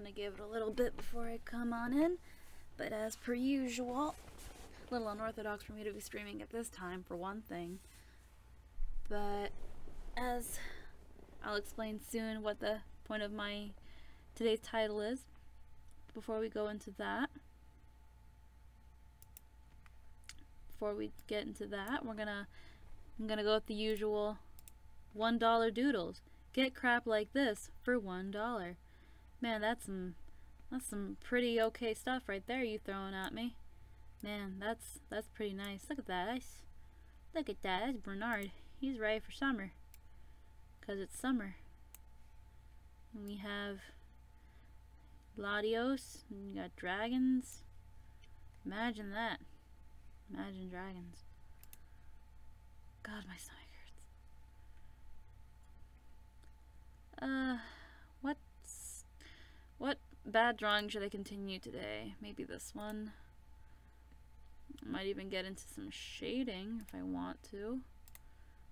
gonna give it a little bit before I come on in, but as per usual, a little unorthodox for me to be streaming at this time for one thing, but as I'll explain soon what the point of my today's title is. Before we go into that, I'm gonna go with the usual $1 Doodles. Get crap like this for $1. Man, that's some pretty okay stuff right there you throwing at me. Man, that's pretty nice. Look at that. Look at that. That's Bernard. He's ready for summer. 'Cause it's summer. And we have Latios, and you got dragons. Imagine that. Imagine dragons. God, my stomach hurts. What bad drawing should I continue today? Maybe this one. I might even get into some shading if I want to.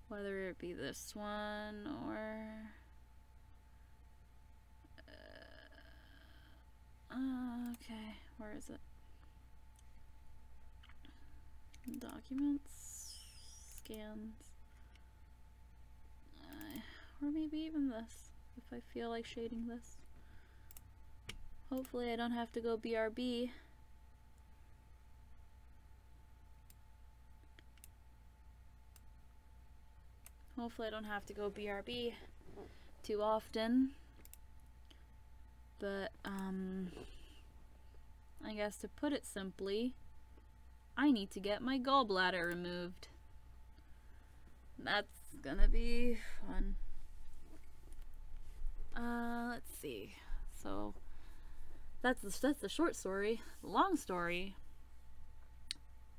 Whether it be this one or... okay, where is it? Documents, scans, or maybe even this, if I feel like shading this. Hopefully I don't have to go BRB. Hopefully I don't have to go BRB too often. But, I guess to put it simply, I need to get my gallbladder removed. That's gonna be fun. Let's see. So, that's the short story. The long story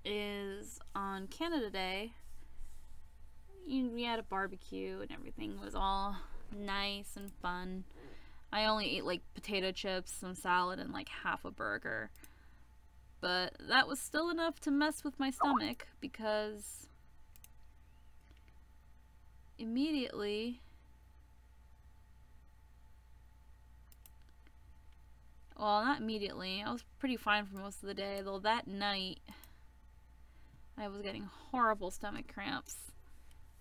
is on Canada Day, we had a barbecue and everything was all nice and fun. I only ate like potato chips, some salad, and like half a burger. But that was still enough to mess with my stomach because immediately, well, not immediately, I was pretty fine for most of the day, though that night I was getting horrible stomach cramps.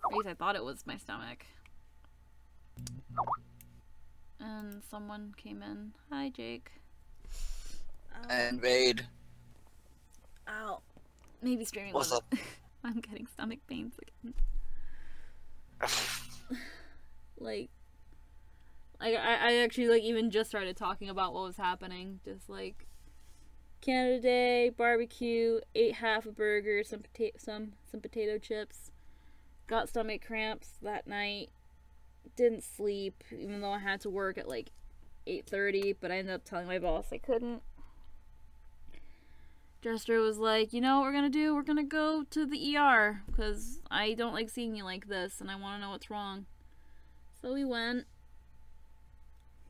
At least I thought it was my stomach. And someone came in. Hi, Jake. And Vade. Ow. Maybe streaming. What's up? I'm getting stomach pains again. I actually like even just started talking about what was happening. Just like Canada Day, barbecue, ate half a burger, some potato chips. Got stomach cramps that night. Didn't sleep, even though I had to work at like 8:30, but I ended up telling my boss I couldn't. Jester was like, you know what we're gonna do? We're gonna go to the ER, because I don't like seeing you like this, and I want to know what's wrong. So we went.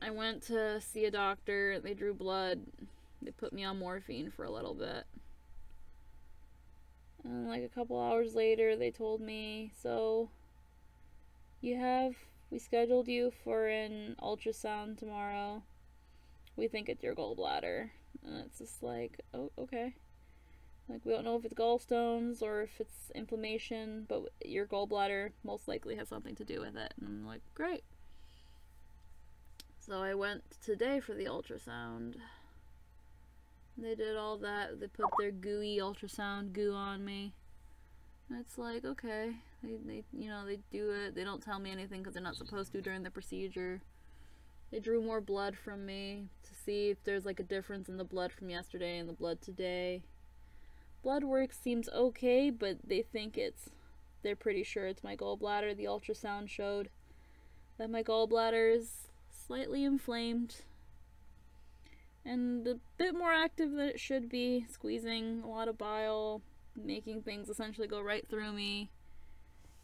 I went to see a doctor, they drew blood, they put me on morphine for a little bit. And like a couple hours later, they told me, so we scheduled you for an ultrasound tomorrow. We think it's your gallbladder. And it's just like, oh, okay. Like, we don't know if it's gallstones or if it's inflammation, but your gallbladder most likely has something to do with it. And I'm like, great. So I went today for the ultrasound. They did all that. They put their gooey ultrasound goo on me. And it's like, okay. They do it. They don't tell me anything because they're not supposed to during the procedure. They drew more blood from me to see if there's like a difference in the blood from yesterday and the blood today. Blood work seems okay, but they're pretty sure it's my gallbladder. The ultrasound showed that my gallbladder is slightly inflamed and a bit more active than it should be, squeezing a lot of bile, making things essentially go right through me.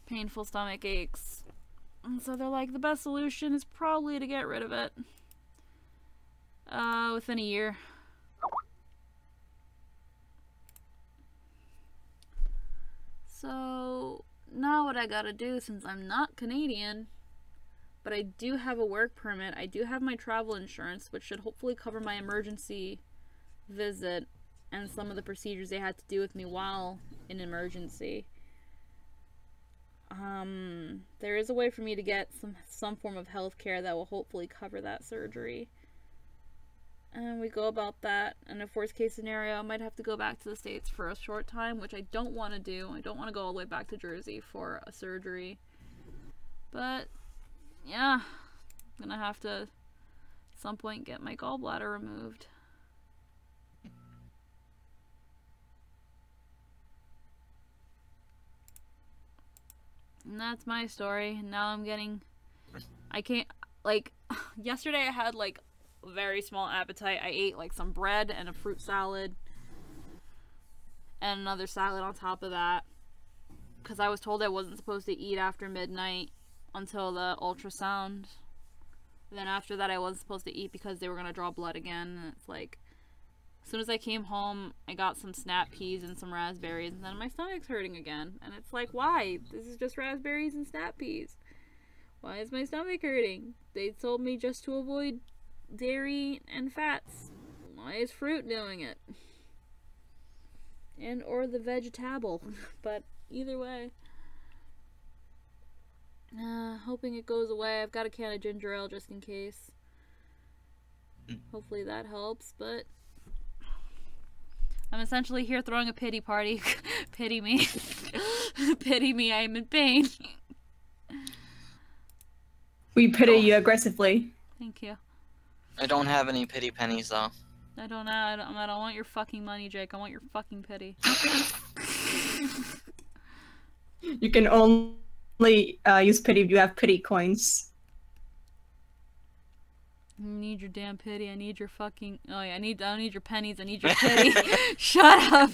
Painful stomach aches. And so they're like, the best solution is probably to get rid of it. Within a year. So, now what I gotta do, since I'm not Canadian, but I do have a work permit. I do have my travel insurance, which should hopefully cover my emergency visit and some of the procedures they had to do with me while in emergency. There is a way for me to get some form of health care that will hopefully cover that surgery. And we go about that. And if worst case scenario, I might have to go back to the States for a short time, which I don't want to do. I don't want to go all the way back to Jersey for a surgery. But, yeah, I'm gonna have to, at some point, get my gallbladder removed. And that's my story. Now I'm getting, I can't, like, yesterday I had, like, a very small appetite. I ate, like, some bread and a fruit salad. And another salad on top of that. Because I was told I wasn't supposed to eat after midnight until the ultrasound. Then after that I wasn't supposed to eat because they were going to draw blood again. And it's like, as soon as I came home, I got some snap peas and some raspberries, and then my stomach's hurting again. And it's like, why? This is just raspberries and snap peas. Why is my stomach hurting? They told me just to avoid dairy and fats. Why is fruit doing it? And or the vegetable. But either way. Hoping it goes away. I've got a can of ginger ale just in case. Hopefully that helps, but I'm essentially here throwing a pity party. Pity me. Pity me, I am in pain. We pity you aggressively. Thank you. I don't have any pity pennies, though. I don't want your fucking money, Jake. I want your fucking pity. You can only use pity if you have pity coins. I need your damn pity. I need your fucking. Oh yeah, I don't need your pennies. I need your pity. Shut up.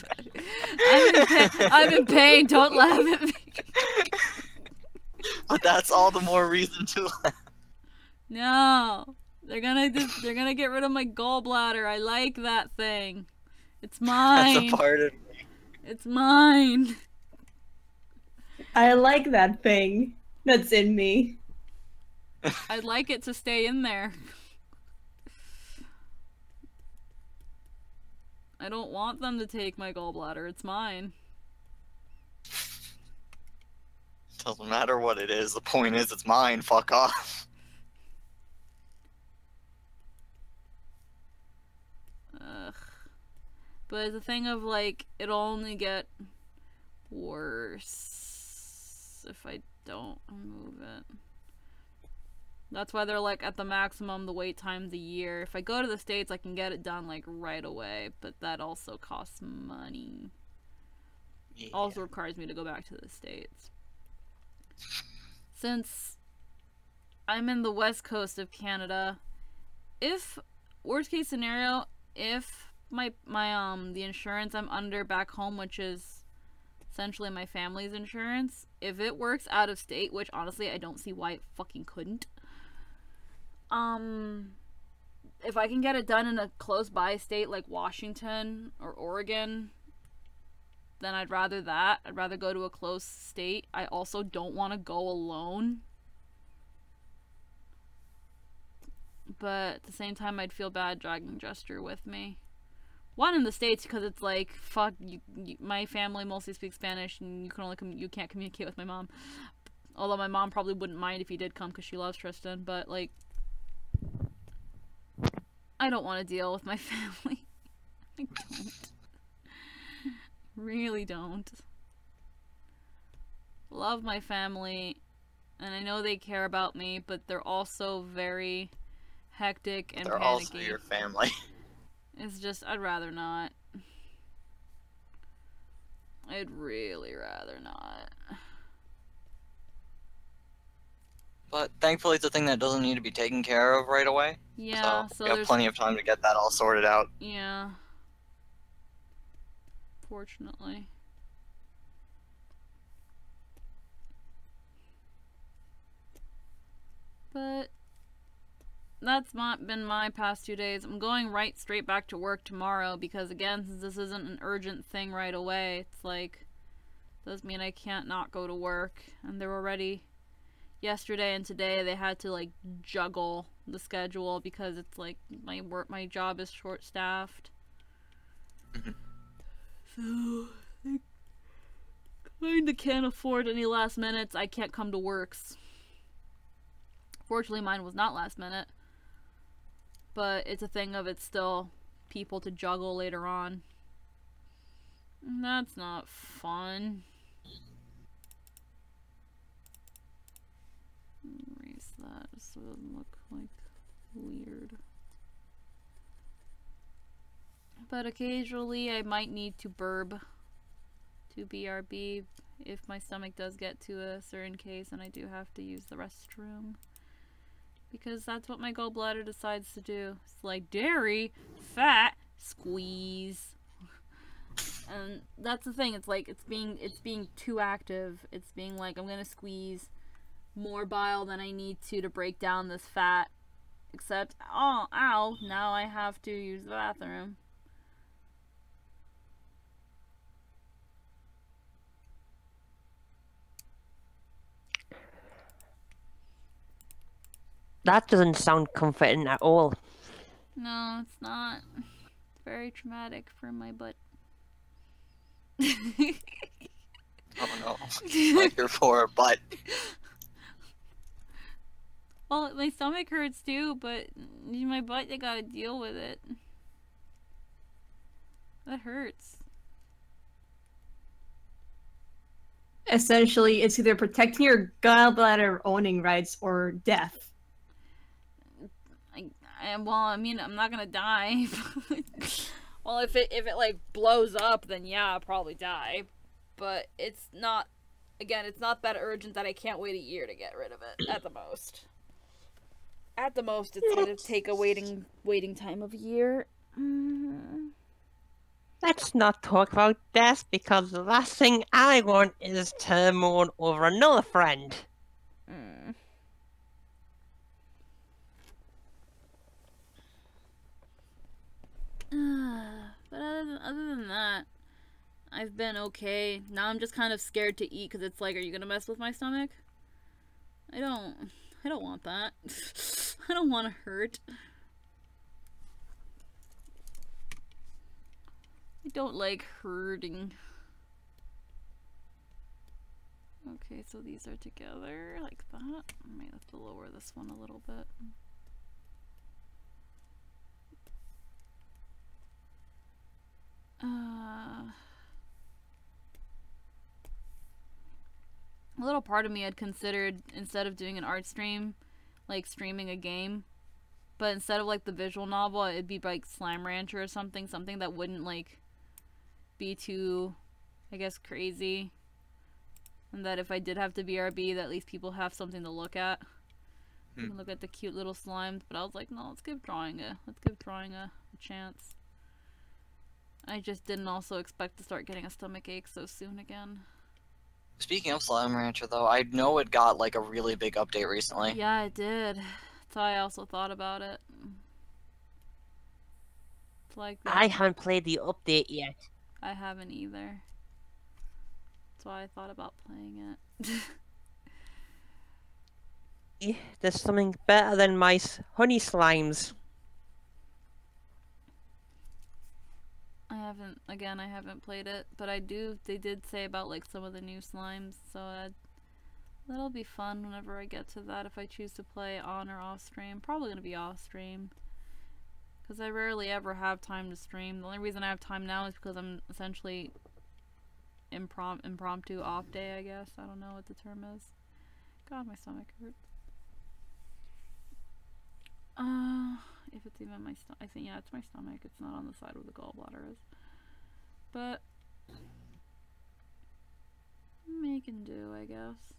I'm in pain. Don't laugh at me. But that's all the more reason to laugh. No, they're gonna get rid of my gallbladder. I like that thing. It's mine. That's a part of me. It's mine. I like that thing. That's in me. I'd like it to stay in there. I don't want them to take my gallbladder. It's mine. Doesn't matter what it is. The point is, it's mine. Fuck off. Ugh. But it's a thing of, like, it'll only get worse if I don't remove it. That's why they're, like, at the maximum, the wait time's a year. If I go to the States, I can get it done, like, right away. But that also costs money. Yeah. Also requires me to go back to the States. Since I'm in the west coast of Canada, if, worst case scenario, if the insurance I'm under back home, which is essentially my family's insurance, if it works out of state, which honestly I don't see why it fucking couldn't, if I can get it done in a close by state like Washington or Oregon, then I'd rather that. I'd rather go to a close state. I also don't want to go alone. But at the same time, I'd feel bad dragging Jester with me. One, in the States, because it's like, fuck, my family mostly speaks Spanish, and you can't communicate with my mom. Although my mom probably wouldn't mind if he did come, because she loves Tristan, but, like, I don't want to deal with my family. I don't. Really don't. Love my family, and I know they care about me, but they're also very hectic and they're panicky. Also your family. It's just, I'd rather not. I'd really rather not. But thankfully it's a thing that doesn't need to be taken care of right away. Yeah, so we have plenty of time to get that all sorted out. Yeah. Fortunately. But that's been my past 2 days. I'm going straight back to work tomorrow because, again, since this isn't an urgent thing right away, it's like, does mean I can't not go to work. And they're already, yesterday and today they had to like juggle the schedule because it's like my job is short staffed. So I kinda can't afford any last minutes. I can't come to works. Fortunately mine was not last minute. But it's a thing of it's still people to juggle later on. And that's not fun. Erase that so it doesn't look like weird. But occasionally I might need to burb to BRB if my stomach does get to a certain case and I do have to use the restroom. Because that's what my gallbladder decides to do. It's like dairy, fat, squeeze. And that's the thing, it's like it's being too active. It's being like I'm gonna squeeze more bile than I need to break down this fat. Except, oh, ow, now I have to use the bathroom. That doesn't sound comforting at all. No, it's not. It's very traumatic for my butt. Oh no. Like your poor butt. Well, my stomach hurts too, but my butt, I gotta deal with it. That hurts. Essentially, it's either protecting your gallbladder owning rights or death. Well, I mean, I'm not gonna die. Well, if it like blows up, then yeah, I'll probably die. But it's not. Again, it's not that urgent that I can't wait a year to get rid of it. At the most. At the most, it's gonna take a waiting time of a year. Let's not talk about death because the last thing I want is to mourn over another friend. But other than that, I've been okay. Now I'm just kind of scared to eat because it's like, are you gonna mess with my stomach? I don't want that. I don't want to hurt. I don't like hurting. Okay, so these are together like that. I might have to lower this one a little bit. A little part of me had considered, instead of doing an art stream, like streaming a game, but instead of like the visual novel, it'd be like Slime Rancher or something that wouldn't like be too, I guess, crazy, and that if I did have to BRB, that at least people have something to look at. You can look at the cute little slimes. But I was like, no, let's give drawing a chance. I just didn't also expect to start getting a stomach ache so soon again. Speaking of Slime Rancher, though, I know it got like a really big update recently. Yeah, it did. That's why I also thought about it. It's like that. I haven't played the update yet. I haven't either. That's why I thought about playing it. There's something better than my honey slimes. I haven't played it, but they did say about like some of the new slimes, so that'll be fun whenever I get to that, if I choose to play on or off stream. Probably gonna be off stream, because I rarely ever have time to stream. The only reason I have time now is because I'm essentially impromptu off day, I guess. I don't know what the term is. God, my stomach hurts. If it's even my stomach, I think, yeah, it's my stomach. It's not on the side where the gallbladder is. But making do, I guess.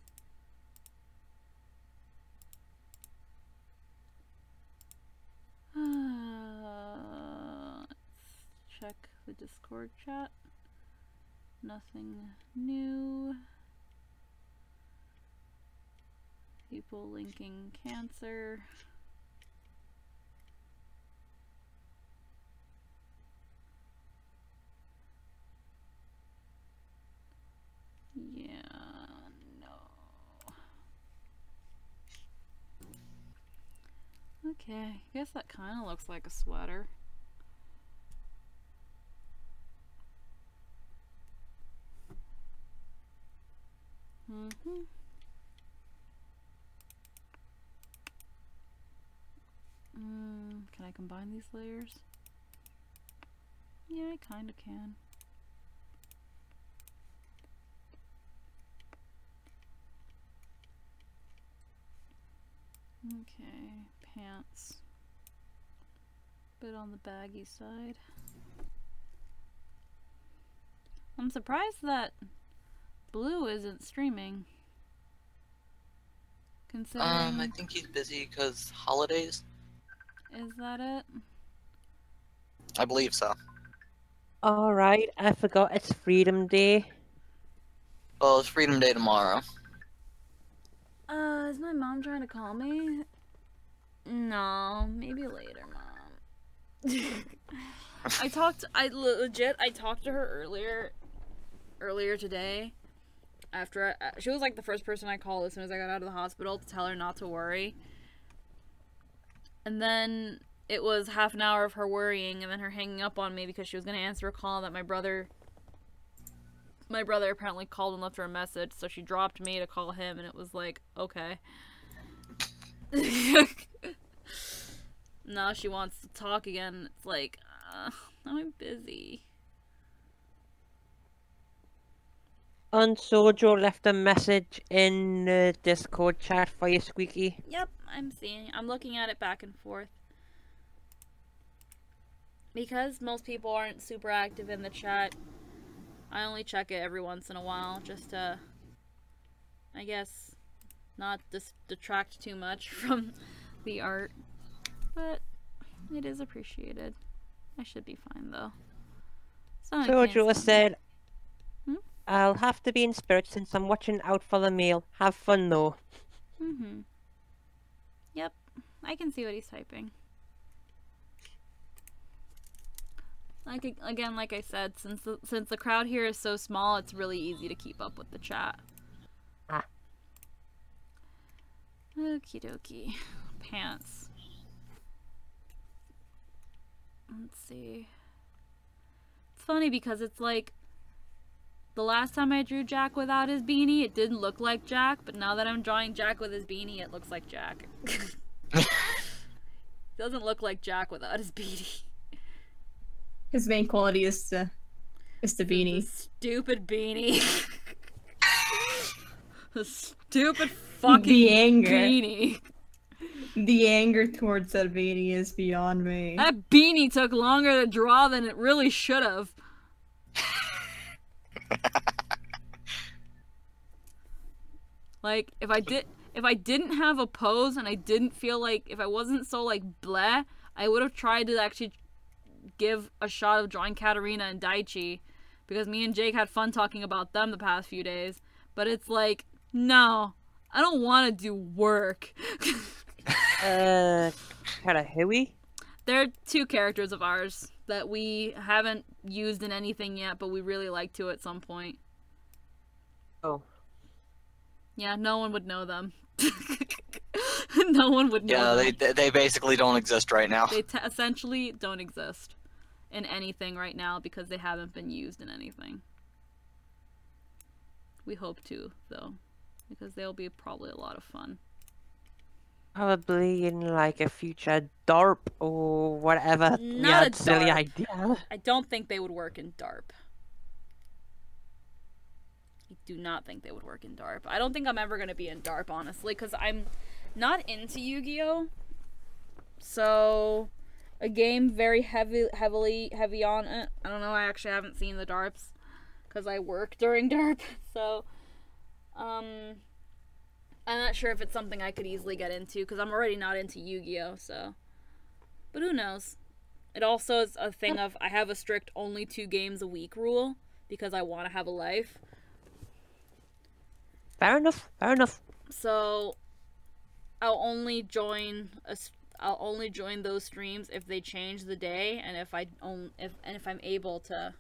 Let's check the Discord chat. Nothing new. People linking cancer. Yeah, no. Okay, I guess that kind of looks like a sweater. Can I combine these layers? Yeah, I kind of can. Okay, pants. Bit on the baggy side. I'm surprised that Blue isn't streaming. Considering... I think he's busy because holidays. Is that it? I believe so. Alright, I forgot it's Freedom Day. Well, it's Freedom Day tomorrow. Is my mom trying to call me? No, maybe later, Mom. I talked to her earlier today. After she was like the first person I called as soon as I got out of the hospital to tell her not to worry. And then it was half an hour of her worrying and then her hanging up on me because she was going to answer a call that my brother apparently called and left her a message, so she dropped me to call him, and it was like, okay. Now she wants to talk again. It's like, I'm busy. And Sojo left a message in the Discord chat for you, Squeaky. Yep, I'm looking at it back and forth. Because most people aren't super active in the chat, I only check it every once in a while, just to, I guess, not detract too much from the art. But it is appreciated. I should be fine, though. Sojo said, I'll have to be in spirit since I'm watching out for the meal. Have fun, though. Yep, I can see what he's typing. Like, again, like I said, since the crowd here is so small, it's really easy to keep up with the chat. Okie dokie. Pants. Let's see. It's funny because it's like, the last time I drew Jack without his beanie, it didn't look like Jack, but now that I'm drawing Jack with his beanie, it looks like Jack. Doesn't look like Jack without his beanie. His main quality is the beanie. The stupid beanie. The stupid fucking beanie. The anger towards that beanie is beyond me. That beanie took longer to draw than it really should have. Like, if I didn't have a pose and I didn't feel like, if I wasn't so like bleh, I would have tried to actually give a shot of drawing Katarina and Daichi, because me and Jake had fun talking about them the past few days. But it's like, no, I don't want to do work. Karahui? They're two characters of ours that we haven't used in anything yet, but we really like to at some point. Oh. Yeah, no one would know them. No one would know them. Yeah, they basically don't exist right now. They essentially don't exist in anything right now because they haven't been used in anything. We hope to, though, because they'll be probably a lot of fun. Probably in like a future DARP or whatever. Not a silly DARP. idea. I don't think they would work in DARP. I do not think they would work in DARP. I don't think I'm ever going to be in DARP, honestly, because I'm not into Yu-Gi-Oh! So, a game very heavy on it. I don't know, I actually haven't seen the DARPs, because I work during DARP, so, I'm not sure if it's something I could easily get into, because I'm already not into Yu-Gi-Oh! So, but who knows. It also is a thing of, I have a strict only 2 games a week rule, because I want to have a life. Fair enough, fair enough. So, I'll only join those streams if they change the day, and if I'm able to.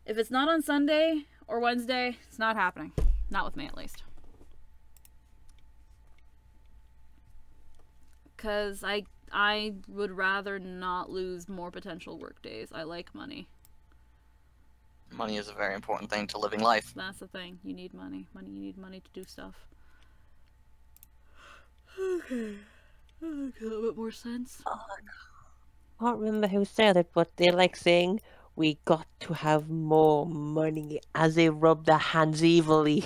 If it's not on Sunday or Wednesday, it's not happening. Not with me, at least. Because I would rather not lose more potential work days. I like money. Money is a very important thing to living life. That's the thing. You need money. You need money to do stuff. Okay. That makes a little bit more sense. I can't remember who said it, but they're like saying, we got to have more money as they rub their hands evilly.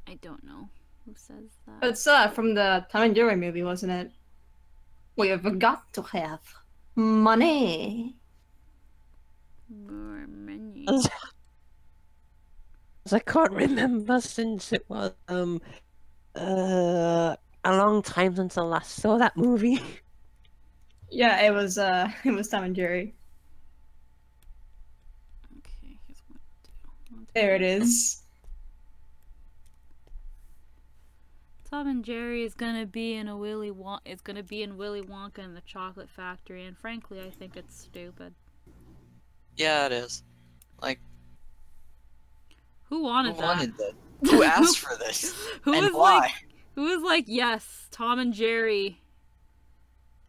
I don't know who says that. It's from the Tom and Jerry movie, wasn't it? We have got to have money. More money. I can't remember since it was a long time since I last saw that movie. Yeah, it was Tom and Jerry. Okay, here's what to do. There it is. Tom and Jerry is gonna be in Willy Wonka and the Chocolate Factory, and frankly, I think it's stupid. Yeah, it is. Like, Who wanted who that? wanted that? Who asked for this? Who And was why? like, who was like, yes, Tom and Jerry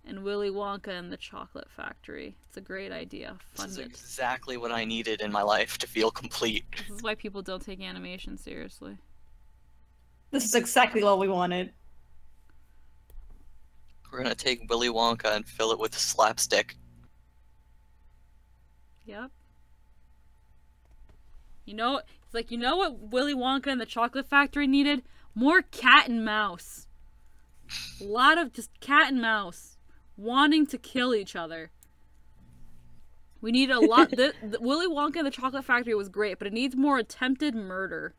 and Willy Wonka and the Chocolate Factory. It's a great idea. This is Fund it. exactly what I needed in my life to feel complete. This is why people don't take animation seriously. This is exactly what we wanted. We're gonna take Willy Wonka and fill it with slapstick. Yep. You know, it's like, you know what Willy Wonka and the Chocolate Factory needed? More cat and mouse. A lot of just cat and mouse wanting to kill each other. We need a lot. The Willy Wonka and the Chocolate Factory was great, but it needs more attempted murder.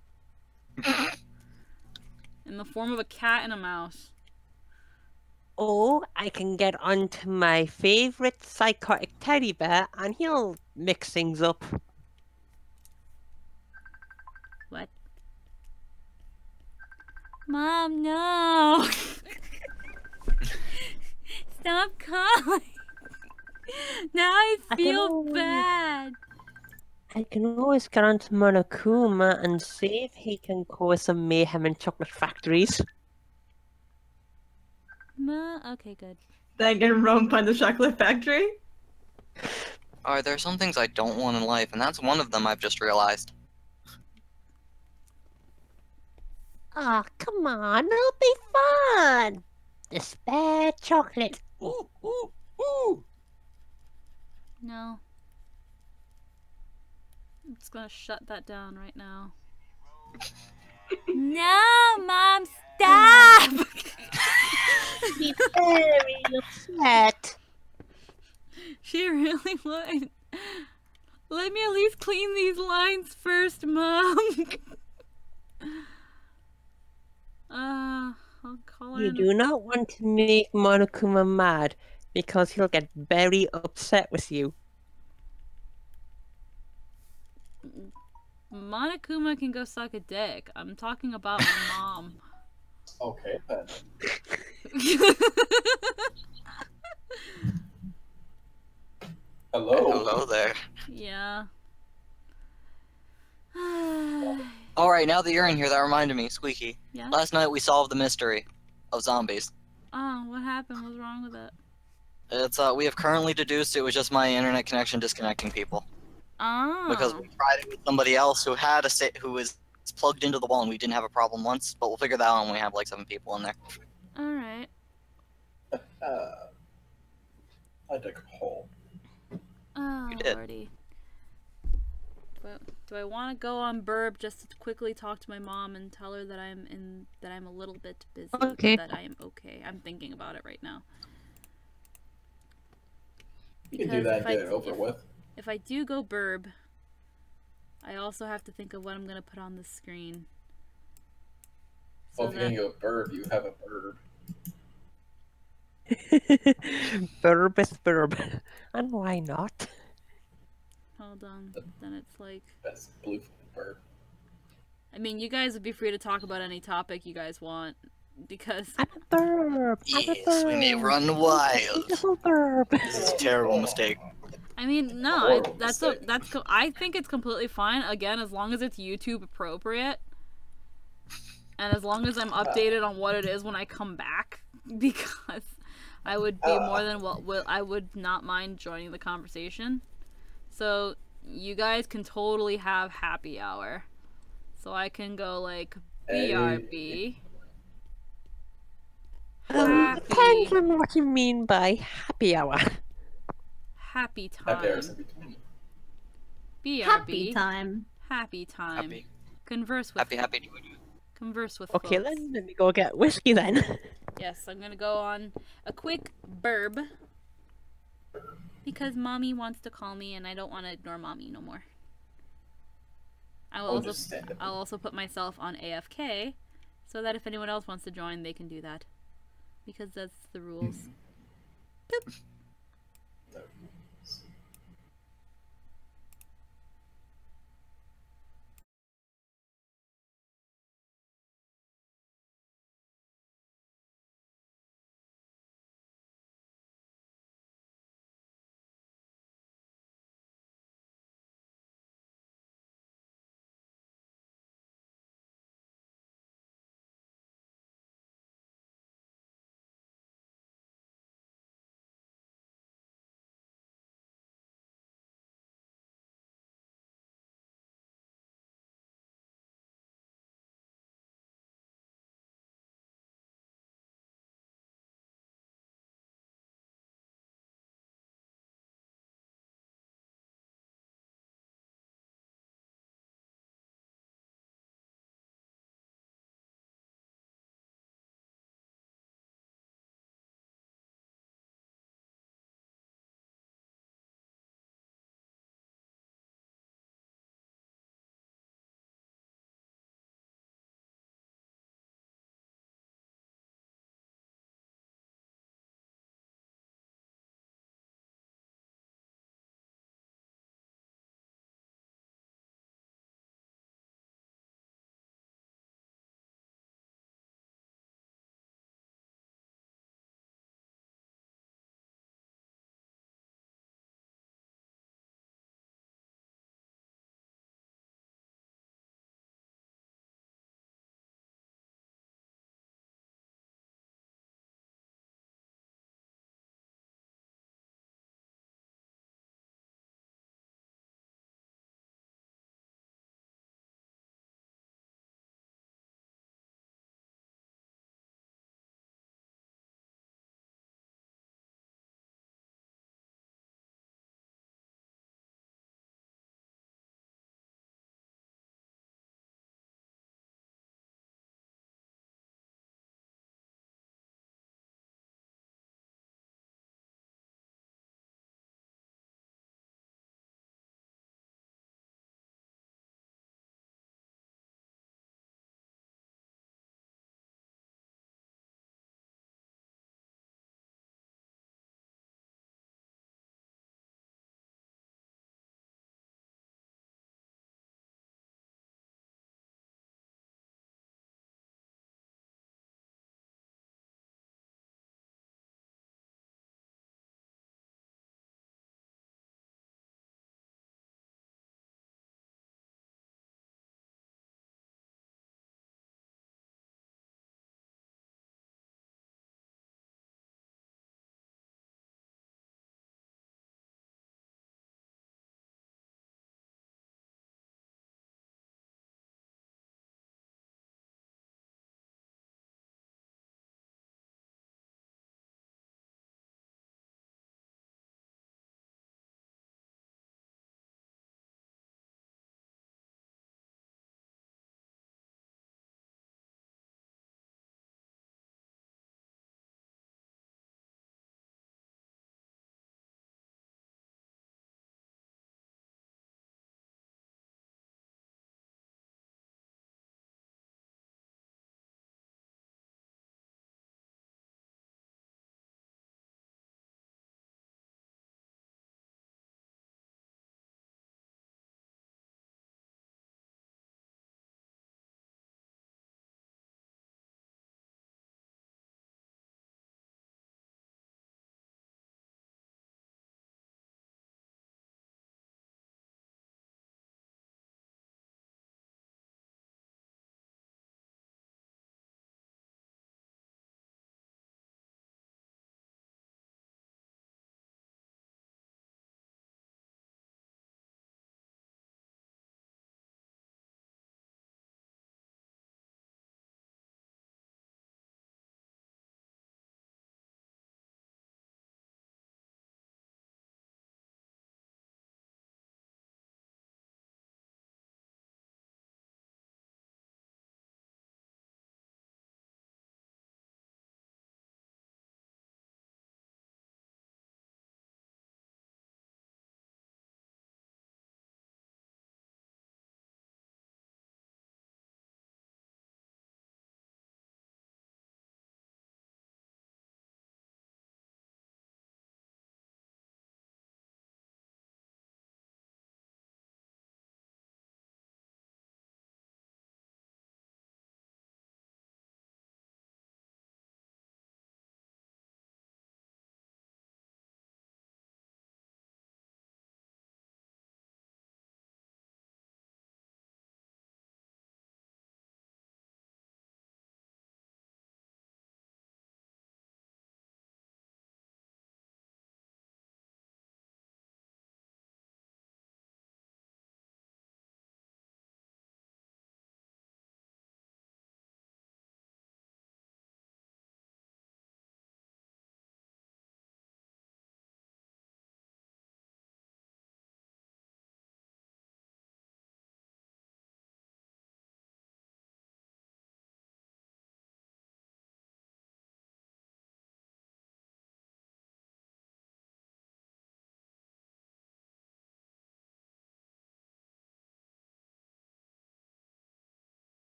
In the form of a cat and a mouse. Or I can get onto my favorite psychotic teddy bear and he'll mix things up. What? Mom, no! Stop calling! Now I feel bad! I can always get onto Monokuma and see if he can cause some mayhem in chocolate factories. Okay, good. Then get roamed by the Chocolate Factory? Alright, there are some things I don't want in life, and that's one of them I've just realized. Oh, come on, it'll be fun! The spare chocolate. Ooh, ooh, ooh. No. I'm just gonna shut that down right now. No, Mom, stop! Be very upset. She really would. Let me at least clean these lines first, Mom. I'll call her. You do not want to make Monokuma mad because he'll get very upset with you. Monokuma can go suck a dick. I'm talking about my mom. Okay, then. Hello. Hello there. Yeah. Alright, now that you're in here, that reminded me, Squeaky. Yeah? Last night we solved the mystery of zombies. Oh, what happened? What's wrong with it? It's, we have currently deduced it was just my internet connection disconnecting people. Oh. Because we tried it with somebody else who had who was plugged into the wall and we didn't have a problem once, but we'll figure that out when we have like 7 people in there. Alright. I dug a hole. Oh, You did. lordy. Do I want to go on Burb just to quickly talk to my mom and tell her that I'm a little bit busy, Okay. but that I am okay. I'm thinking about it right now. You can do that and get it over with. If I do go Burb, I also have to think of what I'm going to put on the screen. Well, if you're gonna go bird, you have a bird. Burb is burb. And why not? Hold on. Then it's like... That's blue bird. I mean, you guys would be free to talk about any topic you guys want, because... I'm a burb. Yes, we may run wild. Beautiful burb. This is a terrible mistake. I mean, no, I think it's completely fine, again, as long as it's YouTube appropriate. And as long as I'm updated on what it is when I come back. because I would be more than I would not mind joining the conversation. So you guys can totally have happy hour. So I can go like BRB. Depends on what you mean by happy hour. Happy Happy hours time. every time. BRB. Happy time. Happy time. Happy. Converse with Happy. converse with Okay, folks. then let me go get whiskey then. Yes, I'm gonna go on a quick burb because mommy wants to call me and I don't want to ignore mommy no more. Just stand up. I'll also put myself on AFK so that if anyone else wants to join, they can do that because that's the rules. Boop.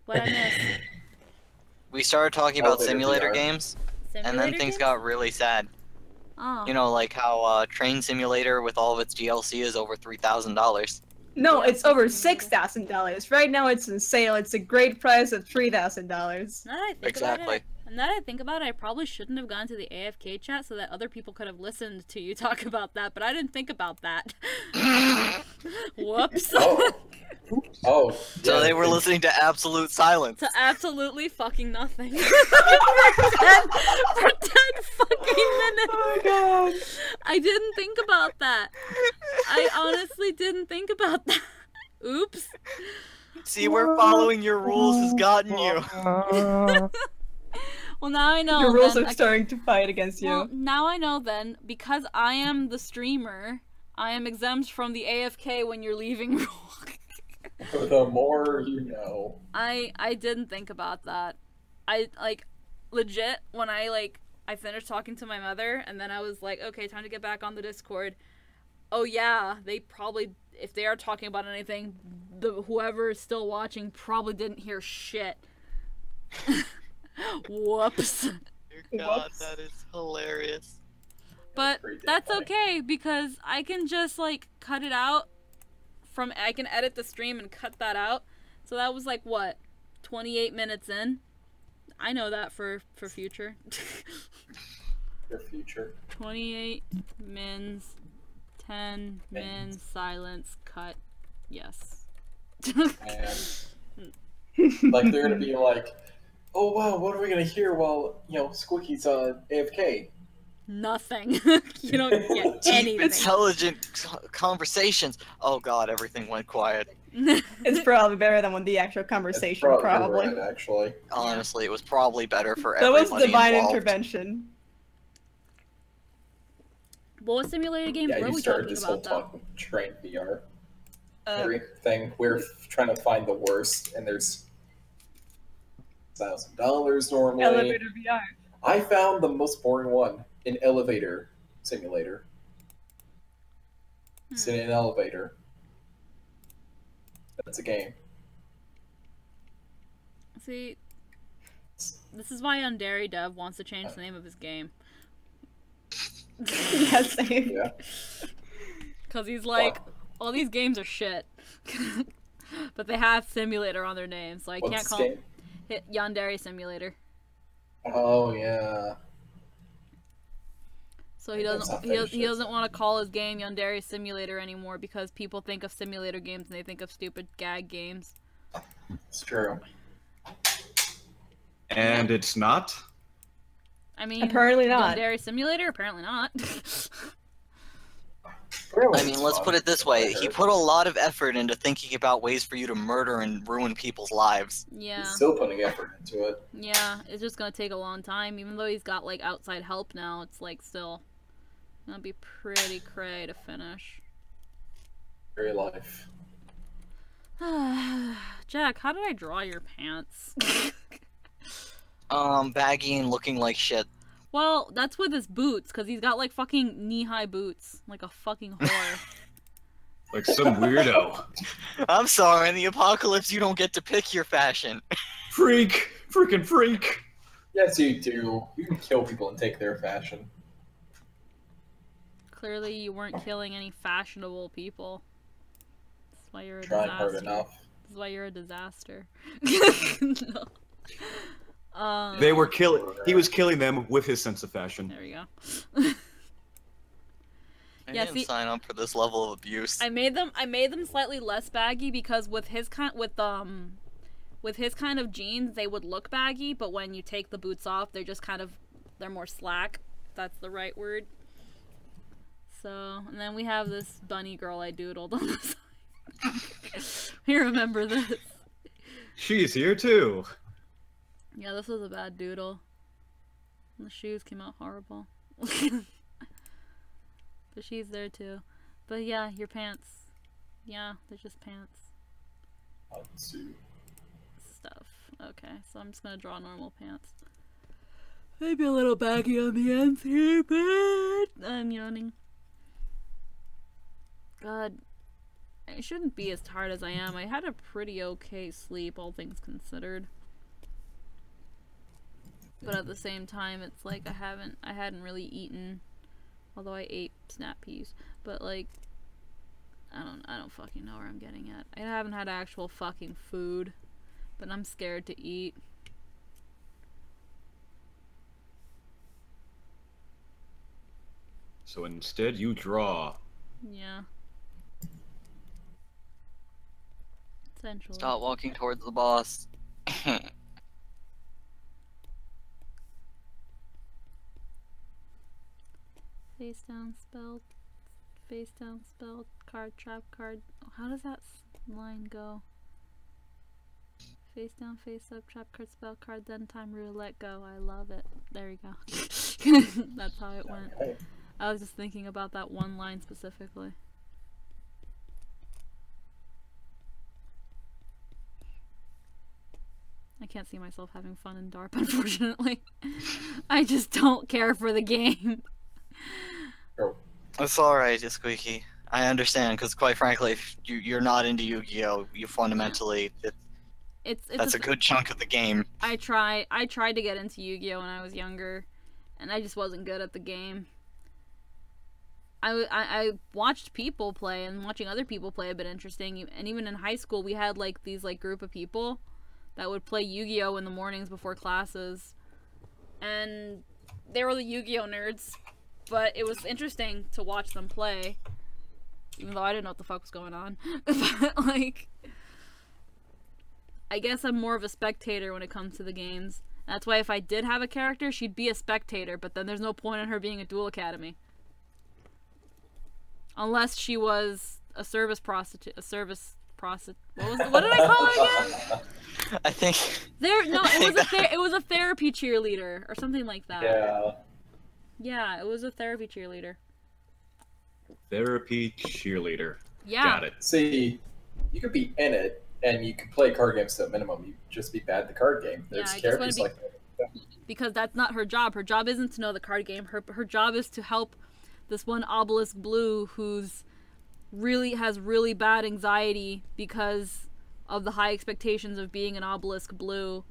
What I miss? We started talking about Elevator simulator VR. games, and then Simulator things games? got really sad. Oh. You know, like how Train Simulator with all of its DLC is over $3,000. No, Yeah, it's over simulator. $6,000. Right now it's in sale. It's a great price of $3,000. Now that I think Exactly. about it, and now that I think about it, I probably shouldn't have gone to the AFK chat so that other people could have listened to you talk about that, but I didn't think about that. Whoops. Oh. Oh. So yeah, they were it's- listening to absolute silence. To absolutely fucking nothing. for 10 fucking minutes. Oh my god. I didn't think about that. I honestly didn't think about that. Oops. See where following your rules has gotten you. Well, now I know. Your rules then are I- starting to fight against you. Well, now I know then, because I am the streamer, I am exempt from the AFK when you're leaving rule. The more you know. I didn't think about that. I, like, legit, when I finished talking to my mother, and then I was like, okay, time to get back on the Discord. Oh yeah, they probably, if they are talking about anything, whoever is still watching probably didn't hear shit. Whoops. Dear God, Whoops. that is hilarious. But Pretty damn that's funny. okay, because I can just, like, cut it out from, I can edit the stream and cut that out. So that was, like, what, 28 minutes in? I know that for future. Your future. 28 mins, 10 mins, silence, cut. Yes. And like they're gonna be like, oh wow, what are we gonna hear while Squeaky's AFK? Nothing. You don't get Deep, anything. intelligent conversations. Oh God, everything went quiet. It's probably better than when the actual conversation, That's probably. right, actually. Honestly, it was probably better for That was everybody divine involved. intervention. What simulator games Yeah, were you we started talking this whole about, though? talk with Train VR. Uh, Everything we're trying to find the worst, and there's $1,000 normally. Elevator VR. I found the most boring one, an elevator simulator. It's in an elevator. That's a game. See, this is why Undairy Dev wants to change the name of his game. Yeah, same. Yeah. Because he's like, all these games are shit. But they have simulator on their name, so I What's can't this call game? it Yandere Simulator. Oh yeah. So he That's doesn't not he doesn't want to call his game Yandere Simulator anymore because people think of simulator games and they think of stupid gag games. It's true. And it's not? I mean, Apparently not. Yandere Simulator? Apparently not. I mean, let's put it this way. He put a lot of effort into thinking about ways for you to murder and ruin people's lives. Yeah. He's still putting effort into it. Yeah, it's just gonna take a long time. Even though he's got, like, outside help now, it's, like, still gonna be pretty cray to finish. Very life. Jack, how did I draw your pants? Baggy and looking like shit. Well, that's with his boots, because he's got, like, fucking knee-high boots. Like a fucking whore. Like some weirdo. I'm sorry, in the apocalypse you don't get to pick your fashion. Freak! Freaking freak! Yes, you do. You can kill people and take their fashion. Clearly you weren't killing any fashionable people. That's why you're a Trying disaster. hard enough. That's why you're a disaster. No. They were he was killing them with his sense of fashion. There we go. I Yeah, didn't see- sign up for this level of abuse. I made them slightly less baggy because with his kind of jeans they would look baggy, but when you take the boots off they're more slack. If that's the right word. So, and then we have this bunny girl I doodled on the side. You remember this? She's here too. Yeah, this was a bad doodle. And the shoes came out horrible. But she's there too. But yeah, your pants. Yeah, they're just pants. Stuff. Okay, so I'm just gonna draw normal pants. Maybe a little baggy on the ends here, but I'm yawning. God. I shouldn't be as tired as I am. I had a pretty okay sleep, all things considered. But at the same time, it's like I hadn't really eaten, although I ate snap peas. But like, I don't fucking know where I'm getting at. I haven't had actual fucking food, but I'm scared to eat. So instead, you draw. Yeah. Essentially. Start walking towards the boss. Face down spelled, card trap card. How does that line go? Face down, face up, trap card, spell card, then time roulette go. I love it. There you go. That's how it went. Okay. I was just thinking about that one line specifically. I can't see myself having fun in DARP, unfortunately. I just don't care for the game. Oh, It's alright, Squeaky. I understand, because quite frankly, if you're not into Yu-Gi-Oh, you fundamentally, that's a good chunk of the game. I tried to get into Yu-Gi-Oh when I was younger, and I just wasn't good at the game. I watched people play, and watching other people play a bit interesting. And even in high school, we had like these like group of people that would play Yu-Gi-Oh in the mornings before classes, and they were the Yu-Gi-Oh nerds. But it was interesting to watch them play, even though I didn't know what the fuck was going on. But like, I guess I'm more of a spectator when it comes to the games. That's why if I did have a character, she'd be a spectator, but then there's no point in her being a Duel Academy. Unless she was a service prostitute, what did I call her again? I think... it was a therapy cheerleader, or something like that. yeah. Yeah, it was a therapy cheerleader. Therapy cheerleader. Yeah. Got it. See, you could be in it, and you could play card games to a minimum. You just be bad at the card game. There's I just characters wanna like that. Because that's not her job. Her job isn't to know the card game. Her job is to help this one Obelisk Blue who's has really bad anxiety because of the high expectations of being an Obelisk Blue,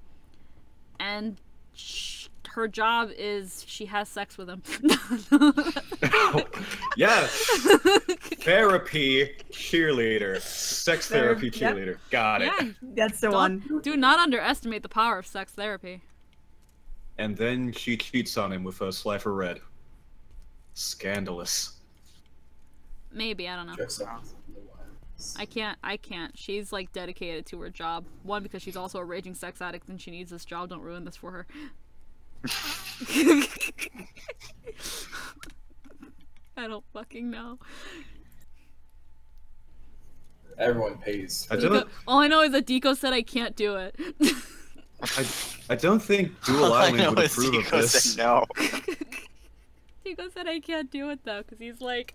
and her job is she has sex with him. Yes. Therapy cheerleader. Sex therapy cheerleader. Got it. Yeah, That's the one. do not underestimate the power of sex therapy. And then she cheats on him with a Slifer Red. Scandalous. Maybe, I don't know. Just I can't. She's like dedicated to her job. One, because she's also a raging sex addict and she needs this job. Don't ruin this for her. I don't fucking know. Everyone pays. All I know is that Deco said I can't do it. I don't think Dual All I Island know would is approve of Tico this. said no. Deco said I can't do it though, because he's like,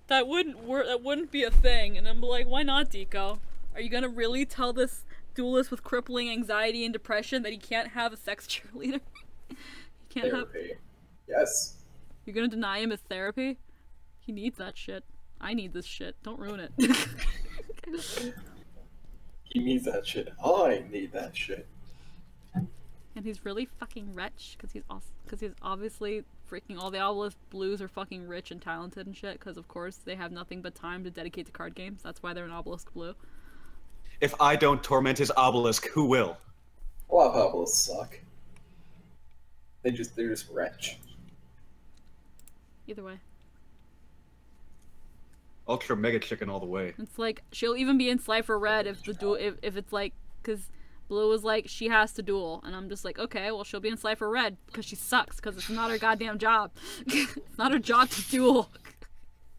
that wouldn't be a thing. And I'm like, why not, Deco? Are you gonna really tell this duelist with crippling anxiety and depression that he can't have a sex cheerleader? He can't Therapy. Yes. You're gonna deny him his therapy? He needs that shit. I need this shit. Don't ruin it. He needs that shit. I need that shit. And he's really fucking rich because he's obviously freaking all the Obelisk Blues are fucking rich and talented and shit. Because of course they have nothing but time to dedicate to card games. That's why they're an Obelisk Blue. If I don't torment his obelisk, who will? A lot of obelisks suck. They're just rich. Either way, Ultra Mega Chicken all the way. it's like she'll even be in Slifer Red if if it's like, because Blue was like she has to duel, and I'm just like, okay, well she'll be in Slifer Red because she sucks, because it's not her goddamn job. It's not her job to duel.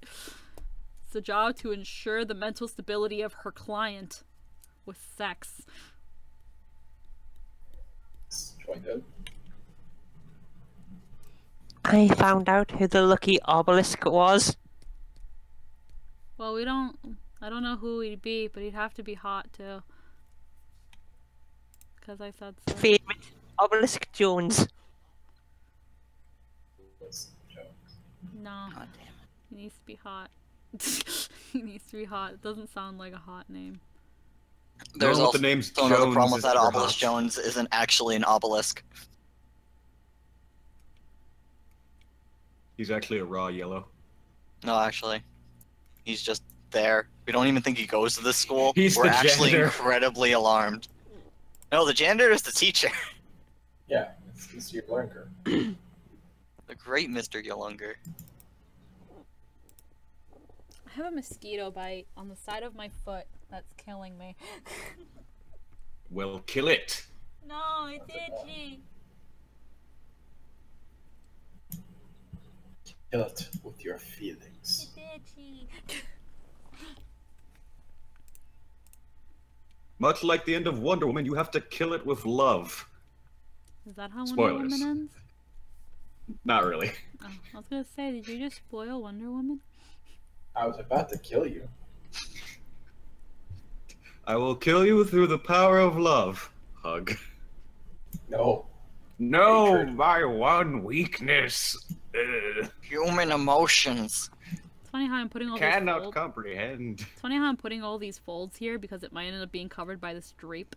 It's a job to ensure the mental stability of her client with sex. Joined up. I found out who the lucky obelisk was. Well, I don't know who he'd be, but he'd have to be hot too. Because I said so. Favorite Obelisk Jones. No. He needs to be hot. He needs to be hot. It doesn't sound like a hot name. There's No, also the name's another Jones problem with is that for obelisk. hot. Jones isn't actually an obelisk. He's actually a raw yellow. No, actually. He's just there. We don't even think he goes to this school. He's We're the actually janitor. incredibly alarmed. No, the janitor is the teacher. Yeah, it's Mr. Blanker. The great Mr. Yolunger. I have a mosquito bite on the side of my foot that's killing me. Well, kill it. No, it's itchy. Kill it with your feelings. It's itchy. Much like the end of Wonder Woman, you have to kill it with love. Is that how Spoilers. Wonder Woman ends? Not really. Oh, I was gonna say, did you just spoil Wonder Woman? I was about to kill you. I will kill you through the power of love. Hug. No. No, Hatred. my one weakness. Human emotions. It's funny how I'm putting all these Cannot folds. comprehend. It's funny how I'm putting all these folds here because it might end up being covered by this drape.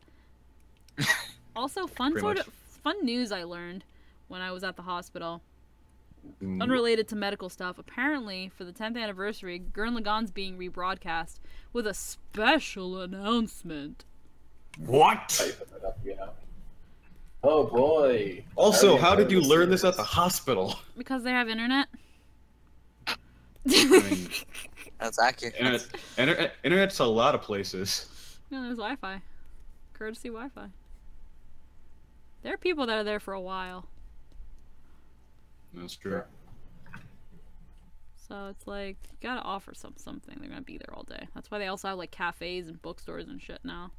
Also, Pretty much. fun news I learned when I was at the hospital. Mm. Unrelated to medical stuff. Apparently, for the 10th anniversary, Gurren Lagann's being rebroadcast with a special announcement. What? Type it up, yeah. Oh boy. Also, Already how did you enjoyed learn this at the series. hospital? Because they have internet. I mean, That's accurate. internet's a lot of places. No, there's Wi-Fi. Courtesy Wi-Fi. There are people that are there for a while. That's true. So it's like, you gotta offer something. They're gonna be there all day. That's why they also have like cafes and bookstores and shit now.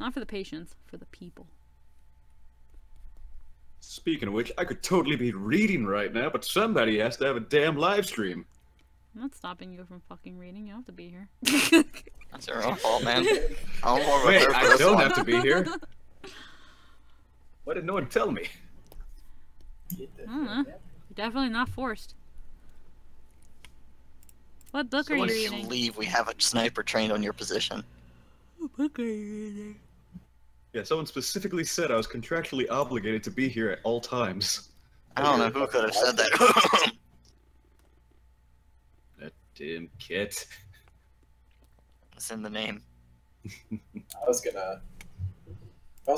Not for the patients, for the people. Speaking of which, I could totally be reading right now, but somebody has to have a damn live stream. I'm not stopping you from fucking reading. You don't have to be here. That's your own fault, man. I'm more Wait, prepared for I this don't one. have to be here. Why did no one tell me? I don't know. You're definitely not forced. What book are you Once you reading? leave, we have a sniper trained on your position. What book are you reading? Yeah, someone specifically said I was contractually obligated to be here at all times. I don't know who could have said that. That damn kit. It's in the name. I was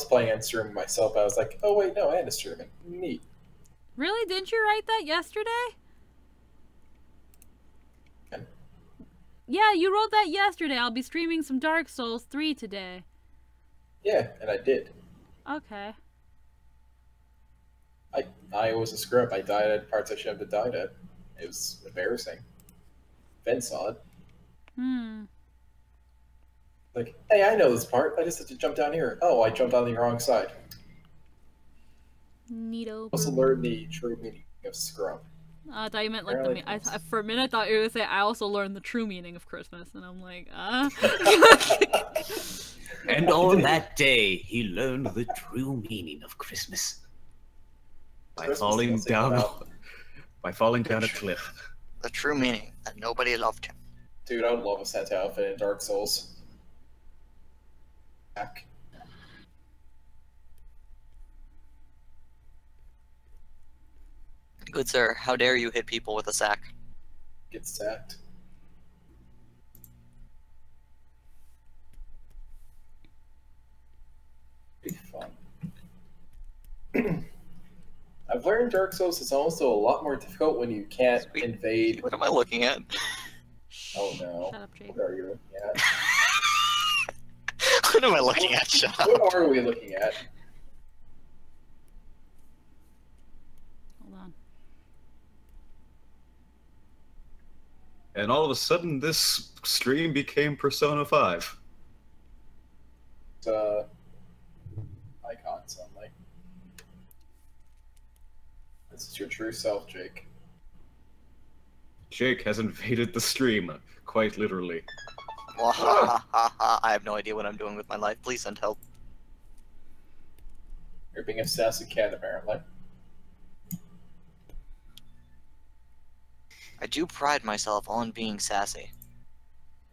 playing end stream myself. I was like, oh wait, no, and a streaming. Neat. Really? Didn't you write that yesterday? Okay. Yeah, you wrote that yesterday. I'll be streaming some Dark Souls 3 today. Yeah, and I did. Okay. I was a screw up. I died at parts I shouldn't have died at. It was embarrassing. Ben saw it. Like, hey, I know this part. I just had to jump down here. Oh, I jumped on the wrong side. Neato. Also learned the true meaning of scrum. I thought you meant like Apparently for a minute I thought you were gonna say I also learned the true meaning of Christmas, and I'm like, And on that day, he learned the true meaning of Christmas. By Christmas falling doesn't down, count. by falling down a cliff. The true meaning that nobody loved him. Dude, I would love a Santa outfit in Dark Souls. Back. Good sir, how dare you hit people with a sack? Get sacked. Be fun. I've learned Dark Souls is also a lot more difficult when you can't Sweet. invade. What am I looking at? Oh no. Shut up, Jake. What are you looking at? What am I looking at? Shut up. What are we looking at? Hold on. And all of a sudden, this stream became Persona 5. Icons only. This is your true self, Jake. Jake has invaded the stream, quite literally. I have no idea what I'm doing with my life. Please send help. You're being a sassy cat, apparently. I do pride myself on being sassy.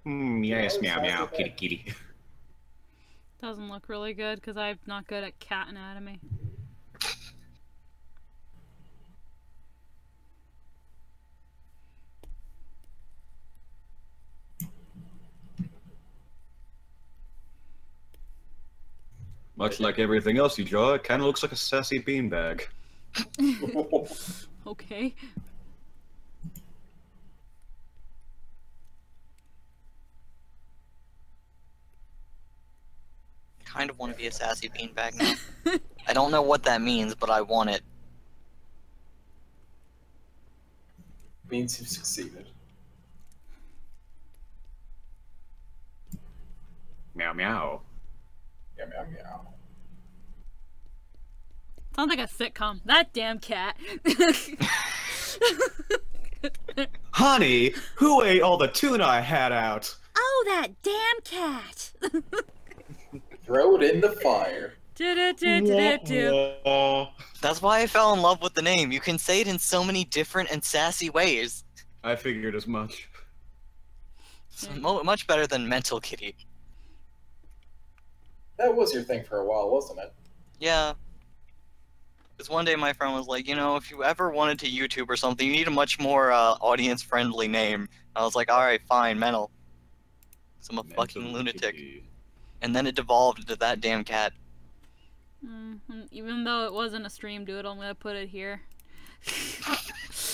Yes, meow meow, kitty kitty. Doesn't look really good because I'm not good at cat anatomy. Much like everything else you draw, it kind of looks like a sassy beanbag. Okay. Kind of want to be a sassy beanbag now. I don't know what that means, but I want it. Means you've succeeded. Meow meow. Meow meow meow. Sounds like a sitcom. That damn cat. Honey, who ate all the tuna I had out? Oh, that damn cat. Throw it in the fire. That's why I fell in love with the name. You can say it in so many different and sassy ways. I figured as much. It's much better than Mental Kitty. That was your thing for a while, wasn't it? Yeah. Because one day my friend was like, you know, if you ever wanted to YouTube or something, you need a much more audience-friendly name. I was like, alright, fine, Mental. Because I'm a fucking lunatic. And then it devolved into that damn cat. Even though it wasn't a stream doodle, I'm gonna put it here.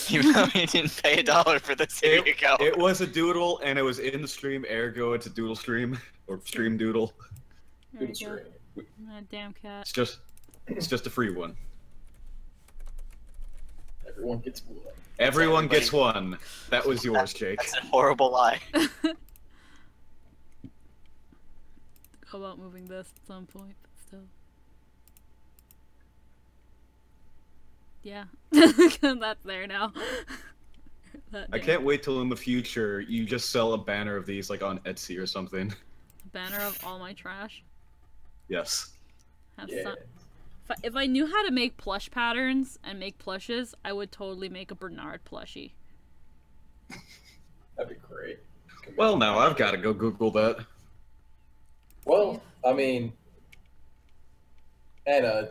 Even though you didn't pay $1 for this, here you go. It was a doodle, and it was in the stream, ergo it's a doodle stream. Or stream doodle. There you go. That damn cat. It's just a free one. Everyone gets one. Everyone gets one. That was yours, Jake. That's a horrible lie. How about moving this at some point, but still. Yeah. That's there now. I can't wait till in the future you just sell a banner of these like on Etsy or something. A banner of all my trash. Yes. Have some... If I knew how to make plush patterns and make plushes, I would totally make a Bernard plushie. That'd be great. Well, now I've got to go Google that. Well, I mean, and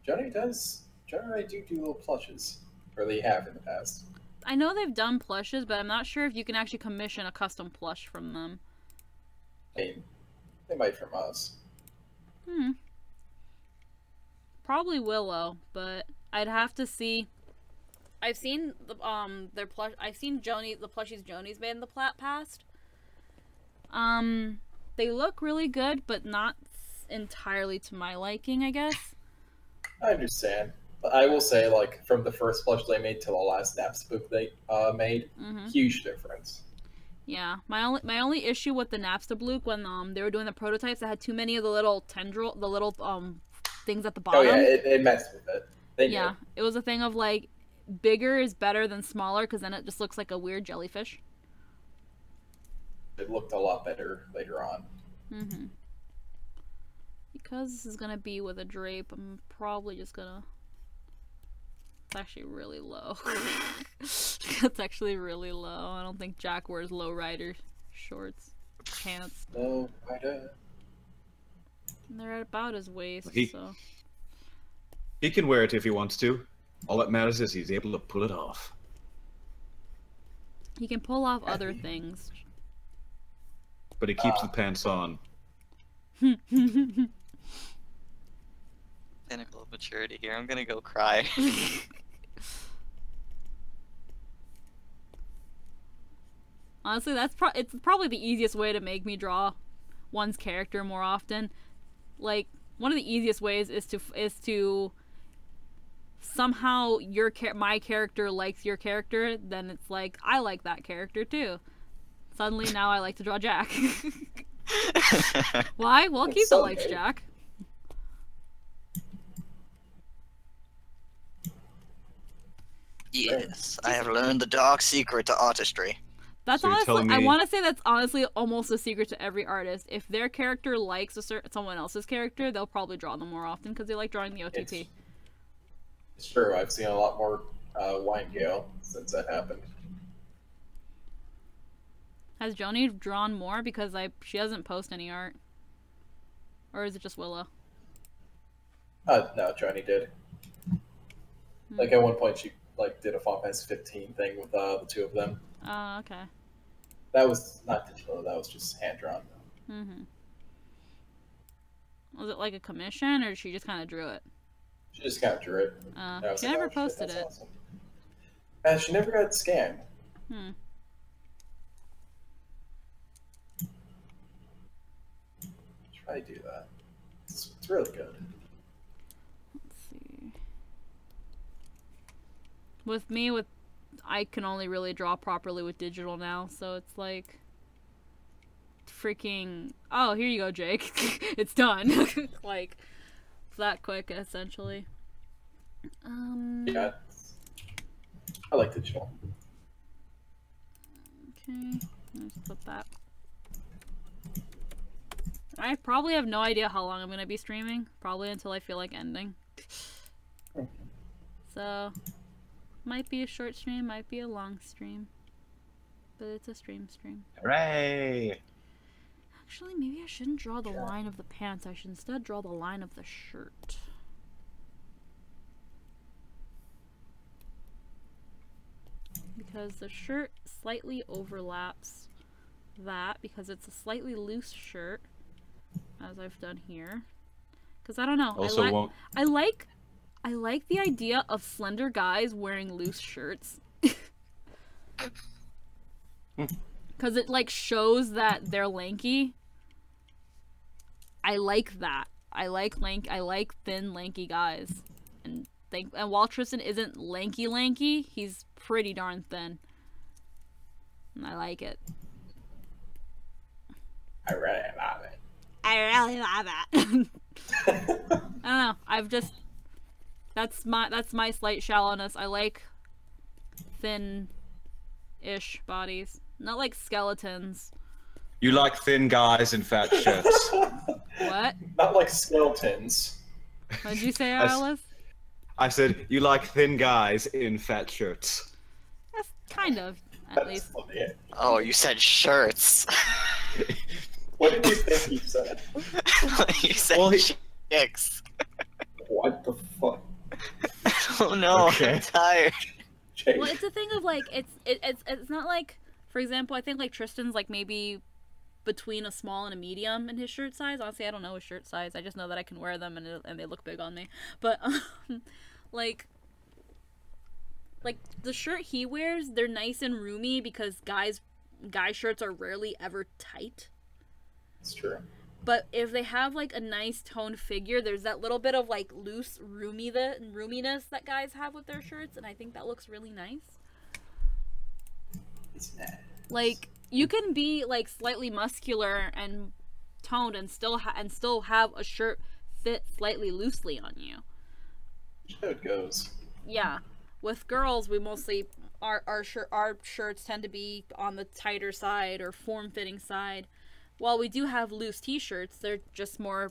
Johnny does generally do little plushes, or they have in the past. I know they've done plushes, but I'm not sure if you can actually commission a custom plush from them. I mean, they might from us. Probably Willow, but I'd have to see. I've seen the their plush. I've seen the plushies Joni's made in the past. They look really good, but not entirely to my liking, I guess. I understand. But I will say, like, from the first plush they made to the last Naps book they made, huge difference. Yeah, my only issue with the Napstablook when they were doing the prototypes, that had too many of the little things at the bottom. Oh yeah, it messed with it. Yeah, it was a thing of like, bigger is better than smaller, because then it just looks like a weird jellyfish. It looked a lot better later on. Because this is gonna be with a drape, I'm probably just gonna... It's actually really low. It's actually really low. I don't think Jack wears lowrider shorts, pants. Lowrider. And they're at about his waist, so... He can wear it if he wants to. All that matters is he's able to pull it off. He can pull off other things. But he keeps the pants on. Pinnacle of maturity here. I'm gonna go cry. Honestly, it's probably the easiest way to make me draw one's character more often. Like, one of the easiest ways is to somehow my character likes your character, then it's like, I like that character too. Suddenly now I like to draw Jack. Why? Well, Keith likes Jack. Yes, I have learned the dark secret to artistry. That's honestly, I want to say that's honestly almost a secret to every artist. If their character likes someone else's character, they'll probably draw them more often because they like drawing the OTP. It's true. I've seen a lot more Wine Gale since that happened. Has Joni drawn more? Because she doesn't post any art. Or is it just Willow? No, Johnny did. Like at one point, she like did a Final Fantasy 15 thing with the two of them. Oh, okay. That was not digital. That was just hand drawn. Mm-hmm. Was it like a commission, or she just kind of drew it? She just kind of drew it. She never posted it. Awesome. She never got scanned. Try to do that. It's really good. Let's see. With me, I can only really draw properly with digital now, so it's like freaking. Oh, here you go, Jake. It's done. Like that quick, essentially. Yeah, I like digital. Okay, let's put that. I probably have no idea how long I'm gonna be streaming. Probably until I feel like ending. So, might be a short stream, might be a long stream. But it's a stream. Hooray! Actually, maybe I shouldn't draw the line of the pants. I should instead draw the line of the shirt. Because the shirt slightly overlaps that, because it's a slightly loose shirt, as I've done here. Because I don't know. Also, I like the idea of slender guys wearing loose shirts. Because it like shows that they're lanky. I like that. I like thin, lanky guys. And while Tristan isn't lanky, he's pretty darn thin. And I like it. I really love it. I don't know. That's my slight shallowness. I like thin-ish bodies. Not like skeletons. You like thin guys in fat shirts. What? Not like skeletons. What did you say, Alice? I said, you like thin guys in fat shirts. That's kind of, at least. Funny. Oh, you said shirts. What did you think you said? You said chicks. What the fuck? Oh no, Okay. I'm tired. Jake. Well, it's a thing of like it's not like, for example, I think like Tristan's like maybe between a small and a medium in his shirt size. Honestly, I don't know his shirt size. I just know that I can wear them and they look big on me. But like the shirt he wears, they're nice and roomy because guy shirts are rarely ever tight. It's true. But if they have like a nice toned figure, there's that little bit of like loose roominess that guys have with their shirts, and I think that looks really nice. It's nice. Like you can be like slightly muscular and toned and still have a shirt fit slightly loosely on you. That's how it goes. Yeah, with girls, we mostly our shirts tend to be on the tighter side or form-fitting side. While we do have loose t-shirts, they're just more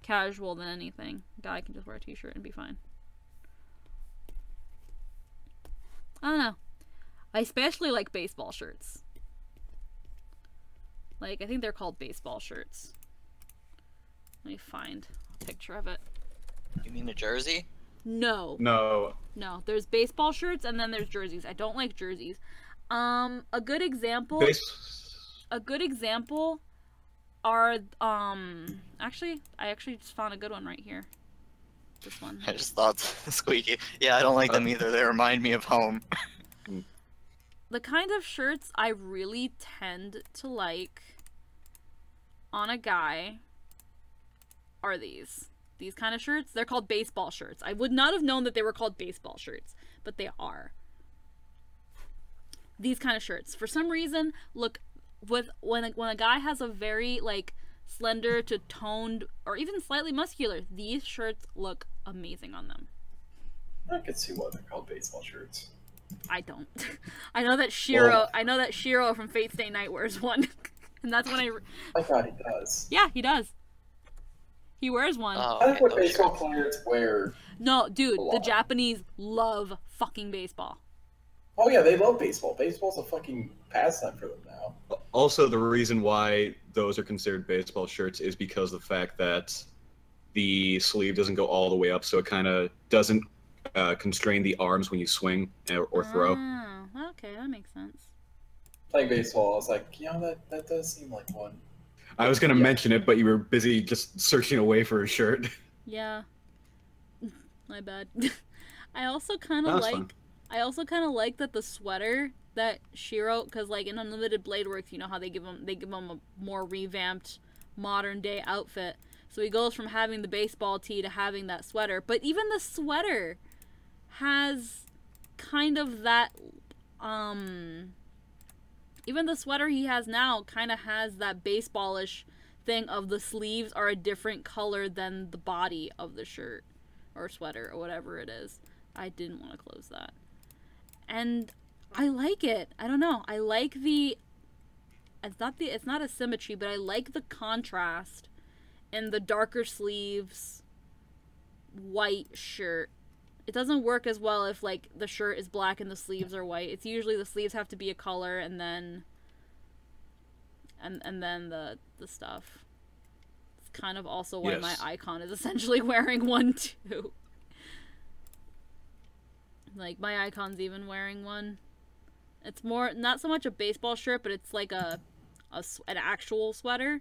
casual than anything. A guy can just wear a t-shirt and be fine. I don't know. I especially like baseball shirts. Like, I think they're called baseball shirts. Let me find a picture of it. You mean a jersey? No. No. No, there's baseball shirts and then there's jerseys. I don't like jerseys. A good example... A good example are, actually, I actually just found a good one right here. This one. I just thought squeaky. Yeah, I don't like them either. They remind me of home. The kind of shirts I really tend to like on a guy are these. These kind of shirts. They're called baseball shirts. I would not have known that they were called baseball shirts, but they are. These kind of shirts, for some reason, look... when a guy has a very like slender to toned or even slightly muscular, these shirts look amazing on them. I can see why they're called baseball shirts. I don't. I know that Shiro from Fate Stay Night wears one, and that's when I thought he does. Yeah, he does. He wears one. Oh, I think what okay, baseball players wear. No, dude, a the lot. Japanese love fucking baseball. Oh yeah, they love baseball. Baseball's a fucking pastime for them now. Also, the reason why those are considered baseball shirts is because of the fact that the sleeve doesn't go all the way up, so it kind of doesn't constrain the arms when you swing or throw. Oh, okay, that makes sense. Playing baseball, I was like, you know, that does seem like one. I was gonna mention it, but you were busy just searching away for a shirt. Yeah. My bad. I also kind of That's like. fine. I also kind of like that the sweater that Shiro, because like in Unlimited Blade Works, you know how they give him a more revamped, modern day outfit. So he goes from having the baseball tee to having that sweater. But even the sweater has kind of that, even the sweater he has now kind of has that baseballish thing of the sleeves are a different color than the body of the shirt or sweater or whatever it is. I didn't want to close that. And I like it. I don't know. I like it's not a symmetry, but I like the contrast in the darker sleeves white shirt. It doesn't work as well if like the shirt is black and the sleeves are white. It's usually the sleeves have to be a color and then the stuff. It's kind of also why my icon is essentially wearing one too. Like my icon's even wearing one. It's more not so much a baseball shirt, but it's like an actual sweater,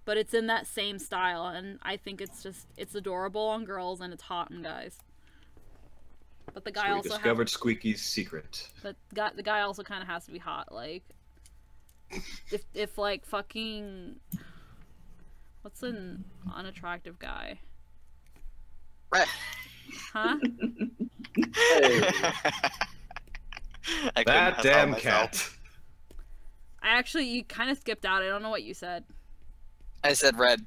but it's in that same style, and I think it's adorable on girls and it's hot on guys. But the guy So we also discovered Squeaky's secret. But the guy also kind of has to be hot. Like, if like fucking, what's an unattractive guy? Right. Huh? That damn cat. You kind of skipped out. I don't know what you said. I said red.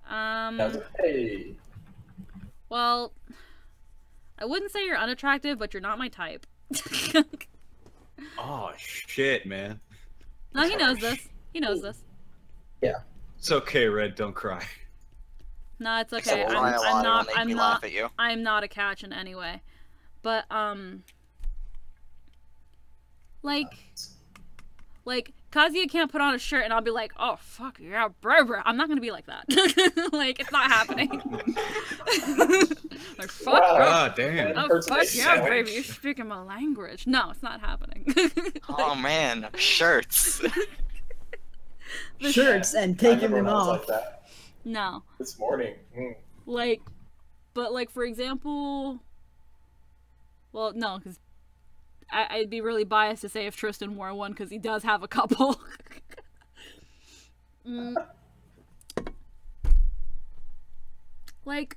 Hey. Well, I wouldn't say you're unattractive, but you're not my type. Oh shit, man. No, he knows this. He knows this. Yeah. It's okay, Red. Don't cry. No, it's okay. I'm not a catch in any way. But like Kazuya can't put on a shirt and I'll be like, oh fuck yeah, bro. I'm not gonna be like that. Like it's not happening. Like fuck. Ah, damn. Oh fuck yeah, baby, you're speaking my language. No, it's not happening. Oh man, shirts. Shirts and taking them off. Like that. No. This morning. Like, but like for example, well no, because I'd be really biased to say if Tristan wore one because he does have a couple. Like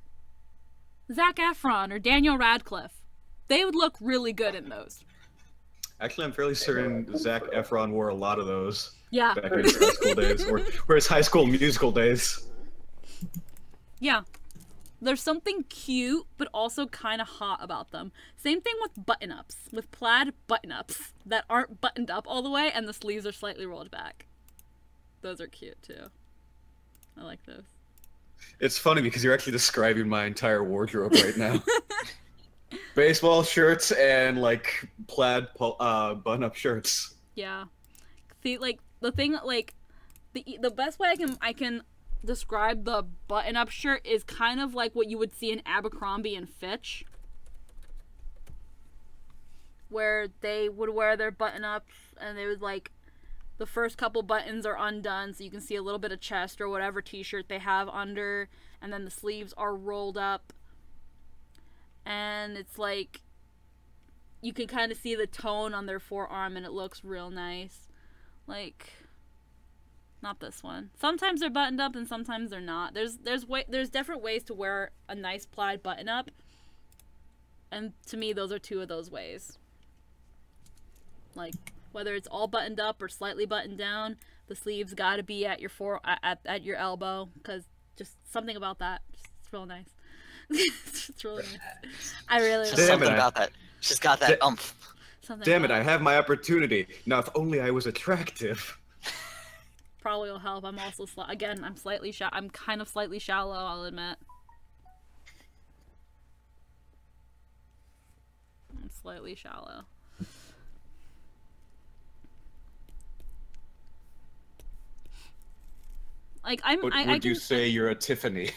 Zac Efron or Daniel Radcliffe, they would look really good in those. Actually, I'm fairly certain Zac Efron wore a lot of those. Yeah. Back in his high school days, or his High School Musical days. Yeah. There's something cute, but also kind of hot about them. Same thing with button-ups, with plaid button-ups that aren't buttoned up all the way and the sleeves are slightly rolled back. Those are cute too. I like those. It's funny because you're actually describing my entire wardrobe right now. Baseball shirts and like plaid button-up shirts. Yeah. See, like the thing, like the best way I can describe the button-up shirt is kind of like what you would see in Abercrombie and Fitch, where they would wear their button-ups and they would like the first couple buttons are undone so you can see a little bit of chest or whatever t-shirt they have under, and then the sleeves are rolled up and it's like you can kind of see the tone on their forearm and it looks real nice. Like, not this one. Sometimes they're buttoned up and sometimes they're not. There's different ways to wear a nice plaid button up, and to me those are two of those ways. Like whether it's all buttoned up or slightly buttoned down, the sleeves got to be at your at your elbow, because just something about that. It's real nice. It's really nice. I really like something about that. She's got that umph. Damn it! I have my opportunity now. If only I was attractive. Probably will help. I'm also again. I'm kind of slightly shallow. I'll admit. I'm slightly shallow. Like Would you say you're a Tiffany?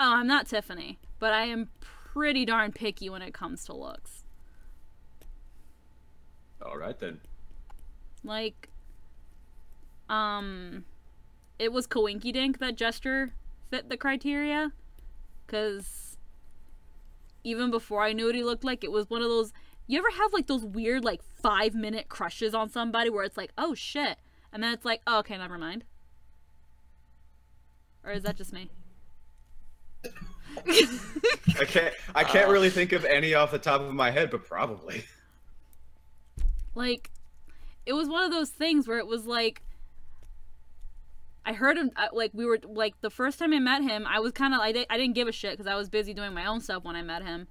Oh, I'm not Tiffany, but I am pretty darn picky when it comes to looks. All right then. Like, it was Coinky Dink that Jester fit the criteria, because even before I knew what he looked like, it was one of those. You ever have like those weird like 5-minute crushes on somebody where it's like, oh shit, and then it's like, oh, okay, never mind. Or is that just me? I can't really think of any off the top of my head, but probably. Like, it was one of those things where it was like, I heard him, like, we were, like, the first time I met him, I was kind of, I didn't give a shit because I was busy doing my own stuff when I met him.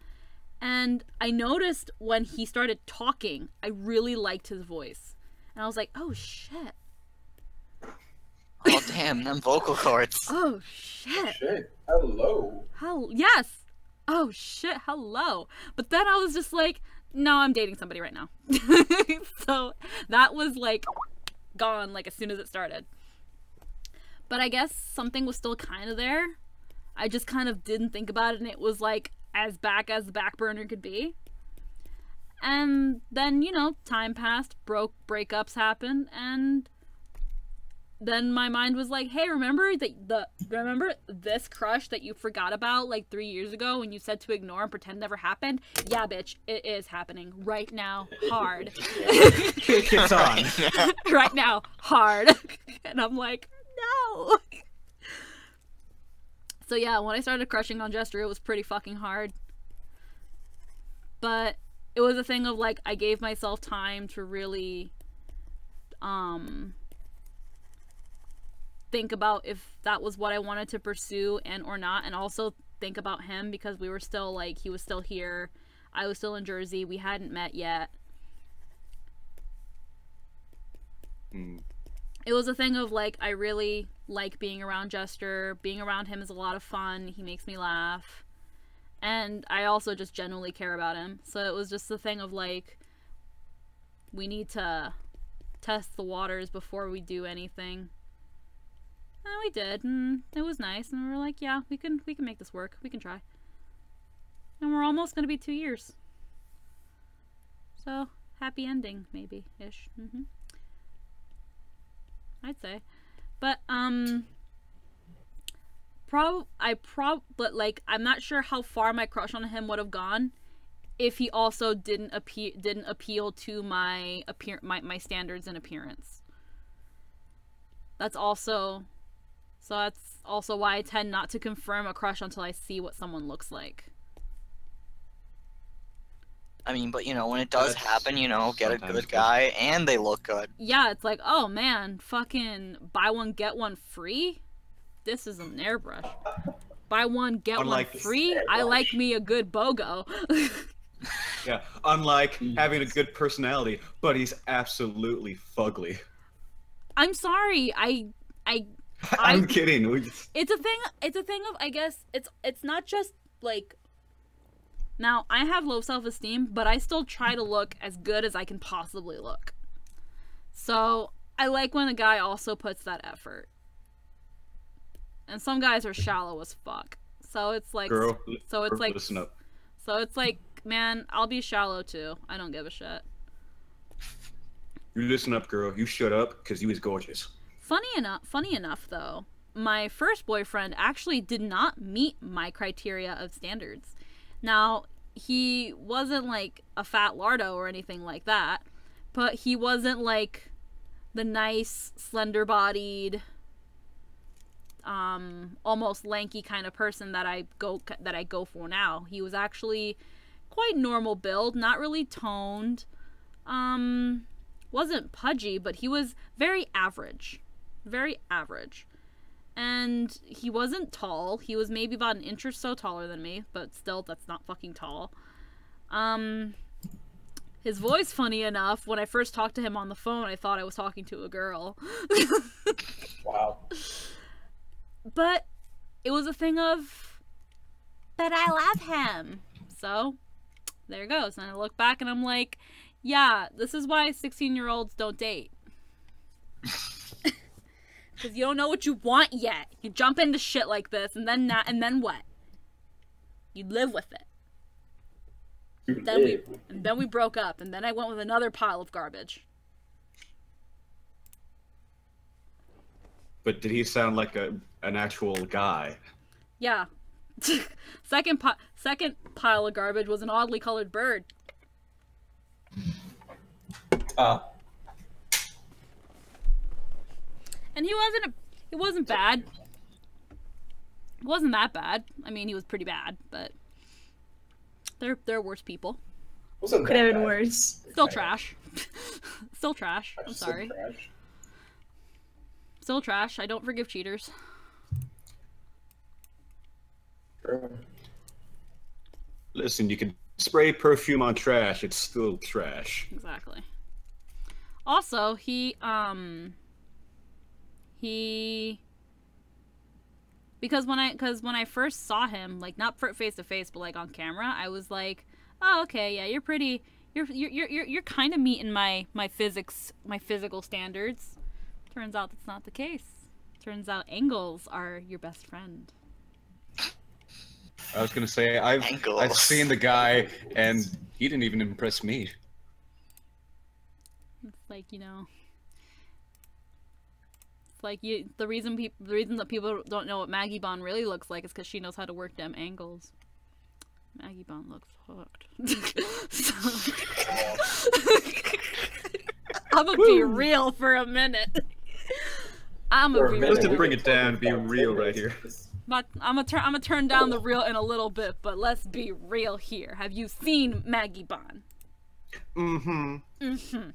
And I noticed when he started talking, I really liked his voice. And I was like, oh shit. Oh damn, them vocal cords. Oh shit. Shit. Hello. Yes. Oh shit, hello. But then I was just like, no, I'm dating somebody right now. So that was like gone like as soon as it started. But I guess something was still kind of there. I just kind of didn't think about it, and it was like as back as the back burner could be. And then, you know, time passed, breakups happened, and then my mind was like, hey, remember this crush that you forgot about like 3 years ago when you said to ignore and pretend never happened? Yeah, bitch, it is happening right now, hard. It's on. Right now, hard. And I'm like, no. So yeah, when I started crushing on Jester, it was pretty fucking hard. But it was a thing of like, I gave myself time to really think about if that was what I wanted to pursue and or not, and also think about him, because we were still like, he was still here, I was still in Jersey, we hadn't met yet. It was a thing of like, I really like being around Jester. Being around him is a lot of fun. He makes me laugh. And I also just genuinely care about him. So it was just the thing of like, we need to test the waters before we do anything. And we did, and it was nice. And we were like, yeah, we can make this work. We can try. And we're almost gonna be 2 years. So, happy ending, maybe, ish. I'd say. But, but like, I'm not sure how far my crush on him would have gone if he also didn't appeal to my standards and appearance. That's also why I tend not to confirm a crush until I see what someone looks like. I mean, but you know, when it does happen, you know, get a good guy and they look good. Yeah, it's like, oh man, fucking buy one, get one free? This is an airbrush. Buy one, get one free? I like me a good BOGO. Yeah, unlike having a good personality, but he's absolutely fugly. I'm sorry, I'm kidding. It's a thing of, I guess, it's not just like, now I have low self-esteem, but I still try to look as good as I can possibly look. So I like when a guy also puts that effort. And some guys are shallow as fuck. So it's like, listen up. So it's like, man, I'll be shallow too. I don't give a shit. You listen up, girl. You shut up, because you is gorgeous. Funny enough though, my first boyfriend actually did not meet my criteria of standards. Now, he wasn't like a fat lardo or anything like that, but he wasn't like the nice, slender-bodied, almost lanky kind of person that I go for now. He was actually quite normal build, not really toned, wasn't pudgy, but he was very average. Very average. And he wasn't tall. He was maybe about an inch or so taller than me, but still, that's not fucking tall. His voice, funny enough, when I first talked to him on the phone, I thought I was talking to a girl. Wow. But it was a thing of, but I love him. So, there it goes. And I look back and I'm like, yeah, this is why 16-year-olds don't date. Because you don't know what you want yet. You jump into shit like this, and then not, and then what? You live with it. Then we broke up, and then I went with another pile of garbage. But did he sound like an actual guy? Yeah. Second pile of garbage was an oddly colored bird. And he wasn't bad. It wasn't that bad. I mean, he was pretty bad, but there are worse people. Wasn't Could have that been bad. worse. Still trash. Still trash. I'm Still sorry. trash. Still trash. I don't forgive cheaters. True. Listen, you can spray perfume on trash, it's still trash. Exactly. Also, because when I first saw him, like not face to face, but like on camera, I was like, oh, okay, yeah, you're kind of meeting my physical standards. Turns out that's not the case. Turns out angles are your best friend. I was gonna say, I've seen the guy, and he didn't even impress me. It's like, you know, it's like the reason that people don't know what Maggie Bond really looks like is because she knows how to work them angles. Maggie Bond looks fucked. I'm gonna be real for a minute. I'm gonna be real. Just to bring it down, be real right here. I'm gonna turn down the real in a little bit, but let's be real here. Have you seen Maggie Bond? Mm-hmm. Mm-hmm.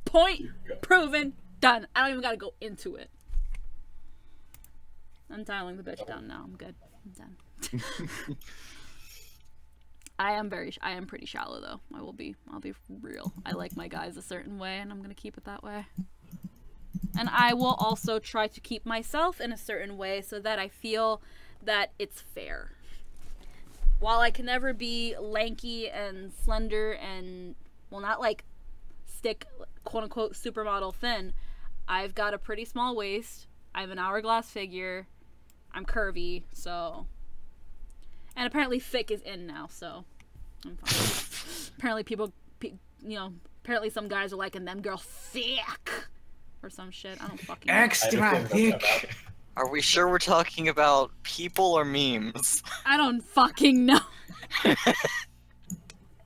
Point proven. Done. I don't even gotta go into it. I'm dialing the bitch down now. I'm good. I'm done. I am pretty shallow though. I'll be real. I like my guys a certain way, and I'm gonna keep it that way. And I will also try to keep myself in a certain way so that I feel that it's fair. While I can never be lanky and slender and, well, not like stick, quote-unquote, supermodel thin, I've got a pretty small waist, I have an hourglass figure, I'm curvy, so... And apparently thick is in now, so I'm fine. Apparently apparently some guys are liking them girl thick! Or some shit. I don't fucking know. Extra thick. Are we sure we're talking about people or memes? I don't fucking know.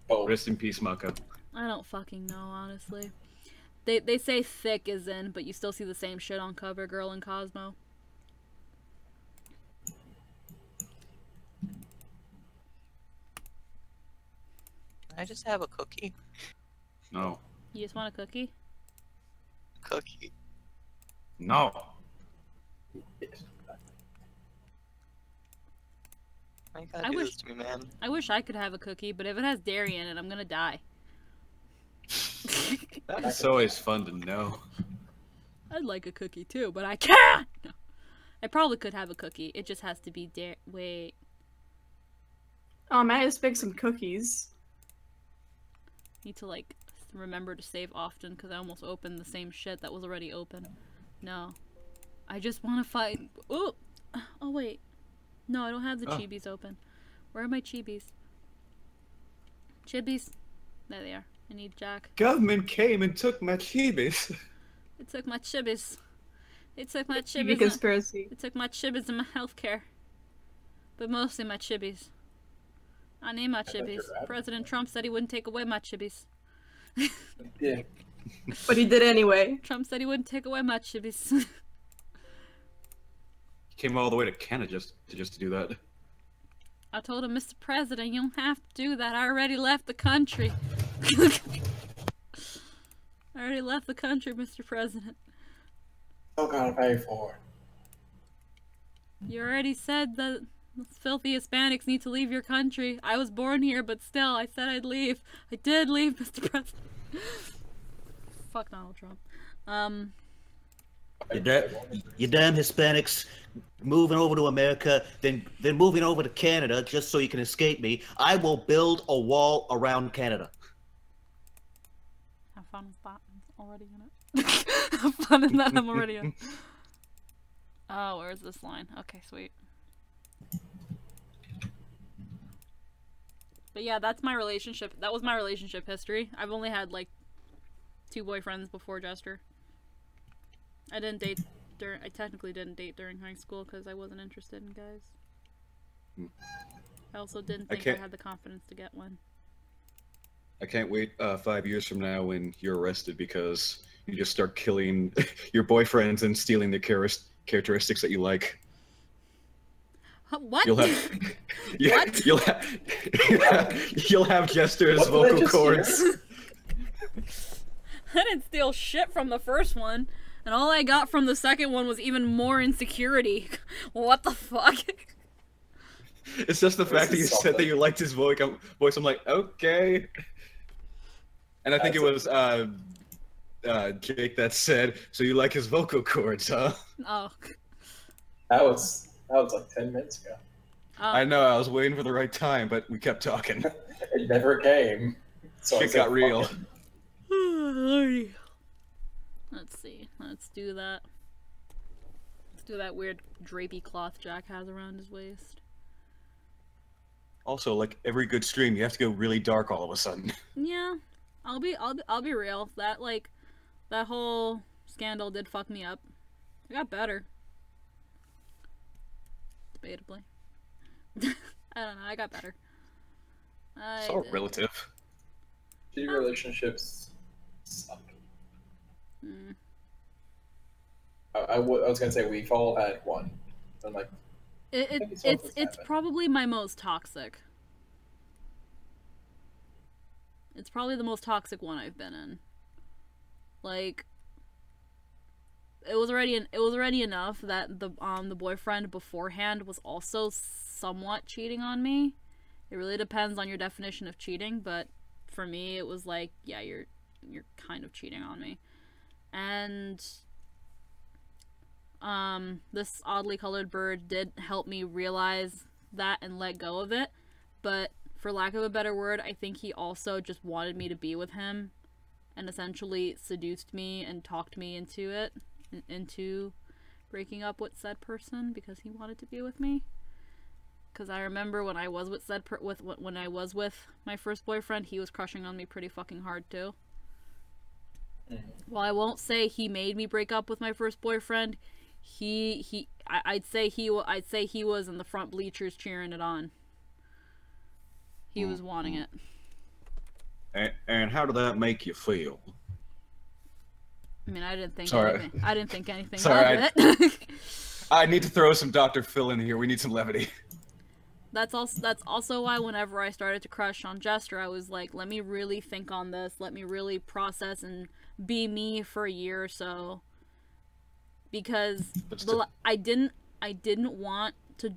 Rest in peace, Maka. I don't fucking know, honestly. They say thick is in, but you still see the same shit on Cover Girl and Cosmo. Can I just have a cookie? No. You just want a cookie? Cookie. No. Why you gotta do this to me, man? I wish I could have a cookie, but if it has dairy in it, I'm gonna die. It's always fun to know. I'd like a cookie too, but I can't! No. I probably could have a cookie. It just has to be wait. Oh, man, I just baked some cookies. Need to, like, remember to save often, because I almost opened the same shit that was already open. No. I just want to fight. Oh, wait. No, I don't have the chibis open. Where are my chibis? Chibis? There they are. I need Jack. Government came and took my chibis. It took my chibis. They took my Chibi chibis. conspiracy. It took my chibis and my healthcare. But mostly my chibis. I need my chibis. President Trump said he wouldn't take away my chibis. Yeah. But he did anyway. Trump said he wouldn't take away my chibis. He came all the way to Canada just to do that. I told him, Mr. President, you don't have to do that. I already left the country. I already left the country, Mr. President. Still gotta pay for it. You already said that filthy Hispanics need to leave your country. I was born here, but still, I said I'd leave. I did leave, Mr. President. Fuck Donald Trump. You damn Hispanics moving over to America, then moving over to Canada just so you can escape me. I will build a wall around Canada. Have fun with that already in it. Have fun in that, I'm already in. Oh, where's this line? Okay, sweet. But yeah, that's my relationship. That was my relationship history. I've only had like 2 boyfriends before Jester. I didn't date during. I technically didn't date during high school because I wasn't interested in guys. I also didn't think I had the confidence to get one. I can't wait 5 years from now when you're arrested because you just start killing your boyfriends and stealing their characteristics that you like. What? You'll have, what? You'll have Jester's vocal cords. I didn't steal shit from the first one, and all I got from the second one was even more insecurity. What the fuck? It's just the fact that you said that you liked his voice. I'm like, okay. And I think it was Jake that said, "So you like his vocal cords, huh?" Oh. That was like 10 minutes ago. I know. I was waiting for the right time, but we kept talking. It never came. So Shit got real. Let's see. Let's do that. Let's do that weird drapey cloth Jack has around his waist. Also, like every good stream, you have to go really dark all of a sudden. Yeah, I'll be real. That whole scandal did fuck me up. I got better. Debatably. I don't know. I got better. It's all relative. Shitty relationships suck. Mm. I was gonna say we've all had one. I'm like, it's probably my most toxic. It's probably the most toxic one I've been in. Like, it was already enough that the boyfriend beforehand was also somewhat cheating on me. It really depends on your definition of cheating, but for me it was like, yeah, you're kind of cheating on me. And this oddly colored bird did help me realize that and let go of it, but for lack of a better word, I think he also just wanted me to be with him and essentially seduced me and talked me into it, into breaking up with said person because he wanted to be with me. Because I remember when I was with when I was with my first boyfriend, he was crushing on me pretty fucking hard too. Well, I won't say he made me break up with my first boyfriend. I'd say he was in the front bleachers cheering it on. He was wanting it. And how did that make you feel? I mean, I didn't think Sorry. anything. I didn't think anything Sorry, of it. I need to throw some Dr. Phil in here. We need some levity. That's also why whenever I started to crush on Jester, I was like, let me really think on this. Let me really process and be me for a year or so. Because I didn't want to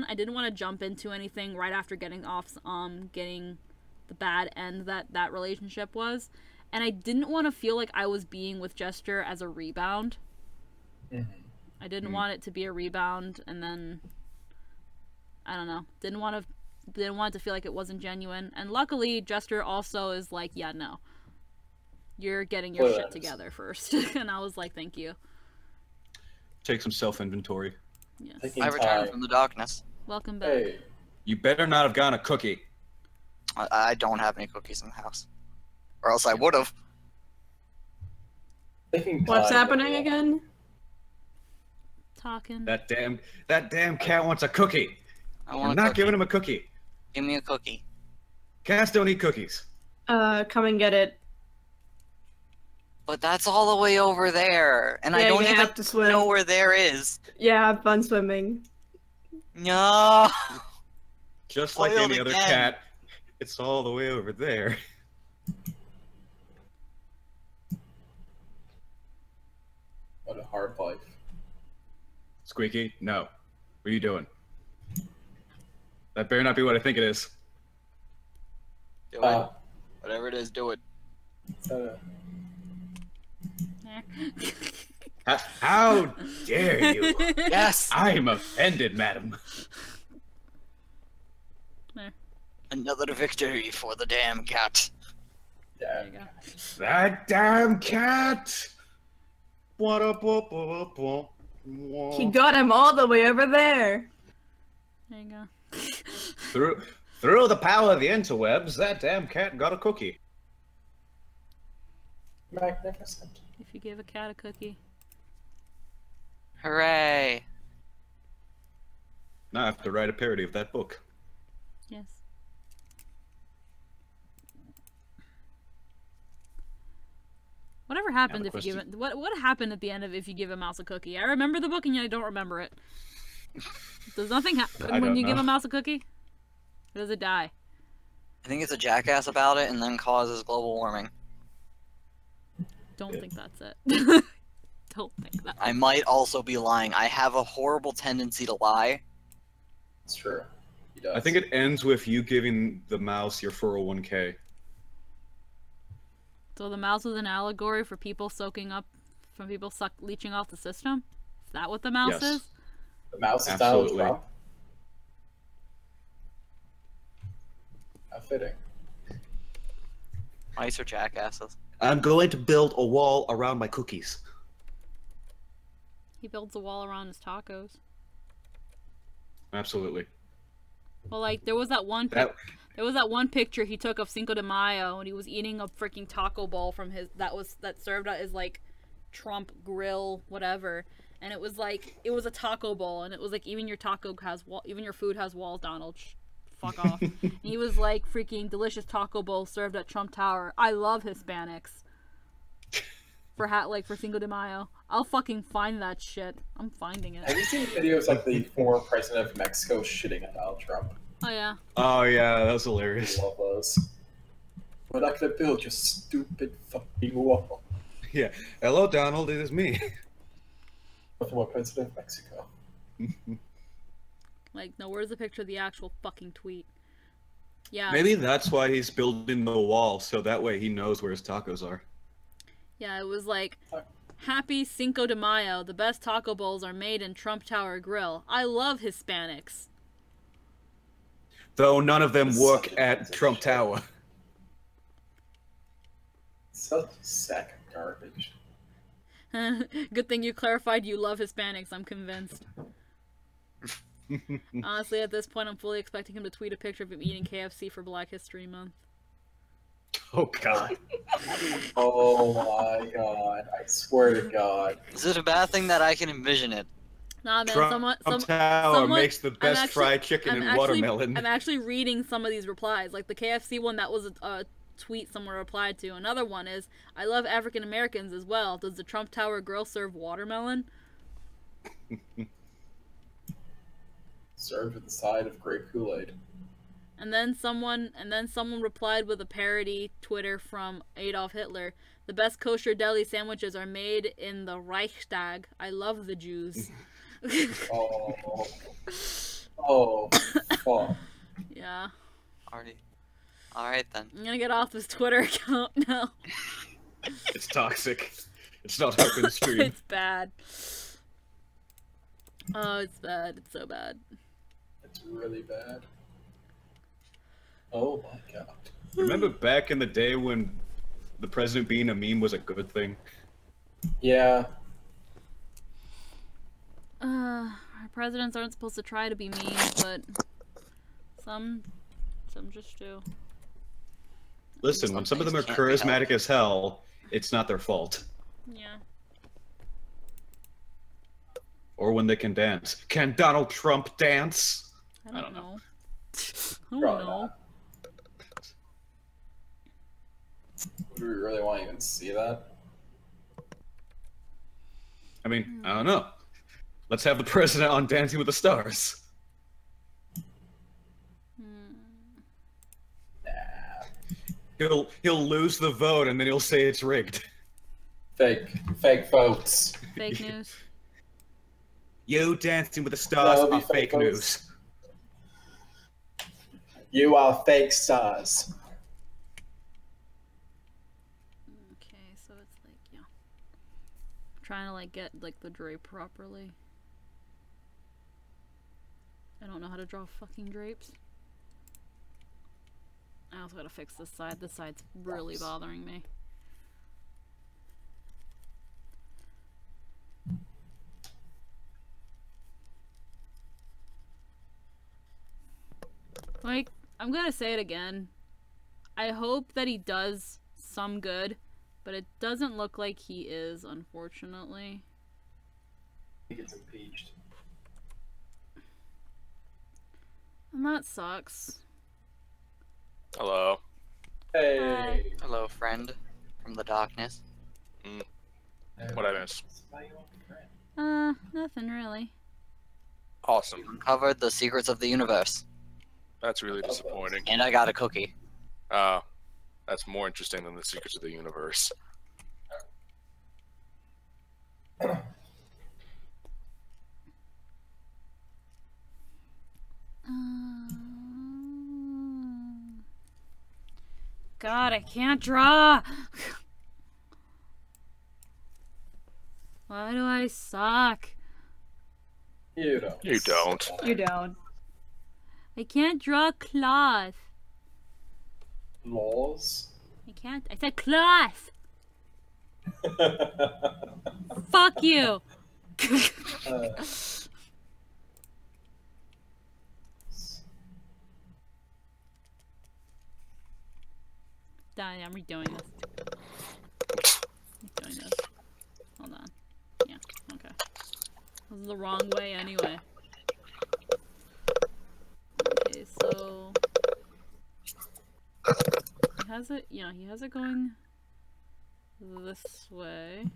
I didn't want to jump into anything right after getting the bad end that relationship was, and I didn't want to feel like I was being with Jester as a rebound. I didn't want it to be a rebound, and then I don't know, didn't want it to feel like it wasn't genuine. And luckily Jester also is like, yeah, no, you're getting your shit together first. And I was like, thank you. Take some self-inventory. Yes. I returned from the darkness. Welcome back. Hey, You better not have gotten a cookie. I don't have any cookies in the house. Or else I would have. What's happening again? Talking. That damn cat wants a cookie. I want I'm a not cookie. giving him a cookie. Give me a cookie. Cats don't eat cookies. Come and get it. But that's all the way over there, and I Yeah, don't you even have to swim. know where there is. Yeah, have fun swimming. No. Just like Spoiled any other again. cat, it's all the way over there. what a hard life. Squeaky, no. What are you doing? That better not be what I think it is. Do it. Whatever it is, do it. How dare you? Yes. I'm offended, madam. Another victory for the damn cat. There you go. That damn cat! What up, He got him all the way over there. There you go. Through the power of the interwebs, that damn cat got a cookie. Magnificent. If you give a cat a cookie. Hooray! Now I have to write a parody of that book. Yes. Whatever happened if you give it? What happened at the end of if you give a mouse a cookie? I remember the book and yet I don't remember it. Does nothing happen when you give a mouse a cookie? Or does it die? I think it's a jackass about it and then causes global warming. Don't think that's it. Don't think that. I might also be lying. I have a horrible tendency to lie. It's true. He does. I think it ends with you giving the mouse your 401k. So the mouse is an allegory for people soaking up, from people leeching off the system? Is that what the mouse Yes. is? The mouse is Donald Absolutely. Trump. How fitting. Mice are jackasses. I'm going to build a wall around my cookies. He builds a wall around his tacos. Absolutely. Well, like there was that one picture he took of Cinco de Mayo and he was eating a freaking taco bowl from his that served as like Trump grill whatever, and it was a taco bowl and it was like even your food has walls, Donald. Fuck off. And he was like freaking delicious taco bowl served at Trump Tower. I love Hispanics. For Cinco de Mayo. I'll fucking find that shit. I'm finding it. Have you seen videos of the former president of Mexico shitting at Donald Trump? Oh yeah. Oh yeah, that was I hilarious. love those. We're not gonna build your stupid fucking wall. Yeah. Hello, Donald. It is me. The former president of Mexico. Like, no, where's the picture of the actual fucking tweet? Yeah. Maybe that's why he's building the wall, so that way he knows where his tacos are. Yeah, it was like, Happy Cinco de Mayo. The best taco bowls are made in Trump Tower Grill. I love Hispanics. Though none of them work at Trump Tower. Such a sack of garbage. Good thing you clarified you love Hispanics, I'm convinced. Honestly, at this point, I'm fully expecting him to tweet a picture of him eating KFC for Black History Month. Oh god. Oh my god. I swear to god. Is it a bad thing that I can envision it? Nah, man, Trump Tower makes the best actually- fried chicken and watermelon. I'm actually reading some of these replies. Like the KFC one, that was a tweet someone replied to. Another one is, I love African Americans as well. Does the Trump Tower Grill serve watermelon? Served with the side of grape Kool-Aid. And then someone replied with a parody Twitter from Adolf Hitler. The best kosher deli sandwiches are made in the Reichstag. I love the Jews. Oh. Oh. Fuck. Yeah. Alright then. I'm gonna get off this Twitter account now. It's toxic. It's not open the stream. It's bad. Oh, it's bad. It's so bad. It's really bad. Oh my god. Remember back in the day when the president being a meme was a good thing? Yeah. Our presidents aren't supposed to try to be mean, but some just do. Listen, when some of them are Can't be helped. charismatic as hell, it's not their fault. Yeah. Or when they can dance. Can Donald Trump dance? I don't know. I don't Probably know. not. Do we really want to even see that? I mean, I don't know. Let's have the president on Dancing with the Stars. Nah. He'll lose the vote and then he'll say it's rigged. Fake votes. Fake news. You Dancing with the Stars That'll be are fake fake news. You are fake stars. Okay, so it's like, yeah. I'm trying to like get like the drape properly. I don't know how to draw fucking drapes. I also gotta fix this side. This side's really bothering me. Like, I'm gonna say it again. I hope that he does some good, but it doesn't look like he is, unfortunately. He gets impeached. And that sucks. Hello. Hey. Hi. Hello, friend from the darkness. What I miss? Nothing really. Awesome. Uncovered the secrets of the universe. That's really disappointing. And I got a cookie. That's more interesting than the secrets of the universe. God, I can't draw! Why do I suck? You don't. You don't. You don't. I can't draw cloth. Laws. I can't. I said cloth! Fuck you! I'm redoing this. Redoing this. Hold on. Yeah, okay. This is the wrong way anyway. Okay, so... He has it, yeah, he has it going this way.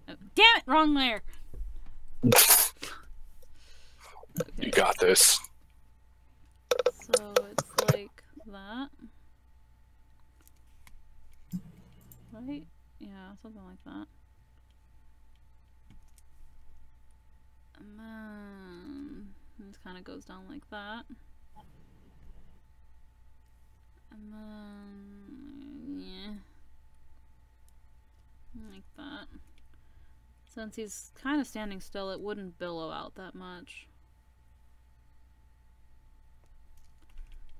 Oh, damn it! Wrong layer! Okay. You got this. So it's like that. Right? Yeah, something like that. And then it kind of goes down like that. And then, yeah. Like that. Since he's kind of standing still, it wouldn't billow out that much.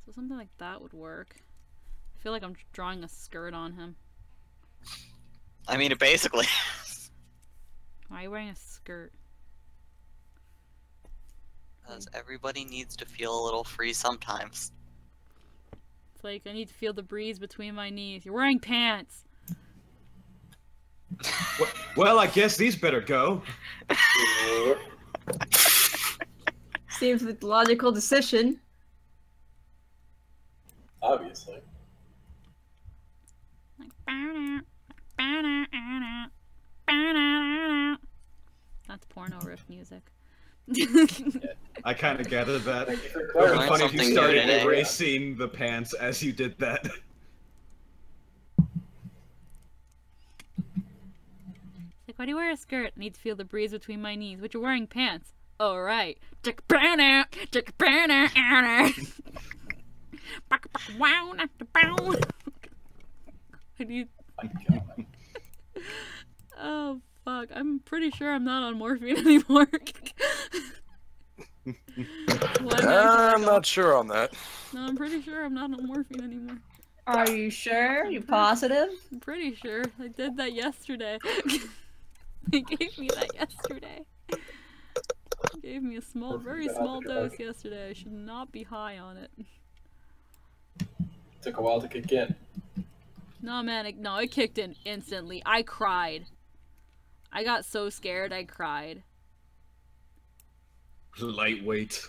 So something like that would work. I feel like I'm drawing a skirt on him. I mean, it basically. Why are you wearing a skirt? Because everybody needs to feel a little free sometimes. It's like, I need to feel the breeze between my knees. You're wearing pants! Well, I guess these better go. Seems like the logical decision. Obviously. That's porno riff music. I kind of gathered that. Thank you for It would be Learned funny if you something new started today. erasing the pants as you did that. Like, why do you wear a skirt? I need to feel the breeze between my knees. But you're wearing pants. Oh, right. I need... Oh, fuck. I'm pretty sure I'm not on morphine anymore. I'm not sure on that. No, I'm pretty sure I'm not on morphine anymore. Are you sure? You positive? I'm pretty sure. I did that yesterday. They gave me that yesterday. They gave me a small, very small dose yesterday. I should not be high on it. Took a while to kick in. No, man, it kicked in instantly. I cried. I got so scared, I cried. Lightweight.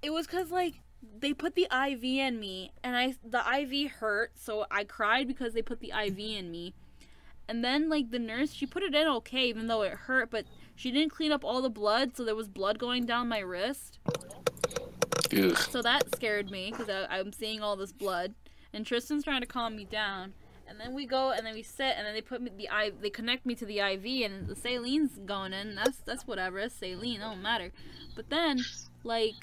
It was cause, like, they put the IV in me, and the IV hurt, so I cried because they put the IV in me. And then, like, the nurse, she put it in okay, even though it hurt, but she didn't clean up all the blood, so there was blood going down my wrist. Ugh. So that scared me, because I'm seeing all this blood. And Tristan's trying to calm me down. And then we go, and then we sit, and then they put me they connect me to the IV, and the saline's going in. That's whatever. It's saline. It don't matter. But then, like,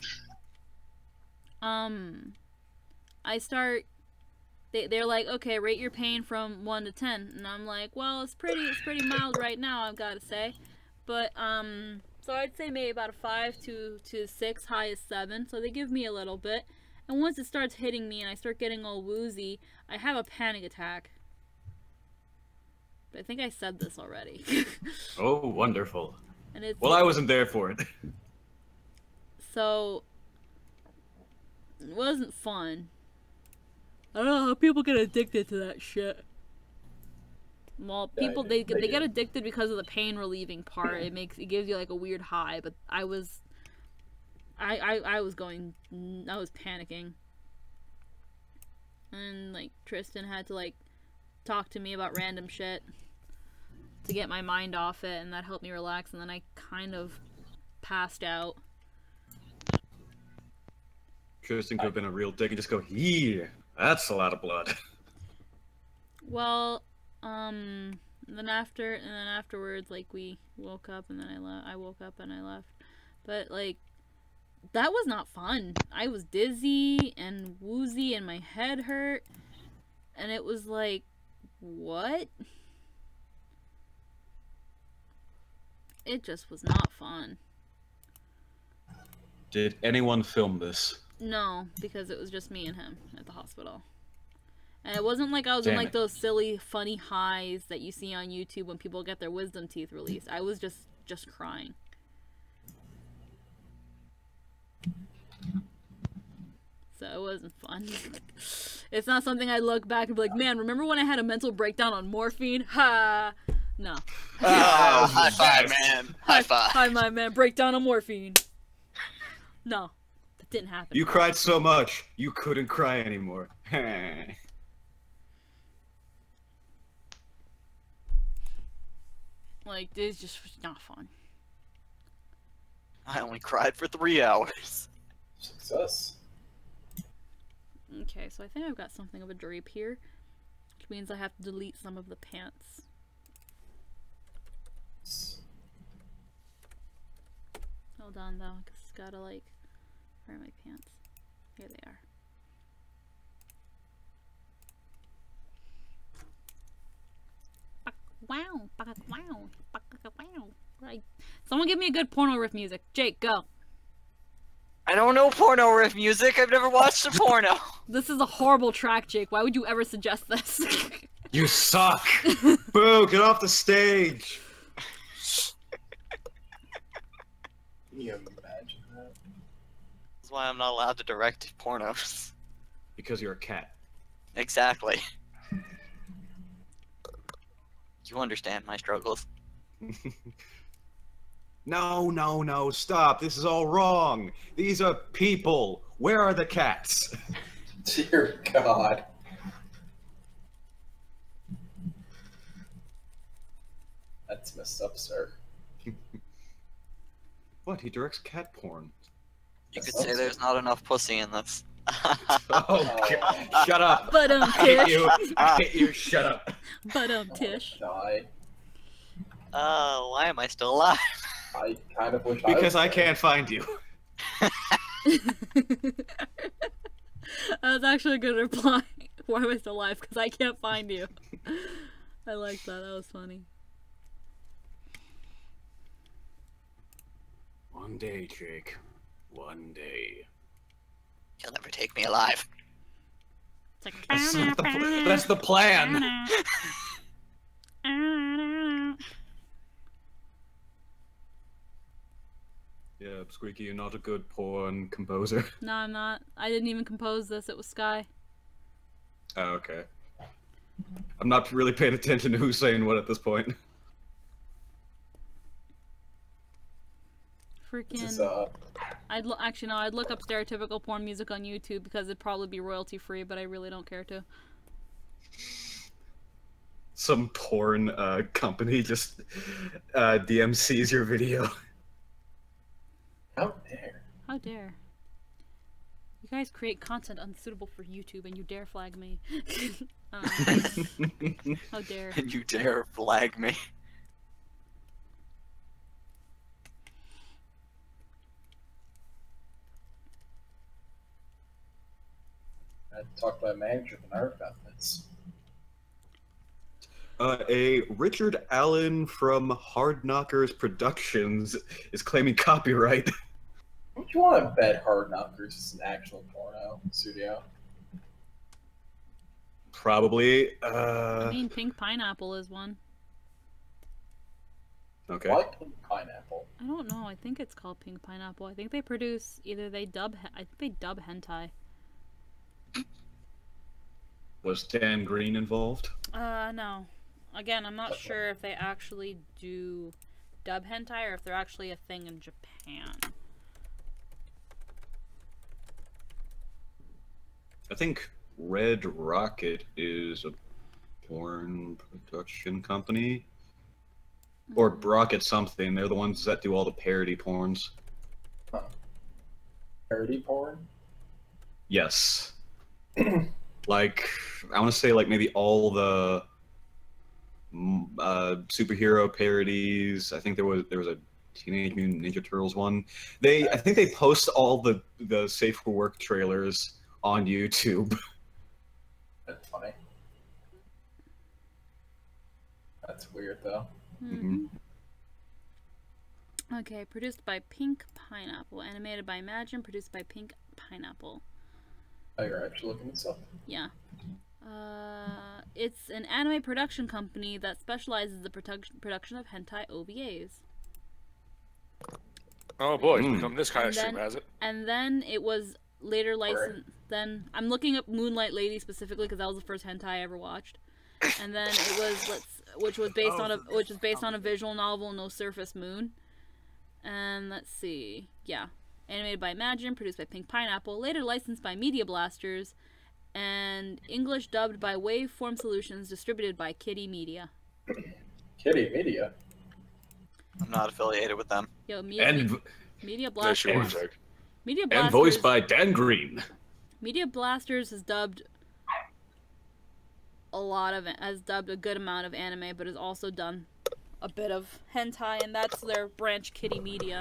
I start. They're like, okay, rate your pain from 1 to 10, and I'm like, well, it's pretty mild right now, I've got to say. But so I'd say maybe about a 5 to 6, high is 7. So they give me a little bit, And once it starts hitting me and I start getting all woozy, I have a panic attack. But I think I said this already. Oh, wonderful. And it's Well, I wasn't there for it. So, it wasn't fun. I don't know how people get addicted to that shit. Well, people they get addicted because of the pain relieving part. It gives you like a weird high. But I was panicking, and like Tristan had to like talk to me about random shit to get my mind off it, and that helped me relax. And then I kind of passed out. Tristan could have been a real dick and just go, yeah, that's a lot of blood. Well, then afterwards, like, we woke up and then I woke up and I left. But, like, that was not fun. I was dizzy and woozy and my head hurt. And it was like, what? It just was not fun. Did anyone film this? No, because it was just me and him at the hospital. And it wasn't like I was in Damn like it. those silly, funny highs that you see on YouTube when people get their wisdom teeth released. I was just crying. So it wasn't fun. It's not something I look back and be like, man, remember when I had a mental breakdown on morphine? Ha! No. Oh, high five, man. High five. Hi, my man. Breakdown on morphine. No. That didn't happen. You cried so much, you couldn't cry anymore. Like, this just was not fun. I only cried for 3 hours. Success. Okay, so I think I've got something of a drape here, which means I have to delete some of the pants. Hold on though, because it's gotta like, where are my pants? Here they are. Wow, wow, wow. Right. Someone give me a good porno riff music. Jake, go. I don't know porno riff music. I've never watched a porno. This is a horrible track, Jake. Why would you ever suggest this? You suck! Boo, get off the stage! Can you imagine that? That's why I'm not allowed to direct pornos. Because you're a cat. Exactly. You understand my struggles. No, no, no, stop. This is all wrong. These are people. Where are the cats? Dear God. That's messed up, sir. What? He directs cat porn. You could say there's not enough pussy in this. Oh, God. Shut up. But I hate Tish. you. I hate you. Shut up. But Tish. Die. Why am I still alive? I kind of wish Because I was can't find you. That was actually a good reply. Why am I still alive? Because I can't find you. I like that. That was funny. One day, Jake. One day. You'll never take me alive. It's like, That's the plan. Yeah, Squeaky, you're not a good porn composer. No, I'm not. I didn't even compose this. It was Sky. Oh, okay. I'm not really paying attention to who's saying what at this point. This is, Freaking. Actually, no, I'd look up stereotypical porn music on YouTube because it'd probably be royalty free, but I really don't care to. Some porn company just DMCs your video. How dare. How dare. You guys create content unsuitable for YouTube and you dare flag me. How dare. And you dare flag me. I talked to my manager tonight about this. A Richard Allen from Hard Knockers Productions is claiming copyright. Would you want to bet Hard Knockers is an actual porno studio? Probably. I mean, Pink Pineapple is one. Okay. Why Pink Pineapple? I don't know. I think it's called Pink Pineapple. I think they produce either I think they dub hentai. Was Dan Green involved? No. Again, I'm not sure if they actually do dub hentai or if they're actually a thing in Japan. I think Red Rocket is a porn production company. Or Rocket something. They're the ones that do all the parody porns. Huh. Parody porn? Yes. Like, I want to say like maybe all the superhero parodies. I think there was a Teenage Mutant Ninja Turtles one. I think they post all the Safe for Work trailers on YouTube. That's funny. That's weird though. Mm-hmm. Okay, produced by Pink Pineapple, animated by Imagine, produced by Pink Pineapple. Oh, you're actually looking this up? Yeah. It's an anime production company that specializes in the production of hentai OVAs. Oh boy, it's become this kind of stream, has it? And then it was later licensed. Then I'm looking up Moonlight Lady specifically because that was the first hentai I ever watched. And then it was which was based on a visual novel, No Surface Moon. And let's see, yeah, animated by Imagine, produced by Pink Pineapple, later licensed by Media Blasters, and English dubbed by Waveform Solutions, distributed by Kitty Media. Kitty Media. I'm not affiliated with them. Yo, And Media Blasters. Media Blasters. And voiced by Dan Green. Media Blasters has dubbed a good amount of anime, but has also done a bit of hentai, and that's their branch, Kitty Media.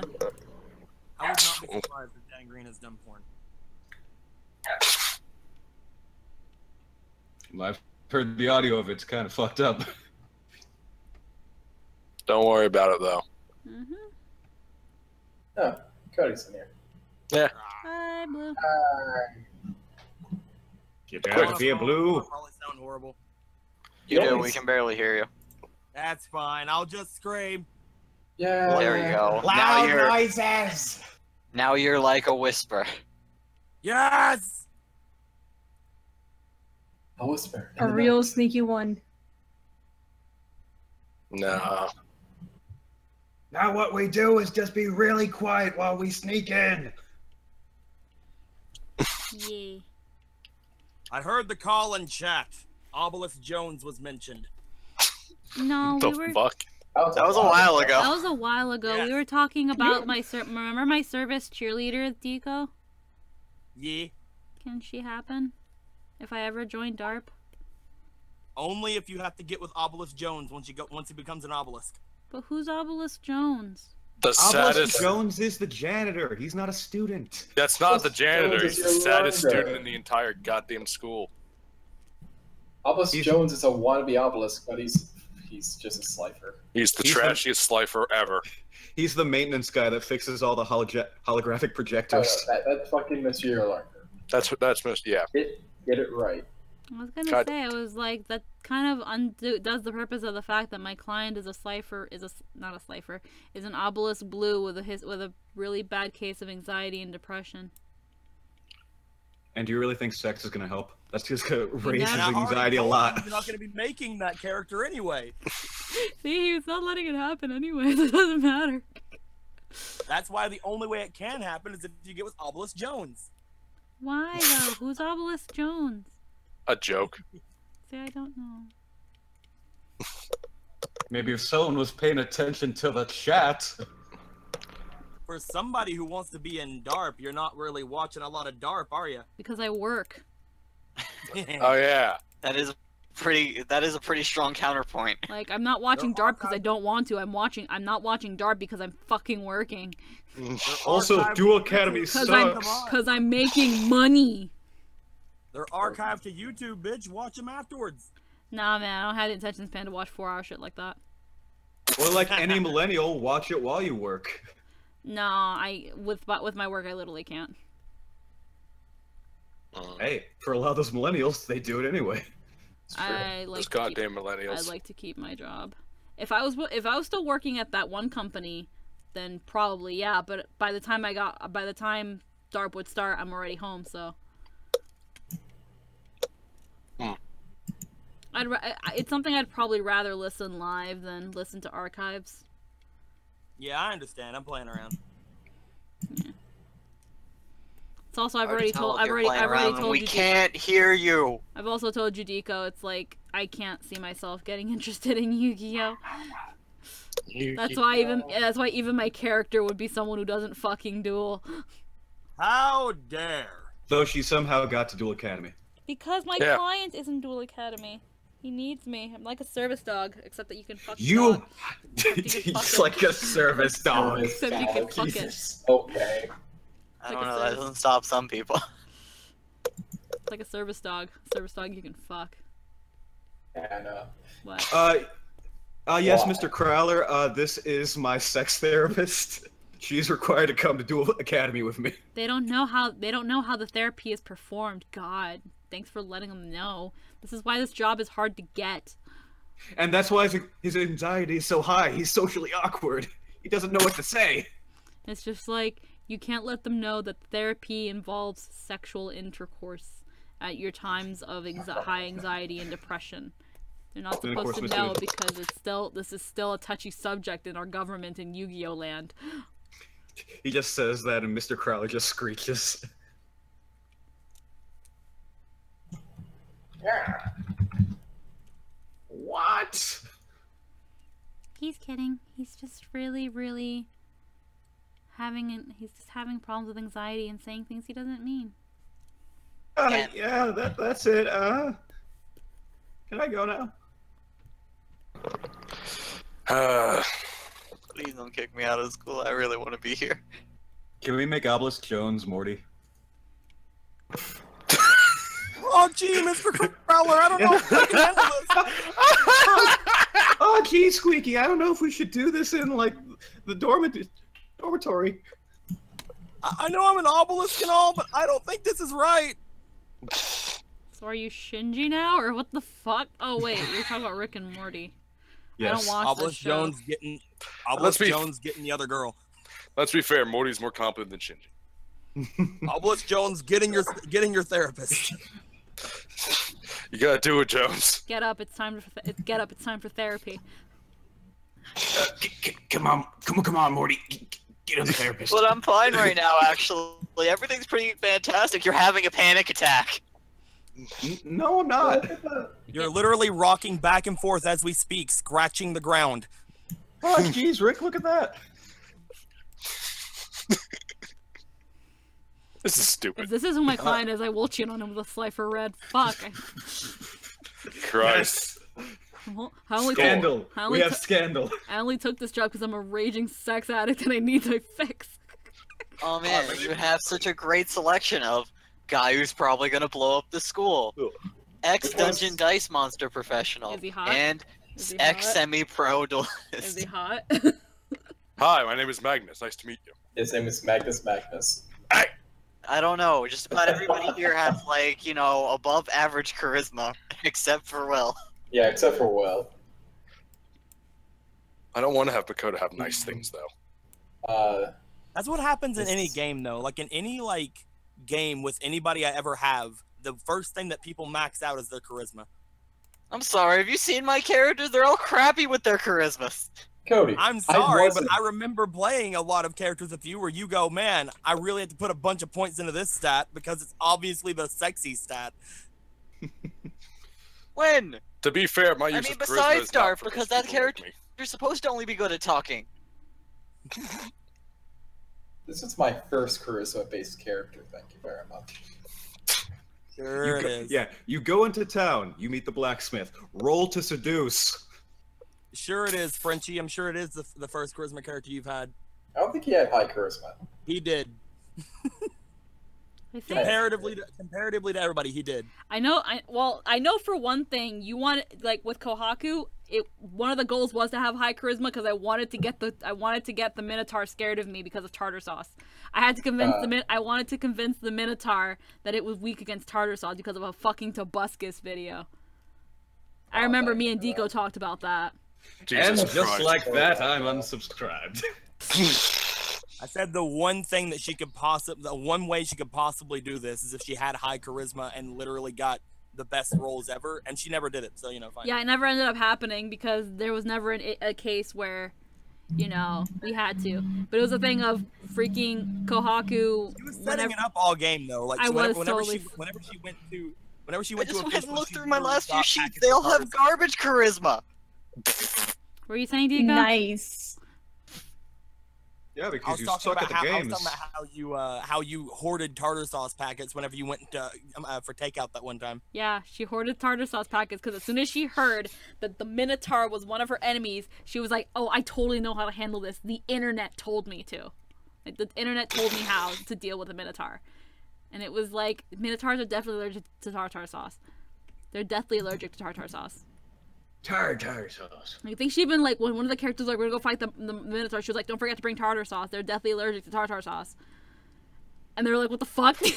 I would not be surprised if Dan Green has done porn. I've heard the audio of it. It's kind of fucked up. Don't worry about it though. Mm-hmm. Oh, Cody's in here. Yeah. Hi, Blue. Get out of here, Blue. Probably sound horrible. You do. We can barely hear you. That's fine. I'll just scream. Yeah. There you go. Loud noises. Now you're like a whisper. Yes. A whisper. A real sneaky one. No. Now what we do is just be really quiet while we sneak in. Yeah. I heard the call in chat. Obelisk Jones was mentioned. No, The we were. fuck? That was a while ago. That was a while ago. Yes. We were talking about remember my service cheerleader, Deco? Yeah. Can she happen? If I ever join DARP? Only if you have to get with Obelisk Jones once he becomes an obelisk. But who's Obelisk Jones? The Obelisk saddest. Jones is the janitor. He's not a student. That's not the Jones janitor. is He's the your saddest learner. student in the entire goddamn school. Obelisk Jones is a wannabe obelisk, but he's just a slifer. He's the He's trashiest slifer ever. He's the maintenance guy that fixes all the holographic Oh, projectors. that fucking Monsieur Learner. That's most, yeah. Get it right. I was gonna God. say, I was like, that kind of does the purpose of the fact that my client is is an obelisk blue with a really bad case of anxiety and depression. And do you really think sex is going to help? That's just going to raise his Yeah. anxiety a lot. You're not going to be making that character anyway. See, he's not letting it happen anyway. It doesn't matter. That's why the only way it can happen is if you get with Obelisk Jones. Why though? Who's Obelisk Jones? A joke. See, I don't know. Maybe if someone was paying attention to the chat. For somebody who wants to be in DARP, you're not really watching a lot of DARP, are you? Because I work. Oh yeah. That is a pretty strong counterpoint. Like, I'm not watching DARP because I don't want to. I'm not watching DARP because I'm fucking working. Also, Dual Academy Because sucks. I'm making money. They're archived to YouTube, bitch. Watch them afterwards. Nah, man, I don't have the attention span to watch 4-hour shit like that. Or like any millennial, watch it while you work. No, with my work, I literally can't. Hey, for a lot of those millennials, they do it anyway. Those goddamn millennials. I'd like to keep my job. If I was still working at that one company, then probably yeah. But by the time DARP would start, I'm already home. So it's something I'd probably rather listen live than listen to archives. Yeah, I understand. I'm playing around. Yeah. It's also I've already told you. We can't hear you. I've also told you, Deco, it's like I can't see myself getting interested in Yu-Gi-Oh. That's why even my character would be someone who doesn't fucking duel. How dare! Though she somehow got to Duel Academy. Because my client is in Duel Academy. He needs me. I'm like a service dog, except that you can fuck You He's like a service dog. Except you can fuck it. Okay. I don't know, that doesn't stop some people. It's like a service dog. Service dog you can fuck. Yeah, I know. What? Yes, Mr. Crowler, this is my sex therapist. She's required to come to Duel Academy with me. They don't know how the therapy is performed. God, thanks for letting them know. This is why this job is hard to get. And that's why his anxiety is so high. He's socially awkward. He doesn't know what to say. It's just like, you can't let them know that therapy involves sexual intercourse at your times of high anxiety and depression. They're not supposed to know because this is still a touchy subject in our government in Yu-Gi-Oh land. He just says that and Mr. Crowler just screeches. Yeah. What? He's kidding. He's just really, really he's just having problems with anxiety and saying things he doesn't mean. Yeah, that's it. Can I go now? Please don't kick me out of school. I really want to be here. Can we make Obelisk Jones Morty? Oh, gee, Mr. Crowler, I don't know if I can handle this. Oh, gee, Squeaky, I don't know if we should do this in, like, the dormitory. I know I'm an obelisk and all, but I don't think this is right. So are you Shinji now, or what the fuck? Oh wait, you're talking about Rick and Morty. Yes. I don't watch Obelisk Jones getting the other girl. Let's be fair, Morty's more competent than Shinji. Obelisk Jones getting your therapist. You gotta do it, Jones. Get up! It's time for therapy. Come on, Morty. Get on the therapist. But I'm fine right now, actually. Everything's pretty fantastic. You're having a panic attack. No, I'm not. You're literally rocking back and forth as we speak, scratching the ground. Oh, jeez, Rick, look at that. This is stupid. If this isn't my client as I will cheat on him with a Slifer Red. Fuck. Christ. Scandal. We have scandal. I only took this job because I'm a raging sex addict and I need a fix. Oh man, you have such a great selection of guy who's probably gonna blow up the school, ex-Dungeon Dice Monster professional, Is he hot? and ex-semi-pro duelist. Is he hot? Hi, my name is Magnus. Nice to meet you. His name is Magnus. I don't know, just about everybody here has, like, you know, above average charisma, except for Will. Yeah, except for Will. I don't want to have Dakota have nice things, though. That's what happens in any game, though. Like, in any, like, game with anybody I ever have, the first thing that people max out is their charisma. I'm sorry, have you seen my characters? They're all crappy with their charisma. Cody, I'm sorry, but I remember playing a lot of characters with you where you go, man, I really had to put a bunch of points into this stat because it's obviously the sexy stat. When? To be fair, my use of charisma besides is not Darth, for because those that people like character, me. you're supposed to only be good at talking. This is my first charisma-based character, thank you very much. Sure it is. Yeah, you go into town, you meet the blacksmith, roll to seduce. Sure it is, Frenchie. I'm sure it is the first charisma character you've had. I don't think he had high charisma. He did. Comparatively to everybody, he did. I know for one thing, you want, like with Kohaku, one of the goals was to have high charisma because I wanted to get the Minotaur scared of me because of tartar sauce. I had to convince I wanted to convince the Minotaur that it was weak against tartar sauce because of a fucking Tobuscus video. I remember me and Deco talked about that. Jesus and just Christ, like that, I'm unsubscribed. I said the one thing that she could the one way she could possibly do this is if she had high charisma and literally got the best roles ever, and she never did it, so, you know, fine. Yeah, it never ended up happening because there was never a case where, you know, we had to. But it was a thing of freaking Kohaku. She was setting it up all game, though. Like, whenever she went to I just went and looked through my last few sheets. They all have garbage charisma. What were you saying, Deco? Nice. Yeah, because you suck at the games. I was talking about how you hoarded tartar sauce packets whenever you went for takeout that one time. Yeah, she hoarded tartar sauce packets because as soon as she heard that the Minotaur was one of her enemies, she was like, "Oh, I totally know how to handle this. The internet told me to. Like, the internet told me how to deal with a Minotaur." And it was like, Minotaurs are definitely allergic to tartar sauce. They're deathly allergic to tartar sauce. Tartar sauce. I think she even, like, when one of the characters was like, we're gonna go fight the Minotaur, she was like, don't forget to bring tartar sauce. They're deathly allergic to tartar sauce. And they were like, what the fuck? I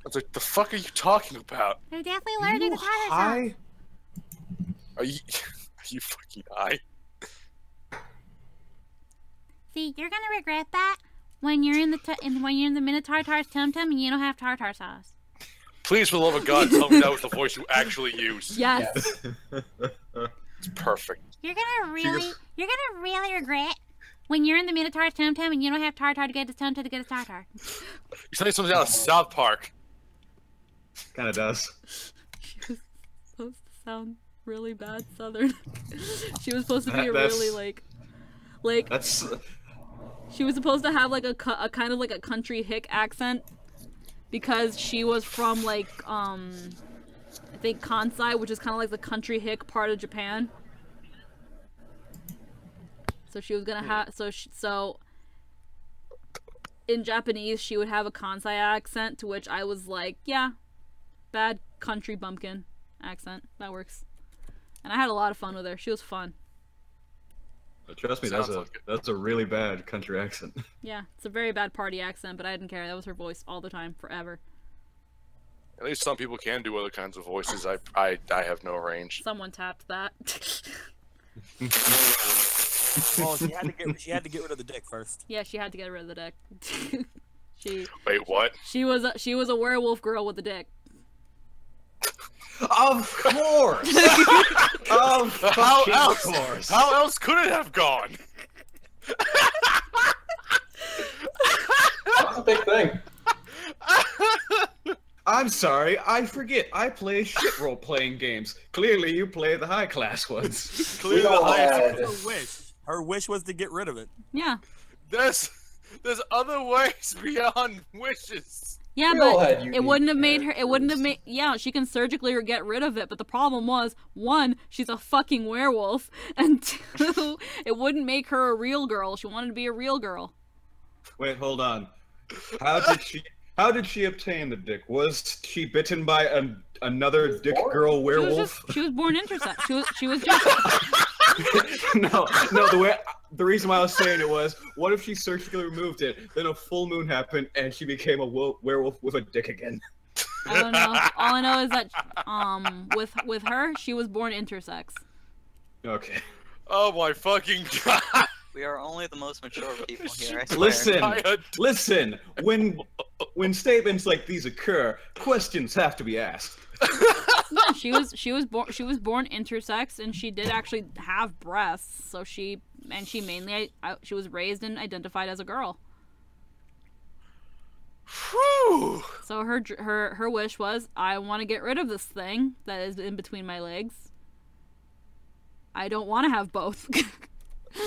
was like, the fuck are you talking about? They're deathly allergic to tartar sauce. Are you fucking high? See, you're gonna regret that when you're in the Minotaur's tum-tum and you don't have tartar sauce. Please, for the love of God, tell me that was the voice you actually used. Yes. It's perfect. You're gonna really regret when you're in the Minotaur's tum-tum and you don't have tartar to get his tum-tum to get his tartar. You're saying something out of South Park. Kinda does. She was supposed to sound really bad Southern. She was supposed to be really like that's. She was supposed to have like a kind of like a country hick accent because she was from like I think Kansai, which is kind of like the country hick part of Japan. So she was gonna have so in Japanese she would have a Kansai accent, to which I was like, yeah, bad country bumpkin accent, that works. And I had a lot of fun with her. She was fun. Trust me, that's a really bad country accent. Yeah, it's a very bad party accent, but I didn't care. That was her voice all the time, forever. At least some people can do other kinds of voices. I have no range. Someone tapped that. Well, she had to get rid of the dick first. Yeah, she had to get rid of the dick. Wait, what? She was a werewolf girl with a dick. Of course. How else could it have gone? That's a big thing. I'm sorry, I forget. I play shit role-playing games. Clearly, you play the high-class ones. Clearly, the highest wish. Her wish was to get rid of it. Yeah. There's other ways beyond wishes. Yeah, but it wouldn't have made her. It wouldn't have made. Yeah, she can surgically get rid of it, but the problem was, one, she's a fucking werewolf, and two, it wouldn't make her a real girl. She wanted to be a real girl. Wait, hold on. How did she obtain the dick? Was she bitten by another dick girl werewolf? She was born intersex. She was just. No. The reason why I was saying it was, what if she surgically removed it, then a full moon happened, and she became a werewolf with a dick again? I don't know. All I know is that with her, she was born intersex. Okay. Oh my fucking god. We are only the most mature people here, I swear. Listen. When statements like these occur, questions have to be asked. Yeah, she was born intersex, and she did actually have breasts. So she was raised and identified as a girl. Whew. So her wish was, I want to get rid of this thing that is in between my legs. I don't want to have both.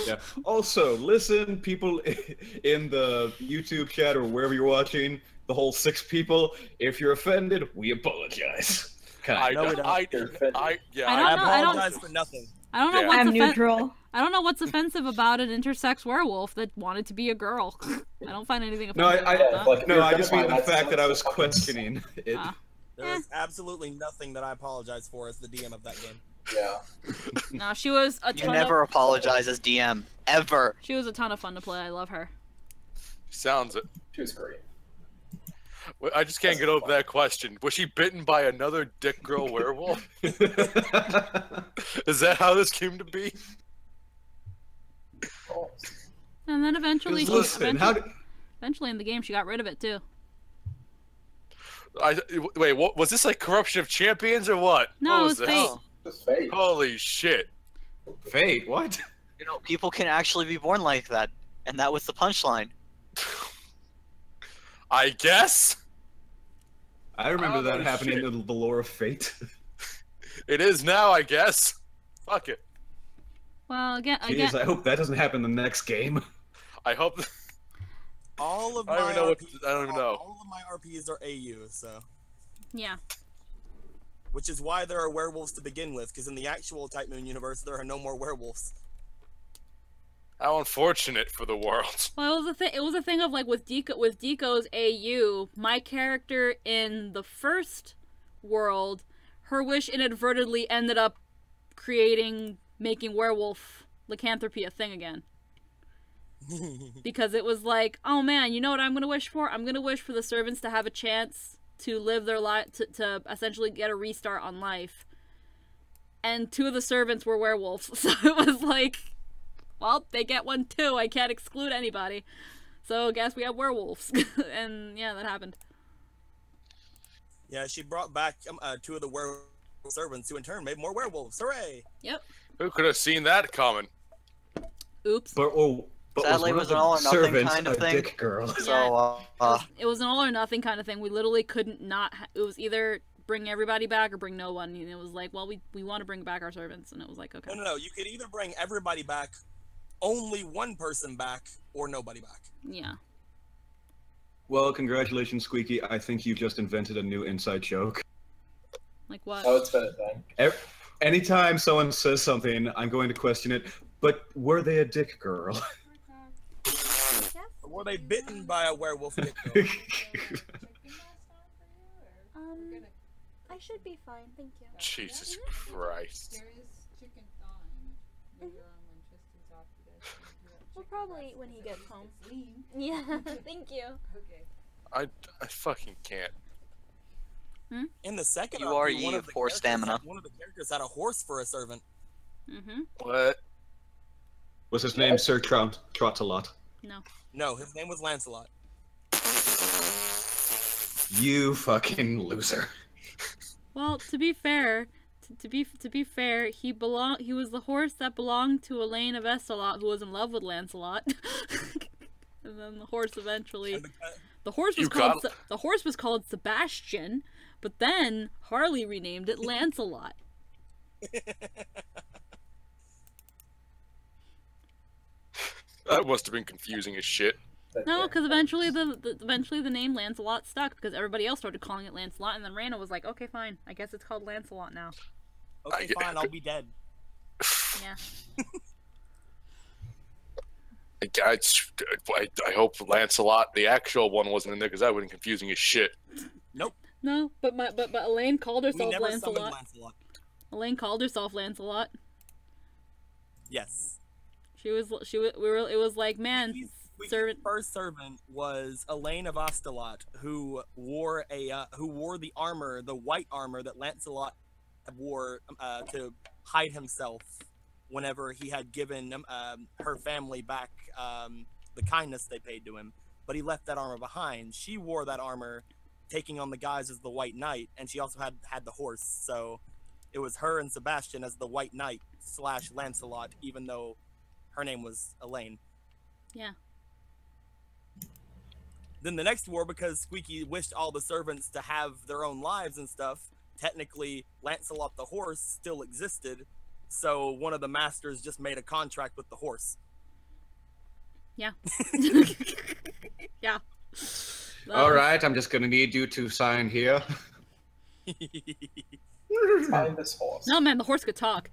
Yeah. Also, listen, people in the YouTube chat or wherever you're watching, the whole 6 people, if you're offended, we apologize. I apologize for nothing. I don't know Yeah. what's I'm neutral. I don't know what's offensive about an intersex werewolf that wanted to be a girl. I don't find anything No, offensive I about that. no, I just mean the fact that I was questioning it. Ah. There is absolutely nothing that I apologize for as the DM of that game. Yeah. No, she was a You ton never of apologize as DM ever. she was a ton of fun to play. I love her. Sounds it. She was great. Well, I just can't get over that question. Was she bitten by another dick girl werewolf? Is that how this came to be? Oh. And then eventually, Listen, how did... eventually in the game, she got rid of it too. Wait, what was this, like Corruption of Champions or what? No, What it was this? Fate. Just fate. Holy shit. Fate, what? You know, people can actually be born like that, and that was the punchline. I guess? I remember Oh, that happening shit. in the lore of Fate. It is now, I guess. Fuck it. Well, again, Jeez, I hope that doesn't happen in the next game. I hope. All of I my don't even know what. RPs, I don't even know. all of my RPs are AU, so yeah. which is why there are werewolves to begin with, because in the actual Type Moon universe there are no more werewolves. How unfortunate for the world. Well, it was a thing of like with Deco's AU, my character in the first world, her wish inadvertently ended up making werewolf lycanthropy a thing again. Because it was like, oh man, you know what I'm gonna wish for? I'm gonna wish for the servants to have a chance to live their life, to essentially get a restart on life. And 2 of the servants were werewolves, so it was like, well, they get one too. I can't exclude anybody. So I guess we have werewolves. And yeah, that happened. Yeah, she brought back 2 of the werewolf servants, who in turn made more werewolves. Hooray! Yep. Who could have seen that coming? Oops. But Sadly, it was an all or nothing servants kind of a thing. dick girl. So, It was an all or nothing kind of thing. We literally couldn't not. It was either bring everybody back or bring no one. And it was like, well, we want to bring back our servants, and it was like, okay. No. You could either bring everybody back, only one person back, or nobody back. Yeah. Well, congratulations, Squeaky. I think you just invented a new inside joke. Like what? Oh, it's been a thing. Anytime someone says something, I'm going to question it. But were they a dick girl? Or were they bitten by a werewolf dick girl? I should be fine, thank you. Jesus Christ. Well, probably when he gets home. Yeah, thank you. I fucking can't. In the second You RP, are one ye of of the poor characters stamina. one of the characters had a horse for a servant. Mm-hmm. What? Was his name Sir Trot-a-Lot? No. No, his name was Lancelot. You fucking loser. Well, to be fair, to be fair, he was the horse that belonged to Elaine of Estalot, who was in love with Lancelot. And then the horse eventually, the horse was called Sebastian, but then Harley renamed it Lancelot. That must have been confusing as shit. No, because eventually the name Lancelot stuck because everybody else started calling it Lancelot, and then Reyna was like, okay, fine, I guess it's called Lancelot now. Okay, fine, I'll be dead. Yeah. I hope Lancelot, the actual one, wasn't in there because that would have been confusing as shit. Nope. No, but Elaine called We herself never summoned Lancelot. Lancelot. Elaine called herself Lancelot. Yes. It was like, man, servant. First servant was Elaine of Astolat, who wore the armor, the white armor that Lancelot wore to hide himself whenever he had given her family back the kindness they paid to him. But he left that armor behind. She wore that armor, taking on the guise as the White Knight, and she also had the horse. So it was her and Sebastian as the White Knight / Lancelot, even though her name was Elaine. Yeah. Then the next war, because Squeaky wished all the servants to have their own lives and stuff, technically Lancelot the horse still existed, so one of the masters just made a contract with the horse. Yeah. Yeah. Alright, I'm just gonna need you to sign here. Sign this horse. No, man, the horse could talk.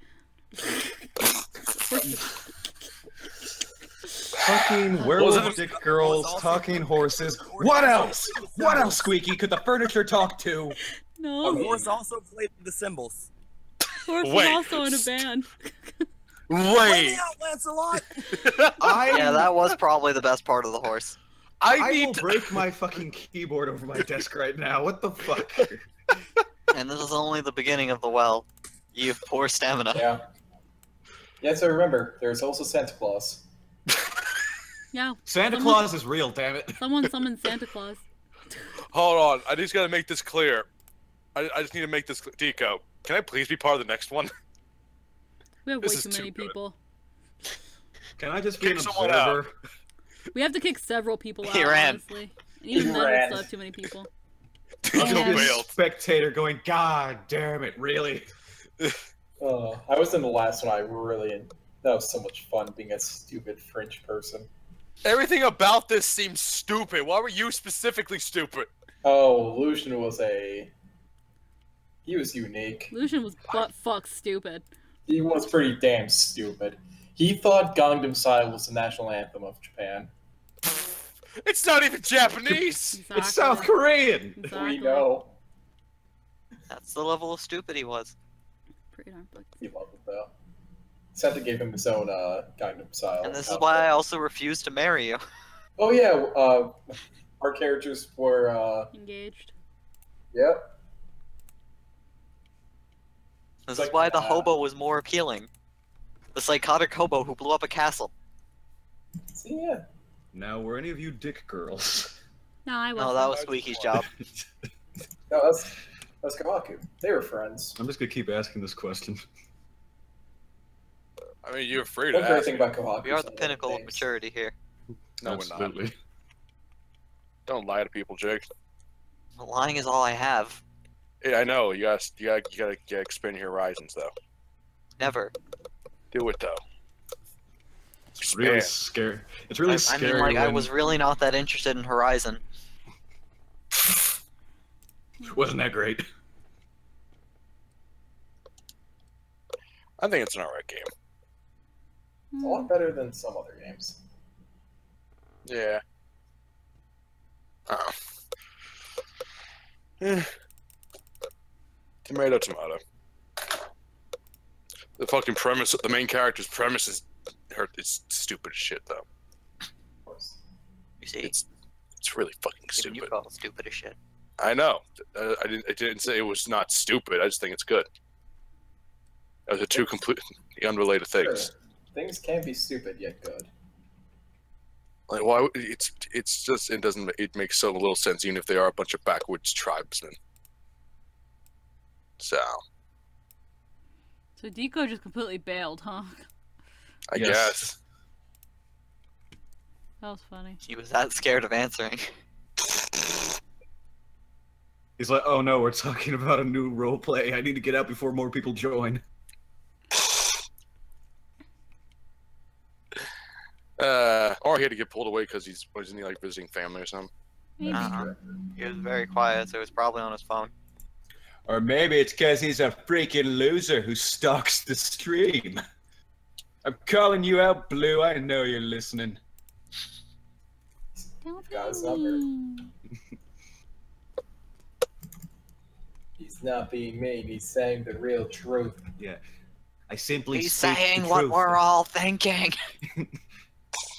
Fucking werewolf dick girls, talking horses. What else? What else, Squeaky? Could the furniture talk to? No. A horse also played the cymbals. Horse was Wait. also in a band. Play me Wait. out, Lancelot! Yeah, that was probably the best part of the horse. I will break my fucking keyboard over my desk right now. What the fuck? And this is only the beginning of the well. You have poor stamina. Yeah. Yeah, so remember, there's also Santa Claus. Yeah. Santa Claus is real, damn it. Someone summoned Santa Claus. Hold on. I just gotta make this clear. I just need to make this clear. Deco, can I please be part of the next one? We have This way is too too many good. people. Can I just be Kick an someone observer? We have to kick several people out, He ran. honestly. And even then, we still have too many people. Deco I'm just a bailed. spectator going, God damn it, really? I was in the last one. That was so much fun being a stupid French person. Everything about this seems stupid. Why were you specifically stupid? Oh, Lucian he was unique. Lucian was butt fuck stupid. He was pretty damn stupid. He thought Gangnam Style was the national anthem of Japan. It's not even Japanese. Exactly. It's South Korean! Exactly. We know. That's the level of stupid he was. Pretty darn fuck. He loved it though. Santa gave him his own Gangnam Style. And this is why I also refuse to marry you. Oh yeah, our characters were Engaged. Yep. This It's is like, why the hobo was more appealing. The psychotic hobo who blew up a castle. Yeah. Now, were any of you dick girls? No, I No, wasn't. that was Squeaky's job. No, that's Kawaku. They were friends. I'm just gonna keep asking this question. I mean, you're free to One great ask. thing about Kawaku. We are the pinnacle of maturity here. No, we're Absolutely. not. Don't lie to people, Jake. Lying is all I have. Yeah, I know. You gotta expand your horizons, though. Never. Do it though. It's really Man. scary. It's really I scary. mean, like, I when- was really not that interested in Horizon. Wasn't that great? I think it's an alright game. It's a lot better than some other games. Yeah. Eh. Tomato, tomato. The fucking premise, the main character's premise is stupid as shit, though. Of course. You see? It's really fucking Even you stupid. call it stupid as shit. I know. I didn't say it was not stupid. I just think it's good. Those are two completely unrelated things. Sure. Things can be stupid yet good. Like, why? It's just it makes so little sense, even if they are a bunch of backwoods tribesmen. So So Deco just completely bailed, huh? I Yes. guess. That was funny. He was that scared of answering. He's like, oh no, we're talking about a new roleplay. I need to get out before more people join. Or he had to get pulled away because wasn't he like visiting family or something? Maybe. He was very quiet, so he was probably on his phone. Or maybe it's because he's a freaking loser who stalks the stream. I'm calling you out, Blue. I know you're listening. Don't Got his tell number. me. He's not being mean. He's saying the real truth. Yeah. I simply He's speak saying the what truth. we're all thinking.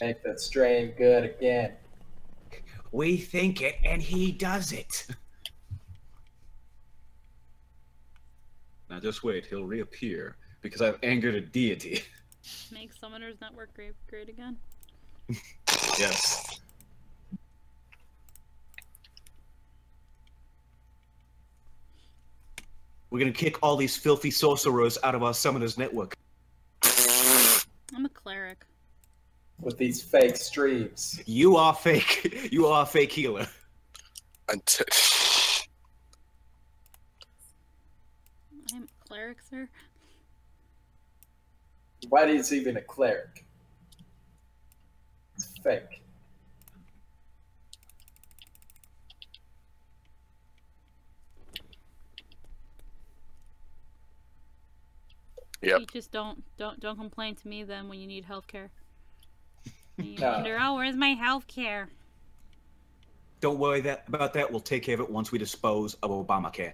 Make that strain good again. We think it, and he does it. Now just wait, he'll reappear because I've angered a deity. Make Summoners Network great again. Yes. We're gonna kick all these filthy sorcerers out of our summoners network. I'm a cleric. With these fake streams. You are fake. You are a fake healer. Until I'm a cleric, sir. Why is he even a cleric? It's fake. Yep. You just don't complain to me then when you need health care. You wonder, oh, where's my health care? Don't worry about that. We'll take care of it once we dispose of Obamacare.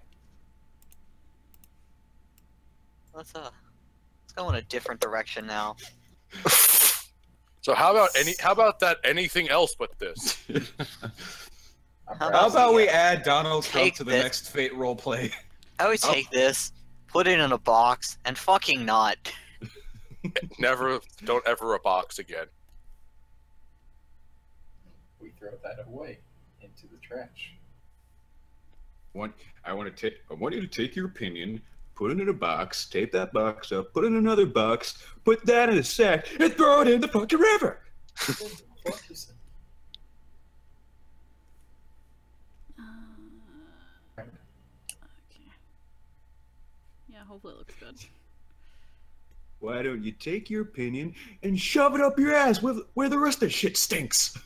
Let's go in a different direction now. So how about that anything else but this? How about we add Donald Trump to the next Fate roleplay? How we take this, put it in a box, and fucking not. Don't ever a box again. We throw that away into the trash. I want you to take your opinion, put it in a box, tape that box up, put it in another box, put that in a sack, and throw it in the fucking river. Yeah, hopefully it looks good. Why don't you take your opinion and shove it up your ass where the rest of the shit stinks?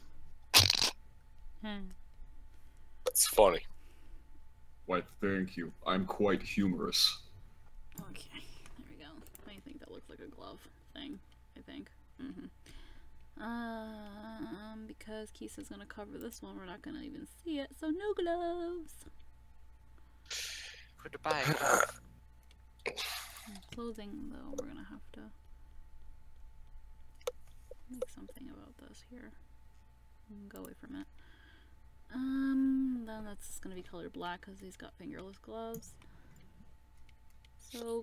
That's funny. Why, thank you. I'm quite humorous. Okay, there we go. I think that looks like a glove thing. I think. Because Kisa's gonna cover this one, we're not gonna even see it, so no gloves. Goodbye. Clothing, though, we're gonna have to make something about this here. Go away from it. Then that's gonna be colored black because he's got fingerless gloves. So,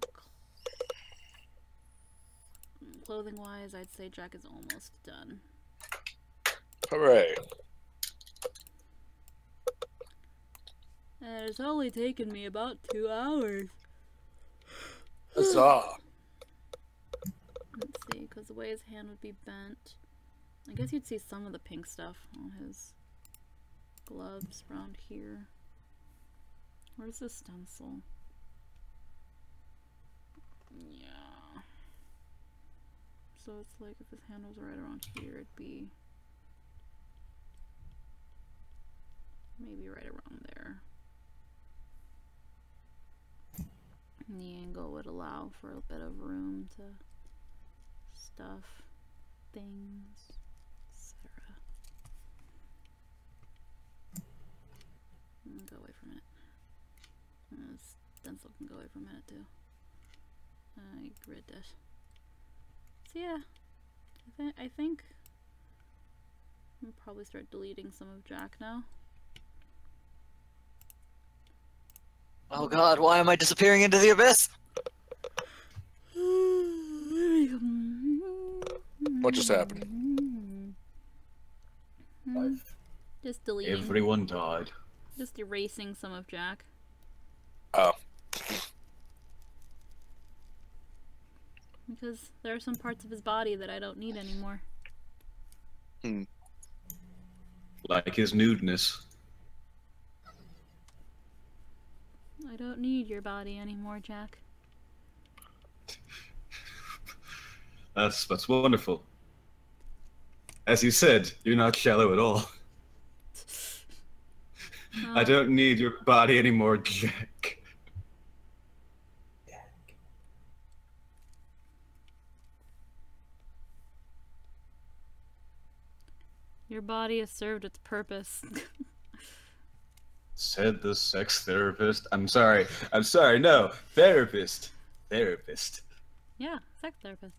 clothing-wise, I'd say Jack is almost done. Hooray! And it's only taken me about 2 hours. Huzzah! Let's see, because the way his hand would be bent, I guess you'd see some of the pink stuff on his gloves around here. Where's the stencil? Yeah. So it's like if his hand was right around here, it'd be maybe right around there. And the angle would allow for a bit of room to stuff things, etc. Go away for a minute. Stencil can go away for a minute too. I grid it. So yeah, I think I'll probably start deleting some of Jack now. Oh god, why am I disappearing into the abyss? What just happened? Just deleting. Everyone died. Just erasing some of Jack. Oh. Because there are some parts of his body that I don't need anymore. Like his nudeness. I don't need your body anymore, Jack. That's wonderful. As you said, you're not shallow at all. I don't need your body anymore, Jack. Your body has served its purpose. Said the sex therapist. I'm sorry, no. Therapist. Yeah, sex therapist.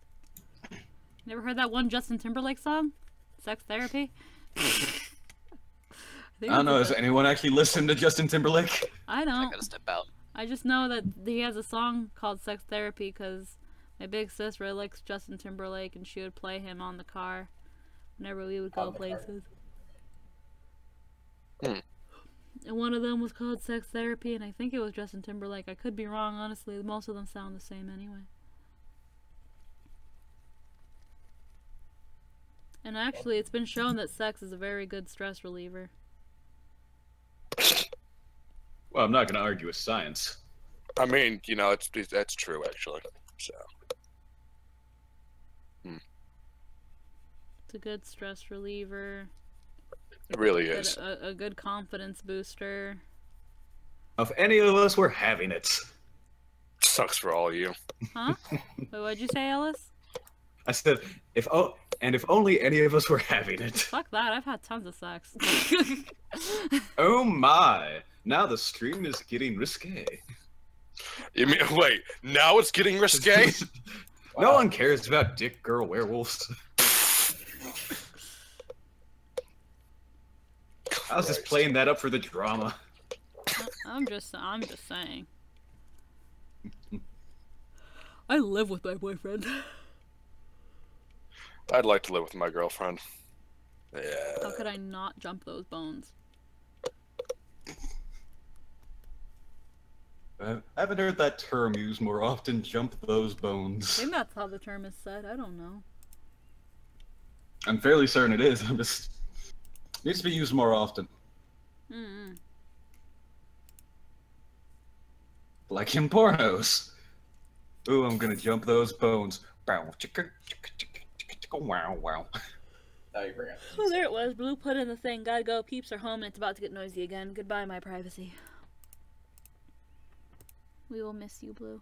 Never heard that one Justin Timberlake song? Sex therapy? I don't know, has anyone actually listened to Justin Timberlake? I don't. I gotta step out. I just know that he has a song called Sex Therapy because my big sis really likes Justin Timberlake and she would play him on the car whenever we would go places. And one of them was called Sex Therapy, and I think it was Justin Timberlake. I could be wrong, honestly. Most of them sound the same anyway. And actually, it's been shown that sex is a very good stress reliever. Well, I'm not going to argue with science. I mean, you know, that's true, actually. So. It's a good stress reliever. It really is. A good confidence booster. If any of us were having it. sucks for all of you. Huh? Wait, what'd you say, Ellis? I said, if only any of us were having it. Fuck that, I've had tons of sex. Oh my! Now the stream is getting risque. You mean, wait, now it's getting risque? No one cares about dick girl werewolves. I was just playing that up for the drama. I'm just saying. I live with my boyfriend. I'd like to live with my girlfriend. Yeah. How could I not jump those bones? I haven't heard that term used more often. Jump those bones. I think that's how the term is said. I don't know. I'm fairly certain it is. I'm just needs to be used more often. Mm-hmm. Like in pornos. Ooh, I'm gonna jump those bones. Wow, chicka, chicka, chicka, chicka, chicka, wow, wow. Now you bring it. Oh, there it was. Blue put in the thing. Gotta go. Peeps are home and it's about to get noisy again. Goodbye, my privacy. We will miss you, Blue.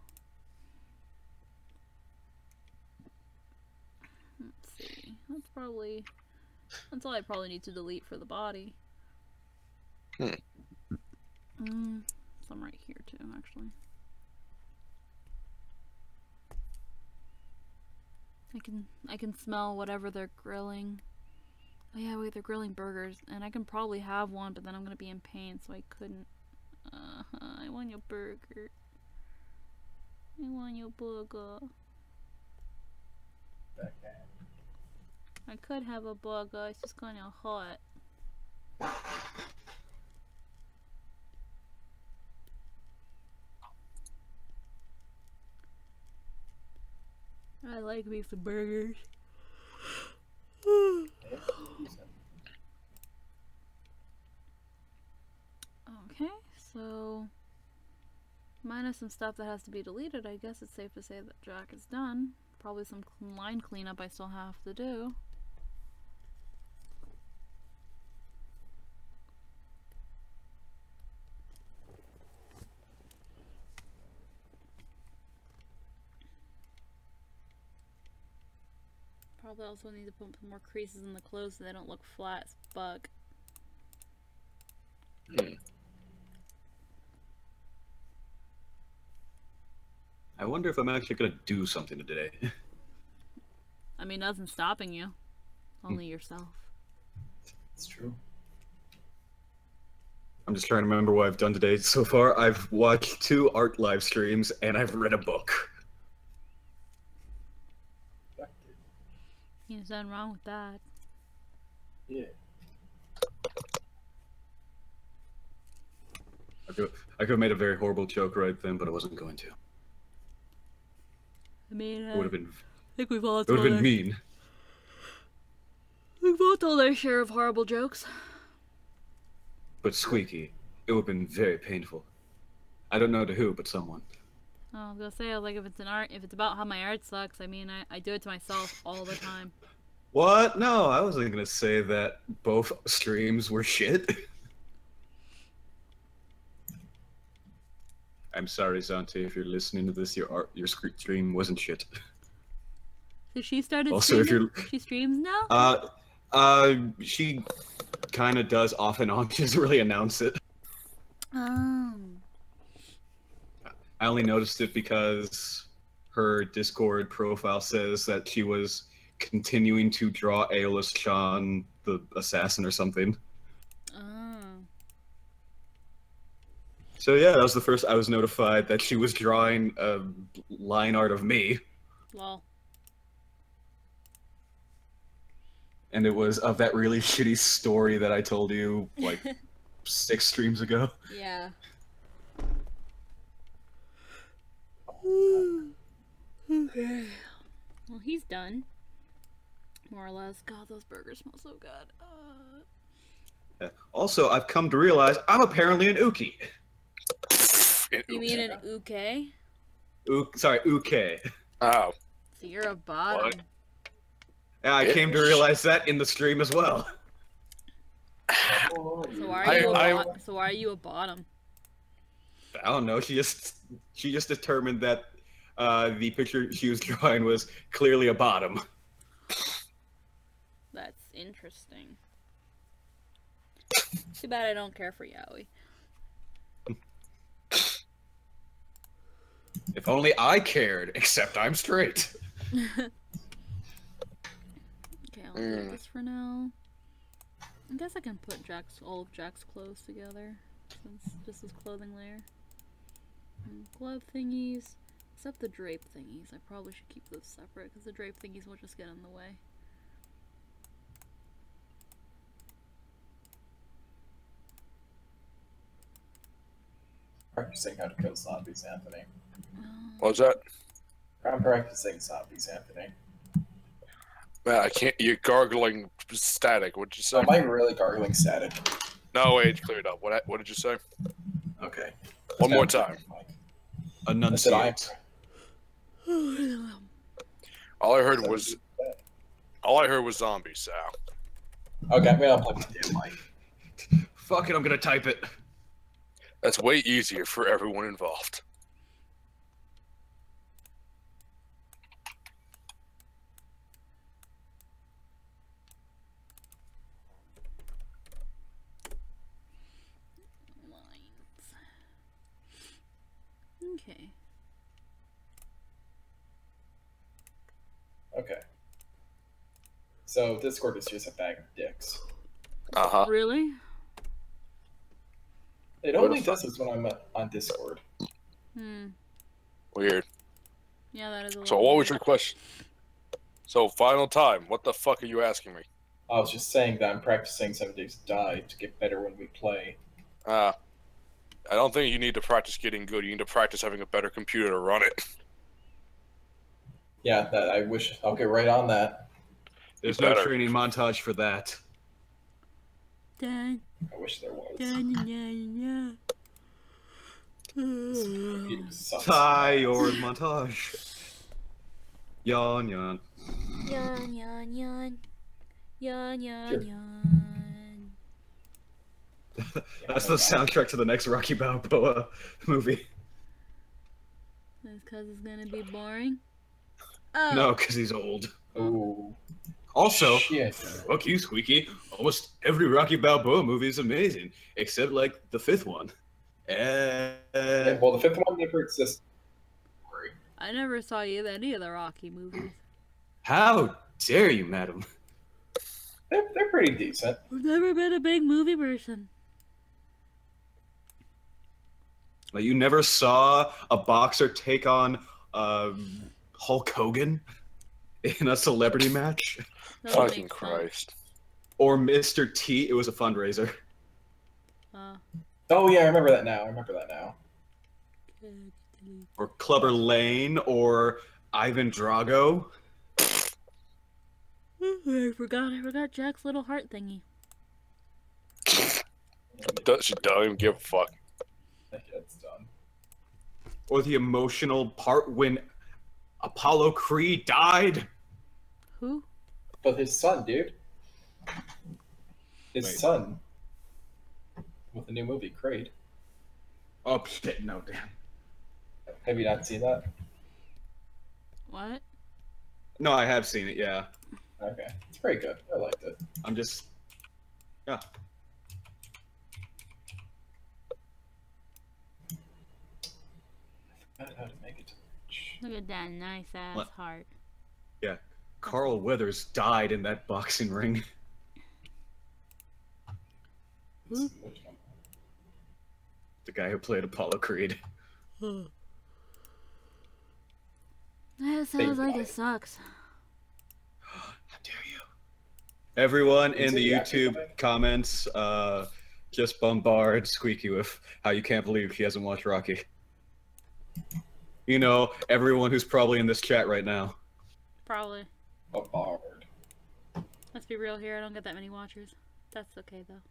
Let's see. That's all I probably need to delete for the body. Some right here too, actually. I can smell whatever they're grilling. Oh yeah, wait, they're grilling burgers, and I can probably have one, but then I'm gonna be in pain, so I couldn't. I want your burger. I want your burger. Okay. I could have a burger, it's just kind of hot. I like me some burgers. Okay, so minus some stuff that has to be deleted, I guess it's safe to say that Jack is done. Probably some line cleanup I still have to do. Probably also need to put more creases in the clothes so they don't look flat as fuck. I wonder if I'm actually gonna do something today. I mean, nothing's stopping you. Only yourself. It's true. I'm just trying to remember what I've done today. So far, I've watched 2 art live streams and I've read a book. There's nothing wrong with that. Yeah. I could have made a very horrible joke right then, but I wasn't going to. I mean, It would have been. I think we've all It would have been mean. We've all told our share of horrible jokes. But squeaky. It would have been very painful. I don't know to who, but someone. Oh, I was gonna say, like, if it's about how my art sucks, I mean, I do it to myself all the time. What? No, I wasn't gonna say that both streams were shit. I'm sorry, Zante, if you're listening to this, your stream wasn't shit. So she started Also, streaming? She streams now? She kind of does off and on. She doesn't really announce it. Oh. I only noticed it because her Discord profile says that she was continuing to draw Aeolus Chan, the assassin or something. Oh. So yeah, that was the first I was notified that she was drawing a line art of me. Lol. And it was of that really shitty story that I told you, like, 6 streams ago. Yeah. Okay. Well, he's done. More or less. God, those burgers smell so good. Also, I've come to realize I'm apparently an Uki. You mean an uke? Sorry, Uke. Oh. So you're a bottom. What? Yeah, I came to realize that in the stream as well. So why are you a bottom? I don't know. She just determined that the picture she was drawing was clearly a bottom. That's interesting. Too bad I don't care for yaoi. If only I cared, except I'm straight. Okay, I'll do this for now. I guess I can put all of Jack's clothes together, since this is clothing layer. And glove thingies, except the drape thingies. I probably should keep those separate, because the drape thingies will just get in the way. Practicing how to kill zombies, Anthony. What was that? I'm practicing zombies, Anthony. Man, I can't. You're gargling static. What'd you say? Am I really gargling static? No, wait, clear it up. What did you say? Okay. One more time. Enunciate. All I heard was zombies, Sal. Okay, I'm gonna unplug the damn mic. Fuck it, I'm gonna type it. That's way easier for everyone involved. Okay. Okay. So Discord is just a bag of dicks. Uh-huh. Really? It only does this when I'm on Discord. Weird. Yeah, that is a So little what was weird. your question? So final time. What the fuck are you asking me? I was just saying that I'm practicing 7 Days to Die to get better when we play. I don't think you need to practice getting good. You need to practice having a better computer to run it. Yeah, that I wish. I'll get right on that. There's no training montage for that. Dun, I wish there was. dun, dun, dun. Tie your montage. Yawn, yawn. Yawn, yawn, yawn. Yawn, yawn, yawn. That's the soundtrack to the next Rocky Balboa movie. That's because it's gonna be boring. Oh. No, because he's old. Ooh. Also, Shit. fuck you, Squeaky. Almost every Rocky Balboa movie is amazing, except like the fifth one. Yeah, well, the fifth one never existed. I never saw any of the Rocky movies. How dare you, madam? They're pretty decent. I've never been a big movie person. Like, you never saw a boxer take on Hulk Hogan in a celebrity match? Fucking Christ. Or Mr. T, it was a fundraiser. Oh yeah, I remember that now. Or Clubber Lane, or Ivan Drago. I forgot Jack's little heart thingy. She don't even give a fuck. It's done. Or the emotional part when Apollo Creed died. Who? But his son, dude. His son. With the new movie, Creed. Oh shit, no, damn. Have you not seen that? What? No, I have seen it, yeah. Okay. It's pretty good. I liked it. I'm just... Yeah. I forgot how to make it. Look at that nice ass What? heart. Yeah. Carl Weathers died in that boxing ring. Who? The guy who played Apollo Creed. That sounds like it sucks. How dare you? Everyone in Is the it actually YouTube comments, just bombard Squeaky with how you can't believe she hasn't watched Rocky. You know, everyone who's probably in this chat right now. Probably. Bombard. Let's be real here. I don't get that many watchers. That's okay though.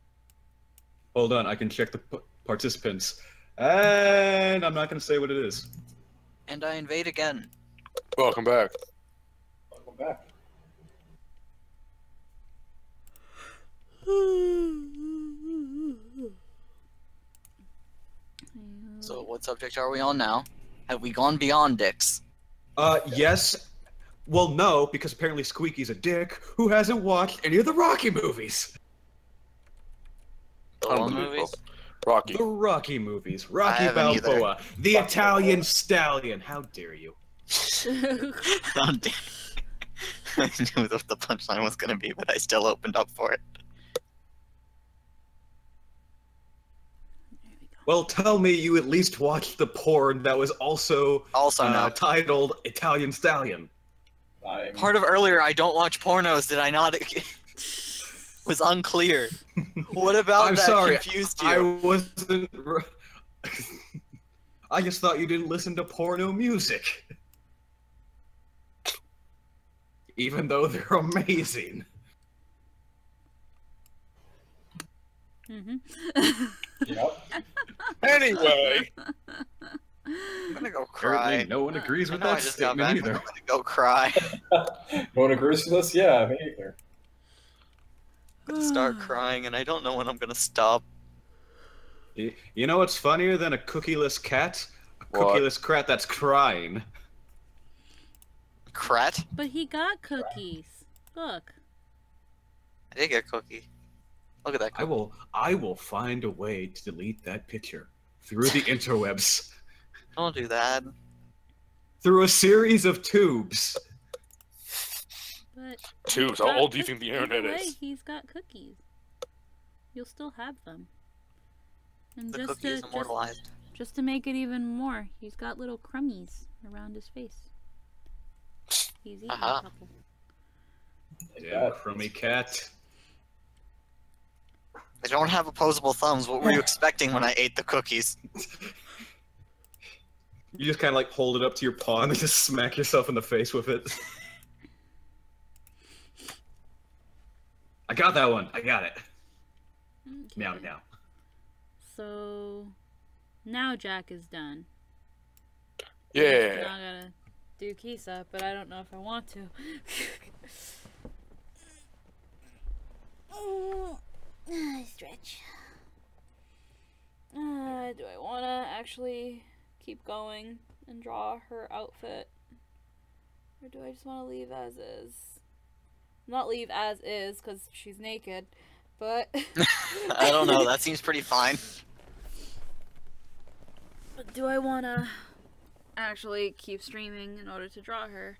Hold on, I can check the participants. And I'm not going to say what it is. And I invade again. Welcome back. Welcome back. So what subject are we on now? Have we gone beyond dicks? Yes. Well, no, because apparently Squeaky's a dick who hasn't watched any of the Rocky movies. The what movies? Rocky. The Rocky movies. Rocky haven't either. Balboa. The Italian Stallion. How dare you? How dare I knew what the punchline was going to be, but I still opened up for it. Well, tell me you at least watched the porn that was also no. titled Italian Stallion. Part of earlier, I don't watch pornos. Did I not? Was unclear. What about I'm that sorry, confused you? I wasn't. I just thought you didn't listen to porno music. Even though they're amazing. Yep. Anyway. I'm gonna go Apparently cry. no one agrees with I know I that just got statement back. either. I'm gonna go cry. No one agrees with us? Yeah, me either. I'm gonna start crying, and I don't know when I'm gonna stop. You know what's funnier than a cookieless cat? A What? cookieless cat that's crying. Crat? But he got cookies. Look. I did get a cookie. Look at that cookie. I will find a way to delete that picture through the interwebs. Don't do that. Through a series of tubes. But Tubes, how old do you think the internet is? He's got cookies. You'll still have them. And The cookie is immortalized. just to make it even more, he's got little crummies around his face. He's eating a couple. Yeah, crummy cat. I don't have opposable thumbs. What were you expecting when I ate the cookies? You just kind of like hold it up to your paw and then just smack yourself in the face with it. I got that one. I got it. Okay. Meow meow. So now Jack is done. Yeah. Now I gotta do Kisa, but I don't know if I want to. Stretch. Do I want to actually keep going and draw her outfit? Or do I just want to leave as is? Not leave as is, because she's naked, but... I don't know, that seems pretty fine. But do I want to actually keep streaming in order to draw her?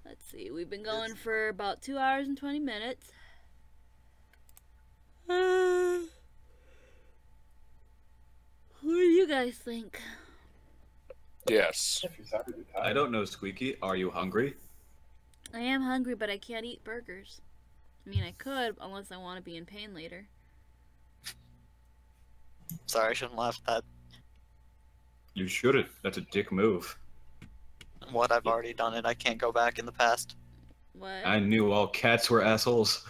Let's see, we've been going for about 2 hours and 20 minutes. What do you guys think? Yes. I don't know, Squeaky. Are you hungry? I am hungry, but I can't eat burgers. I mean, I could, unless I want to be in pain later. Sorry, I shouldn't laugh at that. You shouldn't. That's a dick move. What? I've already done it. I can't go back in the past. What? I knew all cats were assholes.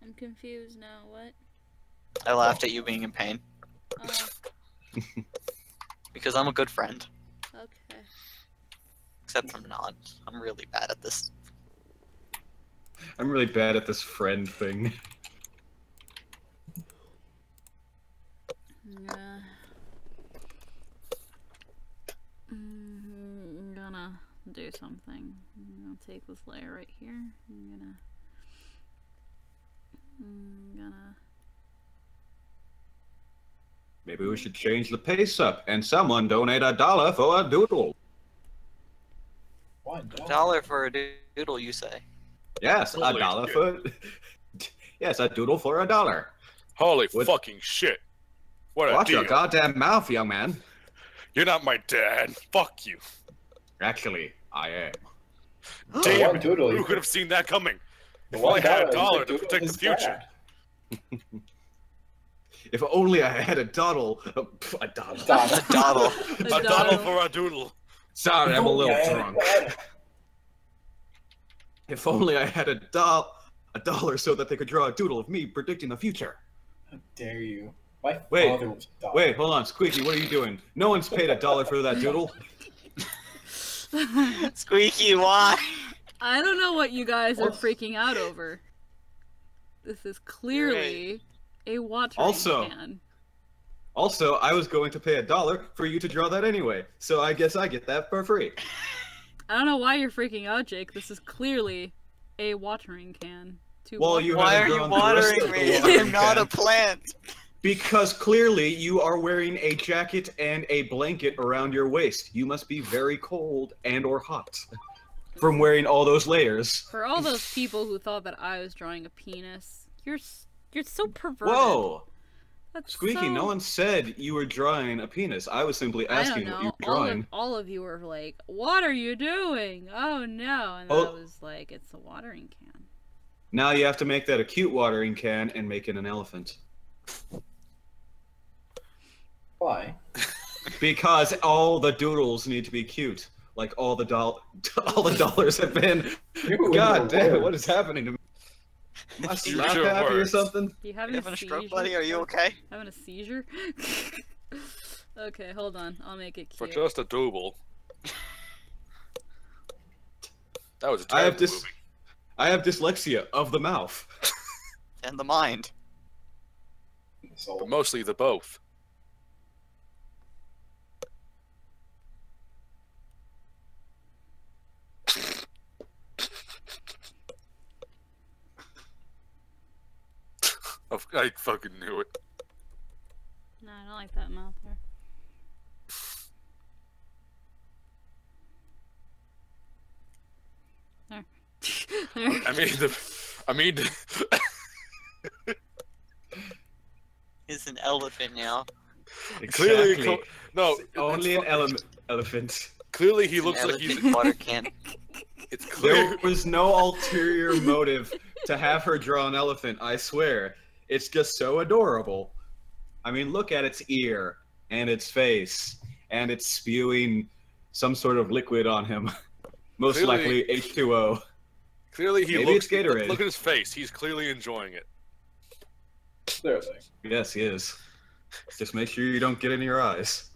I'm confused now. What? I laughed at you being in pain. Oh, Because I'm a good friend. okay. Except I'm not. I'm really bad at this. I'm really bad at this friend thing. Yeah. I'm gonna do something. I'm gonna take this layer right here. I'm gonna Maybe we should change the pace up and someone donate $1 for a doodle. $1 for a doodle, you say? Yes, Holy $1 shit. for... Yes, a doodle for $1. Holy fucking shit. What a Watch deal. your goddamn mouth, young man. You're not my dad. Fuck you. Actually, I am. Damn One it. doodle, Who you could have seen that coming? If One I had a dollar, dollar you to could protect the doodle future. his If only I had a doddle. A doddle. dad. A doddle. A doddle for a doodle. Sorry, I'm a little Yeah. drunk. If only I had a dollar so that they could draw a doodle of me predicting the future. How dare you? My Wait, father was a dog. Wait, hold on, Squeaky, what are you doing? No one's paid $1 for that doodle. Squeaky, why? I don't know what you guys are freaking out over. This is clearly a watering Also- can. Also, I was going to pay $1 for you to draw that anyway, so I guess I get that for free. I don't know why you're freaking out, Jake. This is clearly a watering can. Well, you Why are haven't you drawn the rest watering of the me? watering I'm not can. a plant. Because clearly you are wearing a jacket and a blanket around your waist. You must be very cold and or hot from wearing all those layers. For all those people who thought that I was drawing a penis, you're so perverted. Whoa! That's Squeaky, so... no one said you were drawing a penis. I was simply asking what you were drawing. All of you were like, "What are you doing?" Oh no! And I was like, "It's a watering can." Now you have to make that a cute watering can and make it an elephant. Why? Because all the doodles need to be cute. Like all the dollars have been. God damn it! What is happening to me? Am I slap happy or something? You having a stroke, buddy? Are you okay? Having a seizure? Okay, hold on. I'll make it For cute. just a doodle. That was a terrible movie. I have dyslexia of the mouth. And the mind. But mostly the both. I fucking knew it. No, I don't like that mouth there. There. I mean, Is an elephant now. clearly, Exactly. no, Only an elephant. Clearly, he looks like he's. Water can. It's clear. There was no ulterior motive to have her draw an elephant, I swear. It's just so adorable. I mean, look at its ear, and its face, and it's spewing some sort of liquid on him. Most Clearly- likely H2O. Clearly, he Maybe looks. it's Gatorade. Look at his face. He's clearly enjoying it. Clearly. Yes, he is. Just make sure you don't get in your eyes.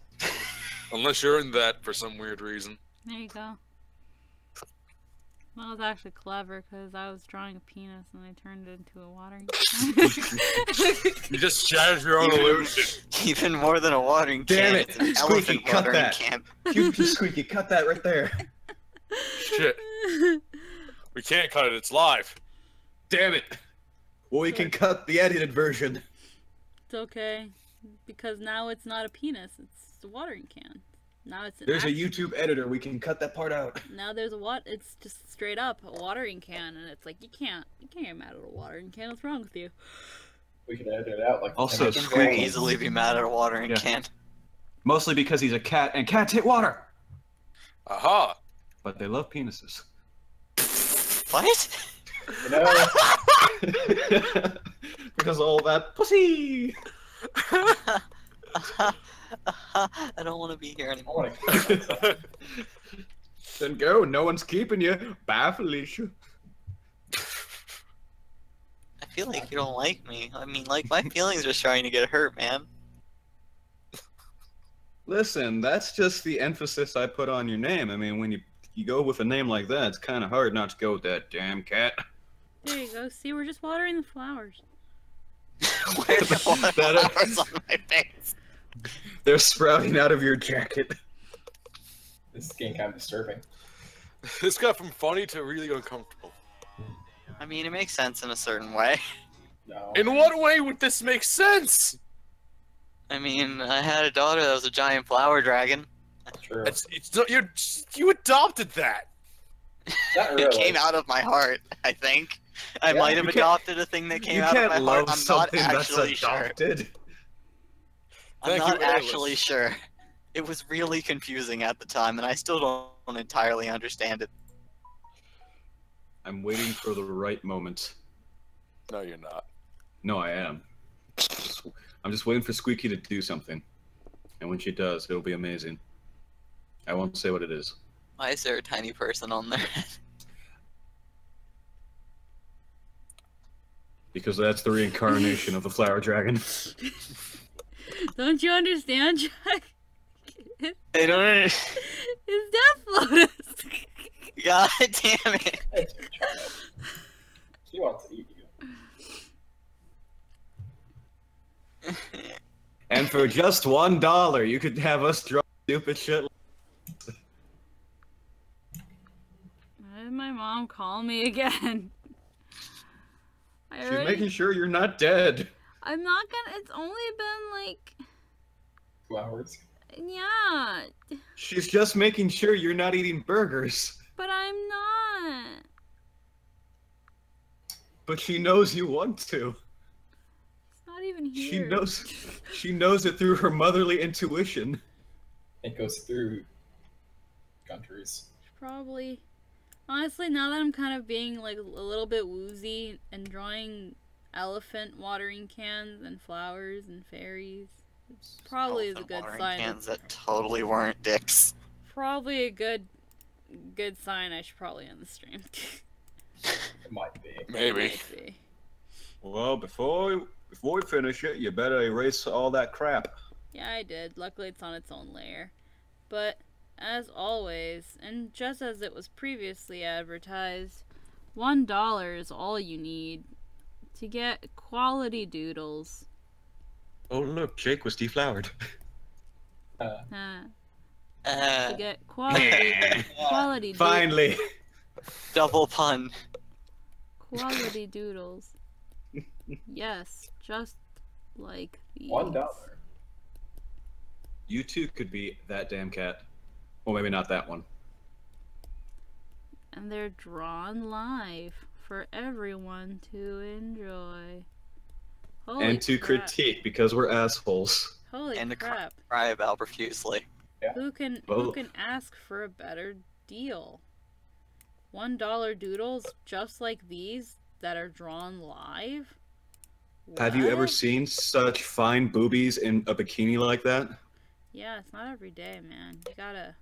Unless you're in that for some weird reason. There you go. That was actually clever because I was drawing a penis and I turned it into a watering can. You just shattered your own illusion. Even more than a watering can. Damn it! It's an Squeaky, elephant cut watering that. can. You Squeaky, cut that right there. Shit. We can't cut it. It's live. Damn it! Well, we can cut the edited version. It's okay because now it's not a penis; it's a watering can. Now it's an There's a actual- YouTube editor. We can cut that part out. Now there's it's just straight up a watering can, and it's like you can't get mad at a watering can. What's wrong with you? We can edit it out like. Also, I can very Squeaky. easily be mad at a watering Yeah. can. Mostly because he's a cat, and cats hit water. Aha. But they love penises. What? You know, Because all that pussy. I don't want to be here I anymore. want to kill myself. Then go. No one's keeping you. Bye, Felicia. I feel like you don't like me. I mean, like, my feelings are starting to get hurt, man. Listen, that's just the emphasis I put on your name. I mean, when you go with a name like that, it's kind of hard not to go with that damn cat. There you go. See, we're just watering the flowers. Where are the flowers on my face? They're sprouting out of your jacket. This is getting kind of disturbing. This got from funny to really uncomfortable. I mean, it makes sense in a certain way. No. In what way would this make sense? I mean, I had a daughter that was a giant flower dragon. True. You adopted that. Not It really. came out of my heart, I think. I Yeah, might have you can't- adopted a thing that came You out of can't my love heart. I'm not something that's actually sure. adopted. I'm Thank not you, Alice. actually sure. It was really confusing at the time, and I still don't entirely understand it. I'm waiting for the right moment. No, you're not. No, I am. I'm just waiting for Squeaky to do something. And when she does, it'll be amazing. I won't say what it is. Why is there a tiny person on there? Because that's the reincarnation of the flower dragon. Don't you understand, Jack? I don't understand. It's Death Lotus. God damn it. It's your child. She wants to eat you. And for just $1, you could have us draw stupid shit. Why did my mom call me again? She's making sure you're not dead. I'm not gonna. It's only been like 2 hours. Yeah. She's just making sure you're not eating burgers. But I'm not. But she knows you want to. It's not even here. She knows it through her motherly intuition. It goes through countries. Probably. Honestly, now that I'm kind of being like a little bit woozy and drawing elephant watering cans and flowers and fairies, it's probably is a good sign. Cans that totally weren't dicks. Probably a good sign. I should probably end the stream. It might be. Maybe. Might be. Well, before we finish it, you better erase all that crap. Yeah, I did. Luckily, it's on its own layer. But as always, and just as it was previously advertised, $1 is all you need to get quality doodles. Oh look, Jake was deflowered. To get quality Finally. Double pun. Quality doodles. Yes, just like these. $1. You too could be that damn cat. Well, maybe not that one. And they're drawn live for everyone to enjoy. Holy and to crap. critique because we're assholes. Holy and crap. to cry about profusely. Yeah. Who can ask for a better deal? $1 doodles just like these that are drawn live? Have you ever What? seen such fine boobies in a bikini like that? Yeah, it's not every day, man. You gotta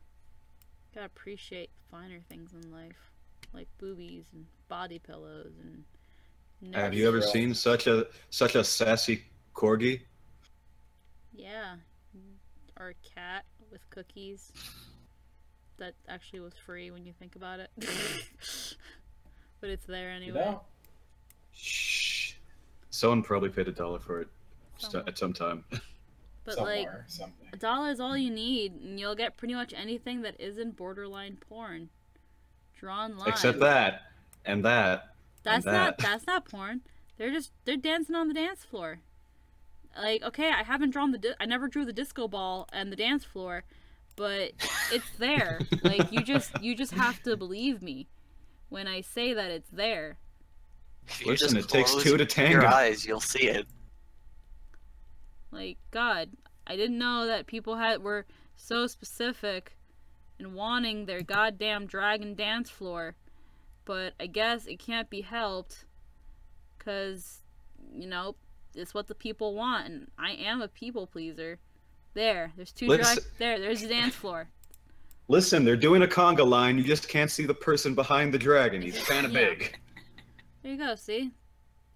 appreciate finer things in life, like boobies and body pillows and. Have you ever seen such a sassy corgi? Yeah, or a cat with cookies. That actually was free when you think about it, but it's there anyway. No. Shh. Someone probably paid $1 for it at some time. But Somewhere, like, something. $1 is all you need, and you'll get pretty much anything that isn't borderline porn. Drawn live. Except that, and that. That's and that. that's not porn. They're dancing on the dance floor. Like, okay, I never drew the disco ball and the dance floor, but it's there. Like, you just have to believe me when I say that it's there. If you Listen, just it takes close two to tango. your eyes, you'll see it. Like, God, I didn't know that people were so specific in wanting their goddamn dragon dance floor. But I guess it can't be helped, because, you know, it's what the people want, and I am a people pleaser. There's two dragons. There's the dance floor. Listen, they're doing a conga line. You just can't see the person behind the dragon. He's kind of big. There you go, see?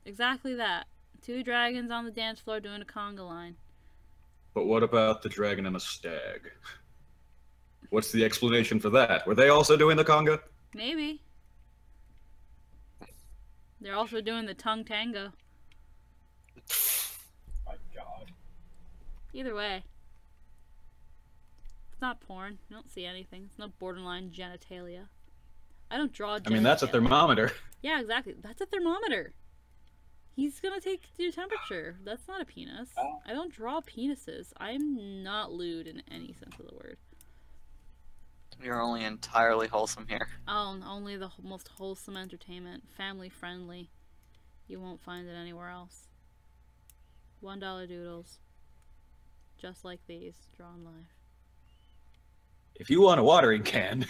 Exactly that. 2 dragons on the dance floor doing a conga line. But what about the dragon and the stag? What's the explanation for that? Were they also doing the conga? Maybe. They're also doing the tongue tango. My God. Either way. It's not porn. You don't see anything. It's not borderline genitalia. I don't draw genitalia. I mean, that's a thermometer. Yeah, exactly. That's a thermometer. He's gonna take your temperature. That's not a penis. I don't draw penises. I'm not lewd in any sense of the word. You're only entirely wholesome here. Oh, only the most wholesome entertainment. Family friendly. You won't find it anywhere else. $1 doodles. Just like these. Drawn live. If you want a watering can.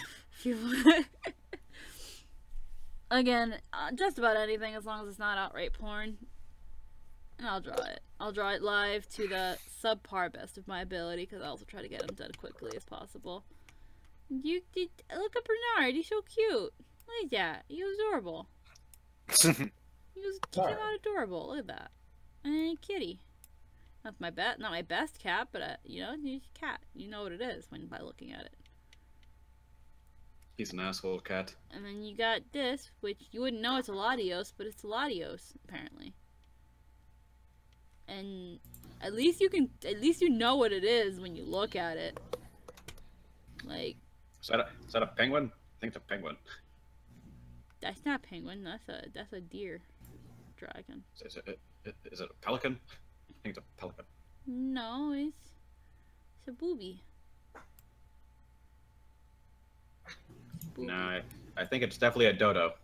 Again, just about anything as long as it's not outright porn. And I'll draw it. I'll draw it live to the subpar best of my ability, because I also try to get them done quickly as possible. Look at Bernard, he's so cute. Look at that, he was adorable. He came out adorable, look at that. And kitty. That's not my best cat, but you know, he's a cat. You know what it is by looking at it. He's an asshole cat. And then you got this, which you wouldn't know it's a Latios, but it's a Latios, apparently. and at least you know what it is when you look at it. Like, Is that a penguin? I think it's a penguin. that's not a penguin. That's a deer dragon. Is it a pelican? I think it's a pelican. No, it's a booby. No, I think it's definitely a dodo.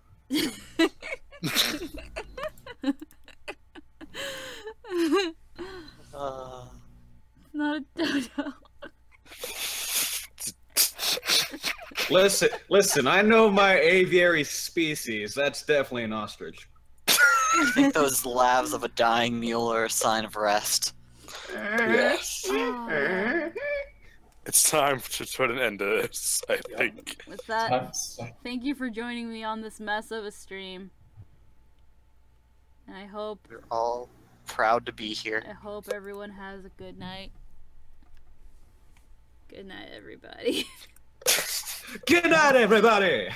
Not a dodo. Listen, I know my aviary species. That's definitely an ostrich. I think those laughs of a dying mule are a sign of rest. Yes. It's time to put an end to this, I think. With that, thank you for joining me on this mess of a stream. And I hope We're all proud to be here. I hope everyone has a good night. Good night, everybody. Good night, everybody!